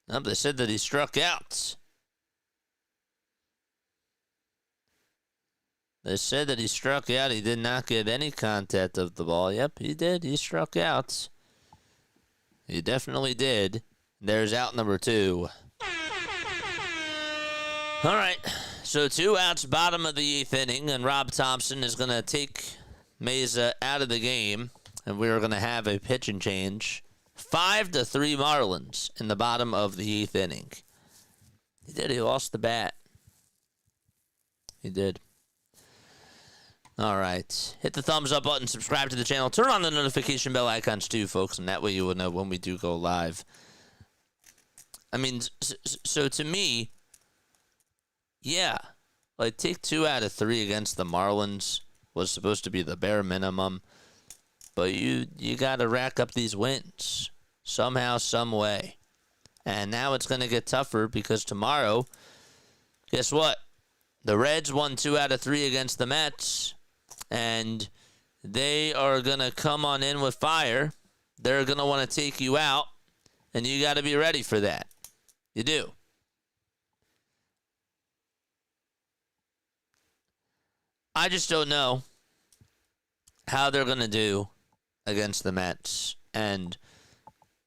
Oh, they said that he struck out. They said that he struck out. He did not get any contact of the ball. Yep, he did. He struck out. He definitely did. There's out number 2. All right. So 2 outs, bottom of the 8th inning, and Rob Thompson is going to take Mesa out of the game, and we're going to have a pitching change. 5-3 Marlins in the bottom of the 8th inning. He did. He lost the bat. He did. All right. Hit the thumbs up button, subscribe to the channel, turn on the notification bell icons too, folks, and that way you will know when we do go live. I mean, so to me, yeah, like take 2 out of 3 against the Marlins was supposed to be the bare minimum, but you got to rack up these wins somehow, some way. And now it's going to get tougher because tomorrow, guess what? The Reds won 2 out of 3 against the Mets, and they are going to come on in with fire. They're going to want to take you out, and you got to be ready for that. You do. I just don't know how they're going to do against the Mets. And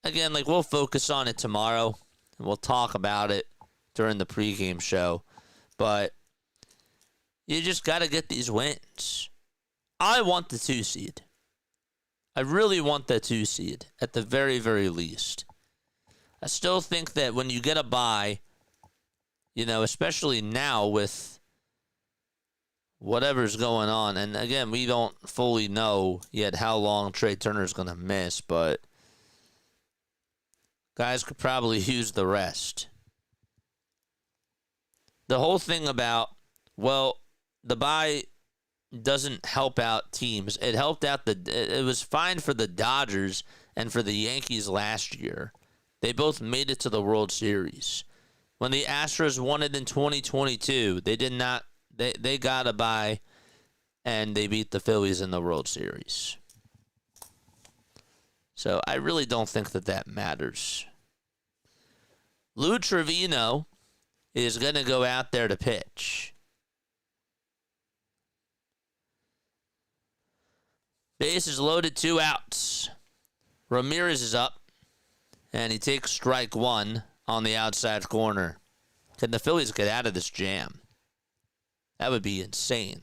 again, like, we'll focus on it tomorrow, and we'll talk about it during the pregame show. But you just got to get these wins. I want the 2 seed. I really want the 2 seed at the very, very least. I still think that when you get a bye, you know, especially now with whatever's going on, and again, we don't fully know yet how long Trey Turner's going to miss, but guys could probably use the rest. The whole thing about, well, the bye doesn't help out teams. It helped out it was fine for the Dodgers and for the Yankees last year. They both made it to the World Series. When the Astros won it in 2022, they did not. They got a bye, and they beat the Phillies in the World Series. So I really don't think that matters. Lou Trevino is going to go out there to pitch. Base is loaded, 2 outs. Ramirez is up, and he takes strike 1 on the outside corner. Can the Phillies get out of this jam? That would be insane.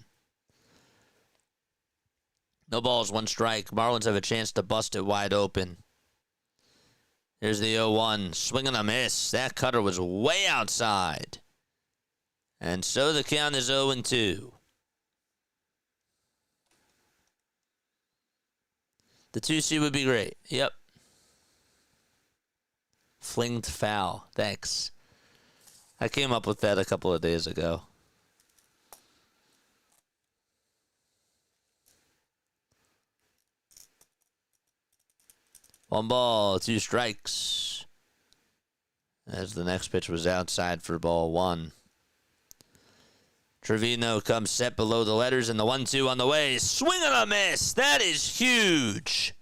No balls, 1 strike. Marlins have a chance to bust it wide open. Here's the 0-1. Swing and a miss. That cutter was way outside. And so the count is 0-2. The 2C would be great. Yep. Flinged foul. Thanks. I came up with that a couple of days ago. One ball, 2 strikes. As the next pitch was outside for ball 1. Trevino comes set below the letters, and the 1-2 on the way. Swing and a miss. That is huge.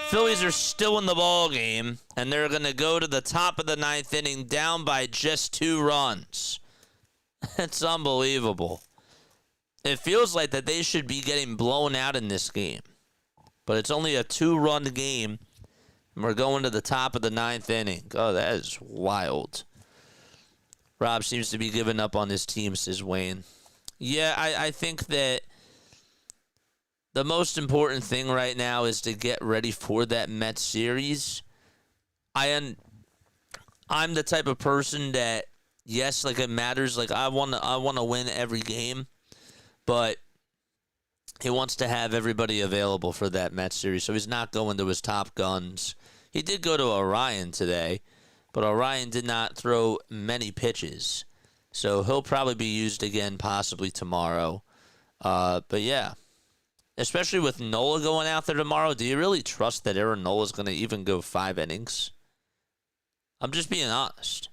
Phillies are still in the ball game, and they're going to go to the top of the 9th inning down by just 2 runs. That's unbelievable. It feels like that they should be getting blown out in this game. But it's only a 2-run game, and we're going to the top of the 9th inning. Oh, that is wild. Rob seems to be giving up on his team, says Wayne. Yeah, I think that the most important thing right now is to get ready for that Mets series. I'm the type of person that, yes, like it matters. Like I want to win every game, but he wants to have everybody available for that Mets series, so he's not going to his top guns. He did go to Orion today, but Orion did not throw many pitches, so he'll probably be used again possibly tomorrow. But yeah, especially with Nola going out there tomorrow, do you really trust that Aaron Nola's going to even go 5 innings? I'm just being honest.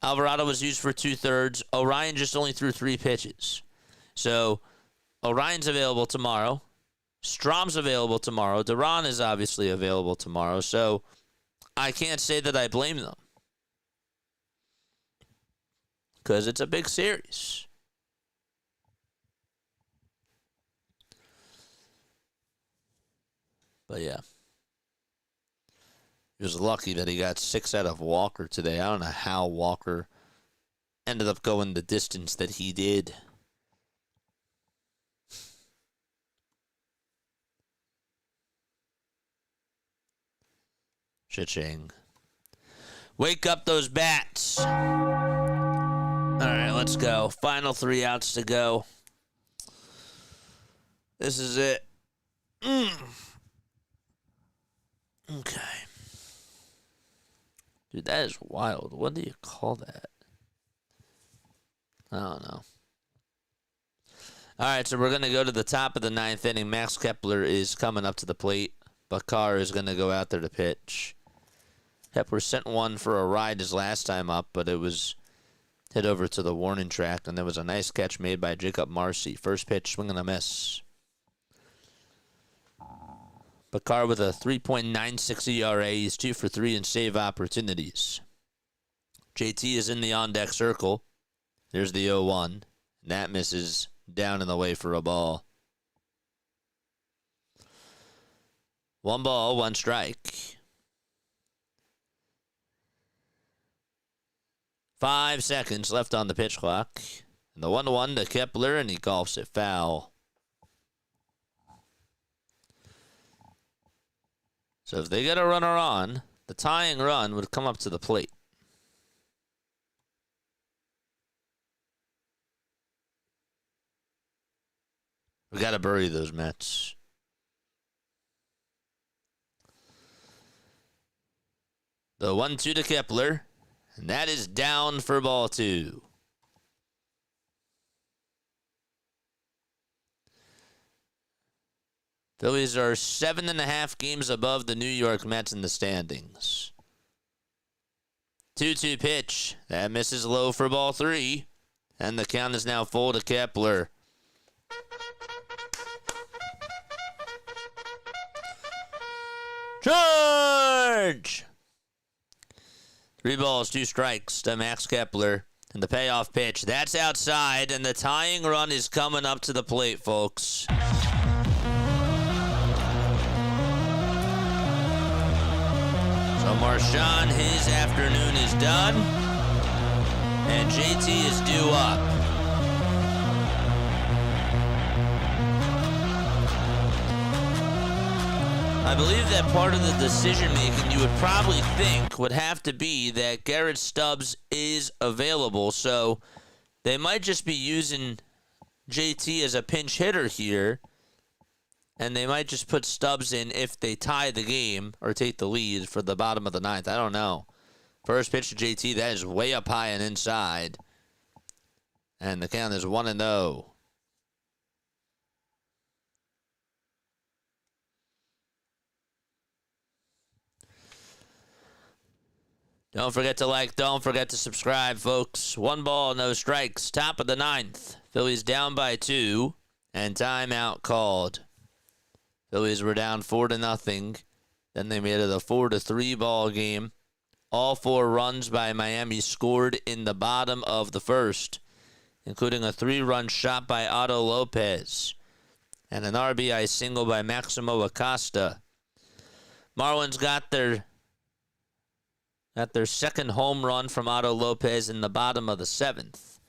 Alvarado was used for 2/3. Orion just only threw 3 pitches. So Orion's available tomorrow. Strom's available tomorrow. Duran is obviously available tomorrow. So I can't say that I blame them, because it's a big series. But yeah, he was lucky that he got 6 out of Walker today. I don't know how Walker ended up going the distance that he did. Cha-ching. Wake up those bats. All right, let's go. Final 3 outs to go. This is it. Okay. Dude, that is wild. What do you call that? I don't know. All right, so we're going to go to the top of the 9th inning. Max Kepler is coming up to the plate. Bakar is going to go out there to pitch. Kepler sent one for a ride his last time up, but it was hit over to the warning track, and there was a nice catch made by Jacob Marcy. First pitch, swing and a miss. Bakar with a 3.96 ERA. He's 2 for 3 in save opportunities. JT is in the on-deck circle. There's the 0-1. And that misses down in the way for a ball. 1 ball, 1 strike. 5 seconds left on the pitch clock. And the 1-1 to Kepler, and he golfs it foul. So if they get a runner on, the tying run would come up to the plate. We got to bury those Mets. The 1-2 to Kepler, and that is down for ball 2. Phillies are 7.5 games above the New York Mets in the standings. 2-2 pitch. That misses low for ball 3. And the count is now full to Kepler. Charge! 3 balls, 2 strikes to Max Kepler. And the payoff pitch. That's outside, and the tying run is coming up to the plate, folks. So Marshawn, his afternoon is done, and JT is due up. I believe that part of the decision-making you would probably think would have to be that Garrett Stubbs is available, so they might just be using JT as a pinch hitter here, and they might just put Stubbs in if they tie the game or take the lead for the bottom of the 9th. I don't know. First pitch to JT, that is way up high and inside. And the count is 1-0. Don't forget to like, don't forget to subscribe, folks. 1 ball, no strikes. Top of the 9th. Phillies down by 2, and timeout called. Phillies were down 4-0. Then they made it a 4-3 ball game. All 4 runs by Miami scored in the bottom of the first, including a 3-run shot by Otto Lopez and an RBI single by Maximo Acosta. Marlins got their second home run from Otto Lopez in the bottom of the 7th.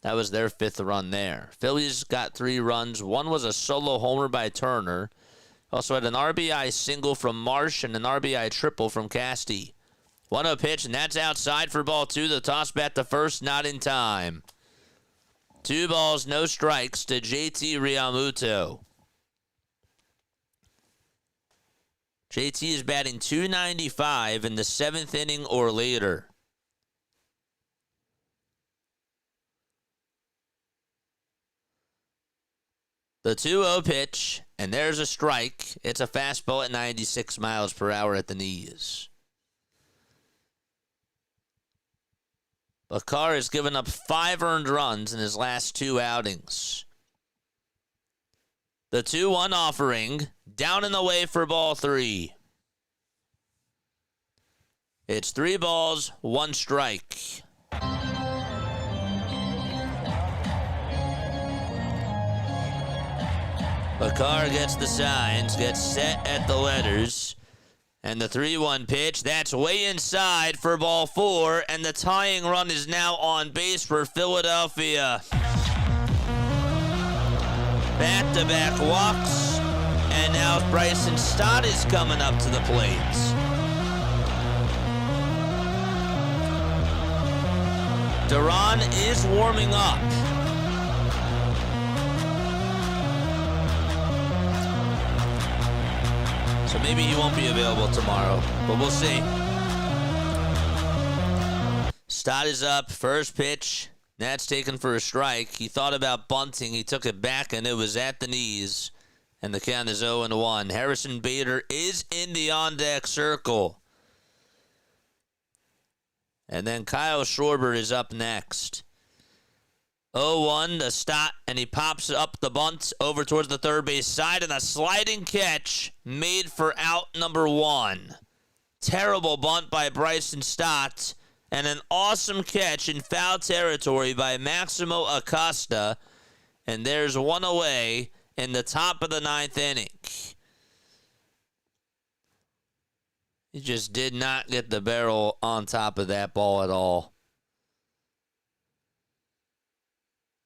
That was their 5th run there. Phillies got 3 runs. One was a solo homer by Turner. Also had an RBI single from Marsh and an RBI triple from Casti. 1-0 pitch, and that's outside for ball 2. The toss back to first, not in time. 2 balls, no strikes to JT Realmuto. JT is batting .295 in the 7th inning or later. The 2-0 pitch, and there's a strike. It's a fastball at 96 miles per hour at the knees. Bakar has given up 5 earned runs in his last 2 outings. The 2-1 offering, down and away for ball 3. It's 3 balls, 1 strike. Bakar gets the signs, gets set at the letters. And the 3-1 pitch, that's way inside for ball 4. And the tying run is now on base for Philadelphia. Back-to-back walks. And now Bryson Stott is coming up to the plate. Duran is warming up. So maybe he won't be available tomorrow, but we'll see. Stott is up, first pitch. That's taken for a strike. He thought about bunting. He took it back, and it was at the knees. And the count is 0-1. Harrison Bader is in the on-deck circle. And then Kyle Schwarber is up next. 0-1 to Stott, and he pops up the bunt over towards the third base side, and a sliding catch made for out number 1. Terrible bunt by Bryson Stott, and an awesome catch in foul territory by Maximo Acosta, and there's 1 away in the top of the 9th inning. He just did not get the barrel on top of that ball at all.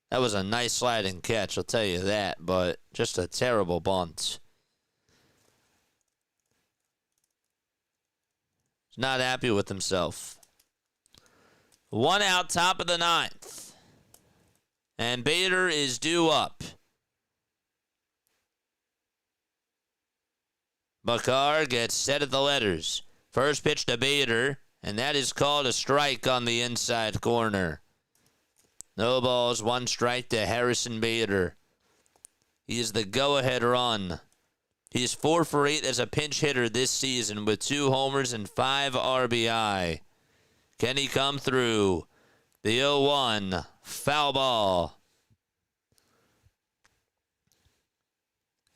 That was a nice sliding catch, I'll tell you that, but just a terrible bunt. He's not happy with himself. 1 out, top of the 9th. And Bader is due up. Bakar gets set at the letters. First pitch to Bader, and that is called a strike on the inside corner. No balls, 1 strike to Harrison Bader. He is the go-ahead run. He's 4 for 8 as a pinch hitter this season with 2 homers and 5 RBI. Can he come through? The 0-1, foul ball.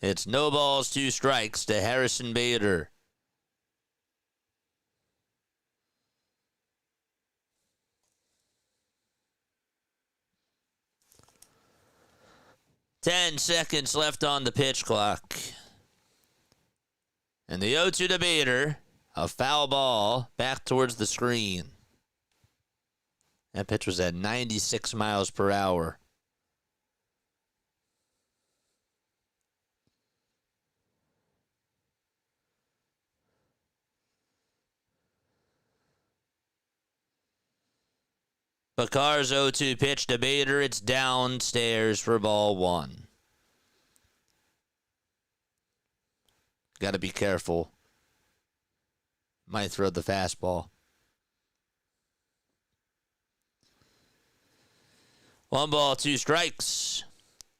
It's no balls, 2 strikes to Harrison Bader. Ten seconds left on the pitch clock. And the 0-2 to Bader. A foul ball back towards the screen. That pitch was at 96 miles per hour. Bakar's 0-2 pitch to Bader. It's downstairs for ball 1. Got to be careful. Might throw the fastball. 1 ball, 2 strikes.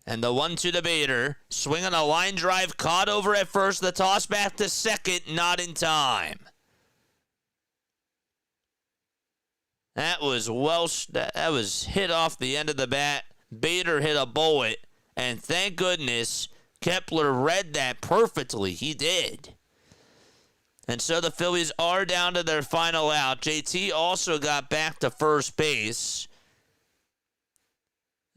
And the 1-2 to Bader. Swinging a line drive, caught over at first. The toss back to second, not in time. That was hit off the end of the bat. Bader hit a bullet, and thank goodness Kepler read that perfectly. He did. And so the Phillies are down to their final out. JT also got back to first base.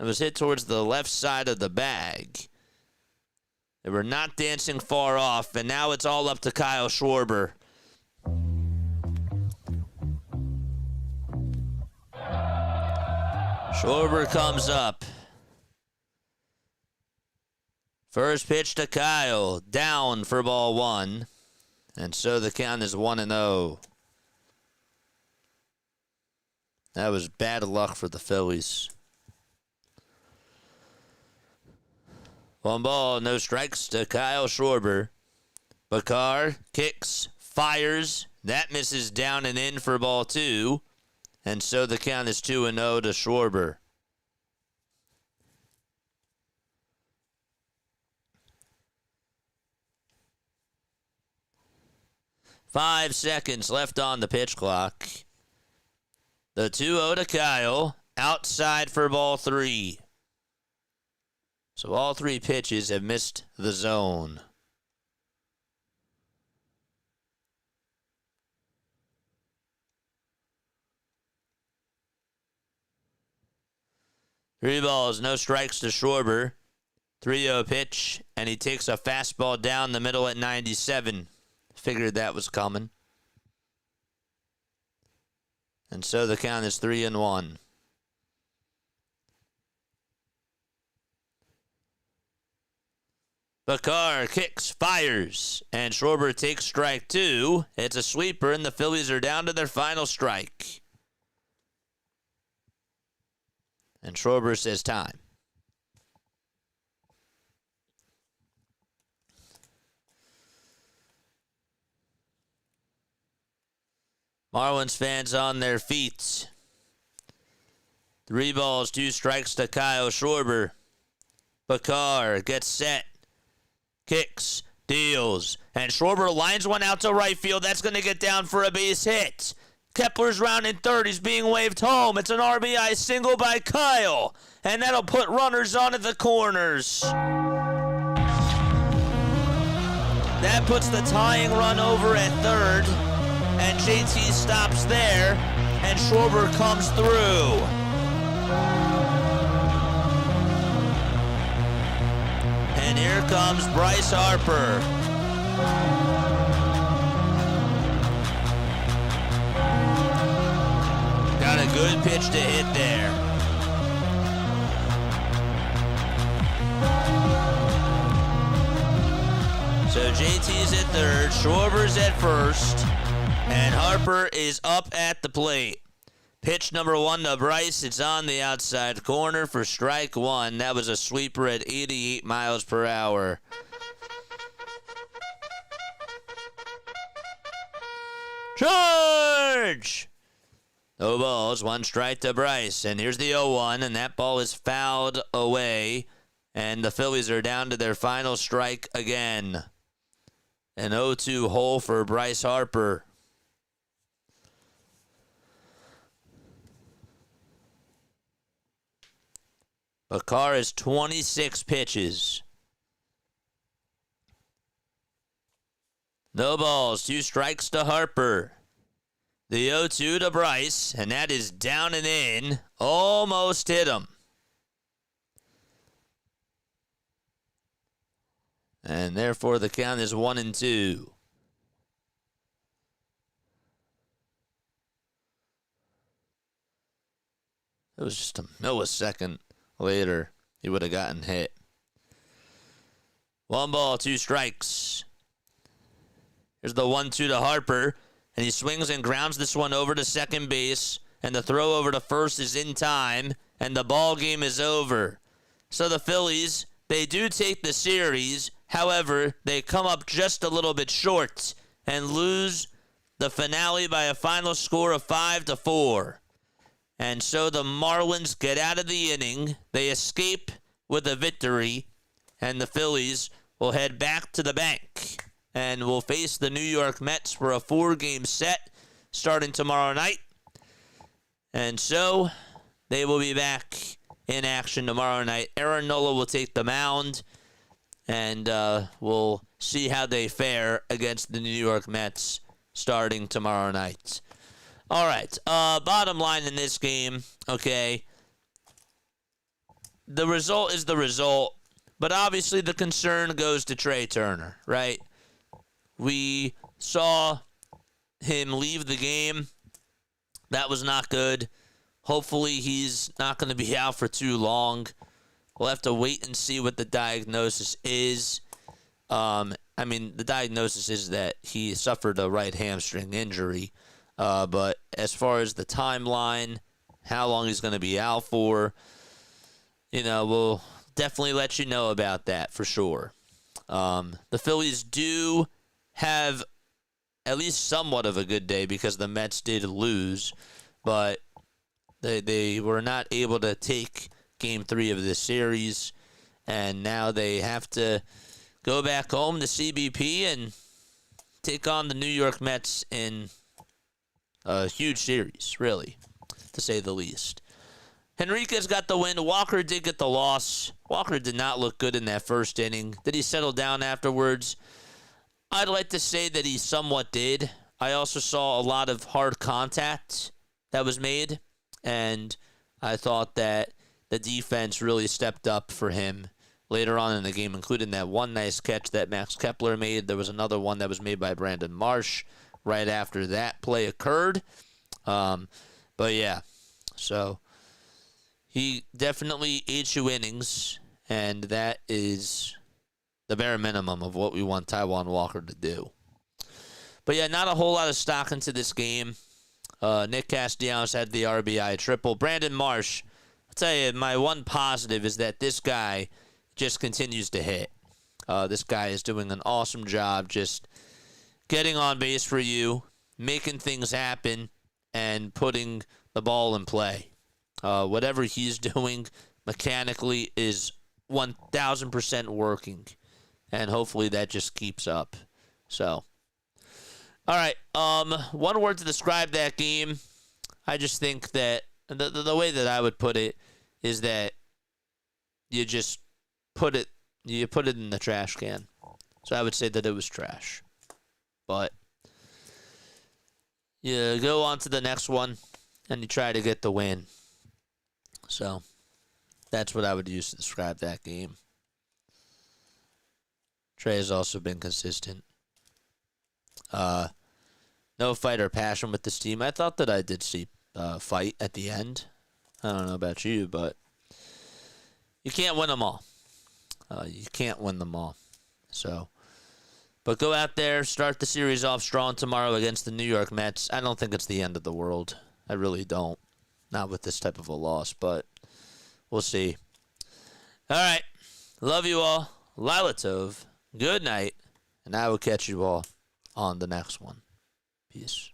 It was hit towards the left side of the bag. They were not dancing far off, and now it's all up to Kyle Schwarber. Schwarber comes up. First pitch to Kyle. Down for ball one. And so the count is 1-0. That was bad luck for the Phillies. 1 ball, no strikes to Kyle Schwarber. Bakar kicks, fires. That misses down and in for ball 2. And so the count is 2-0 to Schwarber. Five seconds left on the pitch clock. The 2-0 to Kyle. Outside for ball 3. So all 3 pitches have missed the zone. Three balls, no strikes to Schwarber. 3-0 pitch, and he takes a fastball down the middle at 97. Figured that was coming. And so the count is 3-1. Bakar kicks, fires, and Schwarber takes strike 2. It's a sweeper, and the Phillies are down to their final strike. And Schwarber says time. Marlins fans on their feet. 3 balls, 2 strikes to Kyle Schwarber. Bakar gets set. Kicks, deals, and Schwarber lines one out to right field. That's going to get down for a base hit. Kepler's rounding third. He's being waved home. It's an RBI single by Kyle, and that'll put runners on at the corners. That puts the tying run over at third, and JT stops there, and Schwarber comes through. And here comes Bryce Harper. Got a good pitch to hit there. So JT's at third, Schwarber's at first, and Harper is up at the plate. Pitch number 1 to Bryce. It's on the outside corner for strike 1. That was a sweeper at 88 miles per hour. Charge! No balls, 1 strike to Bryce. And here's the 0-1, and that ball is fouled away. And the Phillies are down to their final strike again. An 0-2 hole for Bryce Harper. Bakar is 26 pitches. No balls, 2 strikes to Harper. The 0-2 to Bryce, and that is down and in. Almost hit him. And therefore the count is 1-2. It was just a millisecond later, he would have gotten hit. 1 ball, 2 strikes. Here's the 1-2 to Harper, and he swings and grounds this one over to second base, and the throw over to first is in time, and the ball game is over. So the Phillies, they do take the series. However, they come up just a little bit short and lose the finale by a final score of 5-4. And so the Marlins get out of the inning. They escape with a victory. And the Phillies will head back to the bank and will face the New York Mets for a 4-game set starting tomorrow night. And so they will be back in action tomorrow night. Aaron Nola will take the mound. And we'll see how they fare against the New York Mets starting tomorrow night. All right, bottom line in this game, okay, the result is the result, but obviously the concern goes to Trey Turner, right? We saw him leave the game. That was not good. Hopefully he's not going to be out for too long. We'll have to wait and see what the diagnosis is. The diagnosis is that he suffered a right hamstring injury. But as far as the timeline, how long he's going to be out for, we'll definitely let you know about that for sure. The Phillies do have at least somewhat of a good day because the Mets did lose, but they were not able to take Game 3 of this series, and now they have to go back home to CBP and take on the New York Mets in a huge series, really, to say the least. Henriquez got the win. Walker did get the loss. Walker did not look good in that first inning. Did he settle down afterwards? I'd like to say that he somewhat did. I also saw a lot of hard contact that was made, and I thought that the defense really stepped up for him later on in the game, including that one nice catch that Max Kepler made. There was another one that was made by Brandon Marsh right after that play occurred. But yeah, so he definitely ate you innings, and that is the bare minimum of what we want Taijuan Walker to do. But yeah, not a whole lot of stock into this game. Nick Castellanos had the RBI triple. Brandon Marsh, I'll tell you, my one positive is that this guy just continues to hit. This guy is doing an awesome job just getting on base for you, making things happen, and putting the ball in play. Whatever he's doing mechanically is 1,000% working, and hopefully that just keeps up. So, all right, one word to describe that game. I just think that the way that I would put it is that you just put it in the trash can. So I would say that it was trash. But you go on to the next one, and you try to get the win. So that's what I would use to describe that game. Trey has also been consistent. No fight or passion with this team. I thought that I did see fight at the end. I don't know about you, but you can't win them all. You can't win them all. So, but go out there, start the series off strong tomorrow against the New York Mets. I don't think it's the end of the world. I really don't. Not with this type of a loss, but we'll see. All right. Love you all. Lila Tov. Good night. And I will catch you all on the next one. Peace.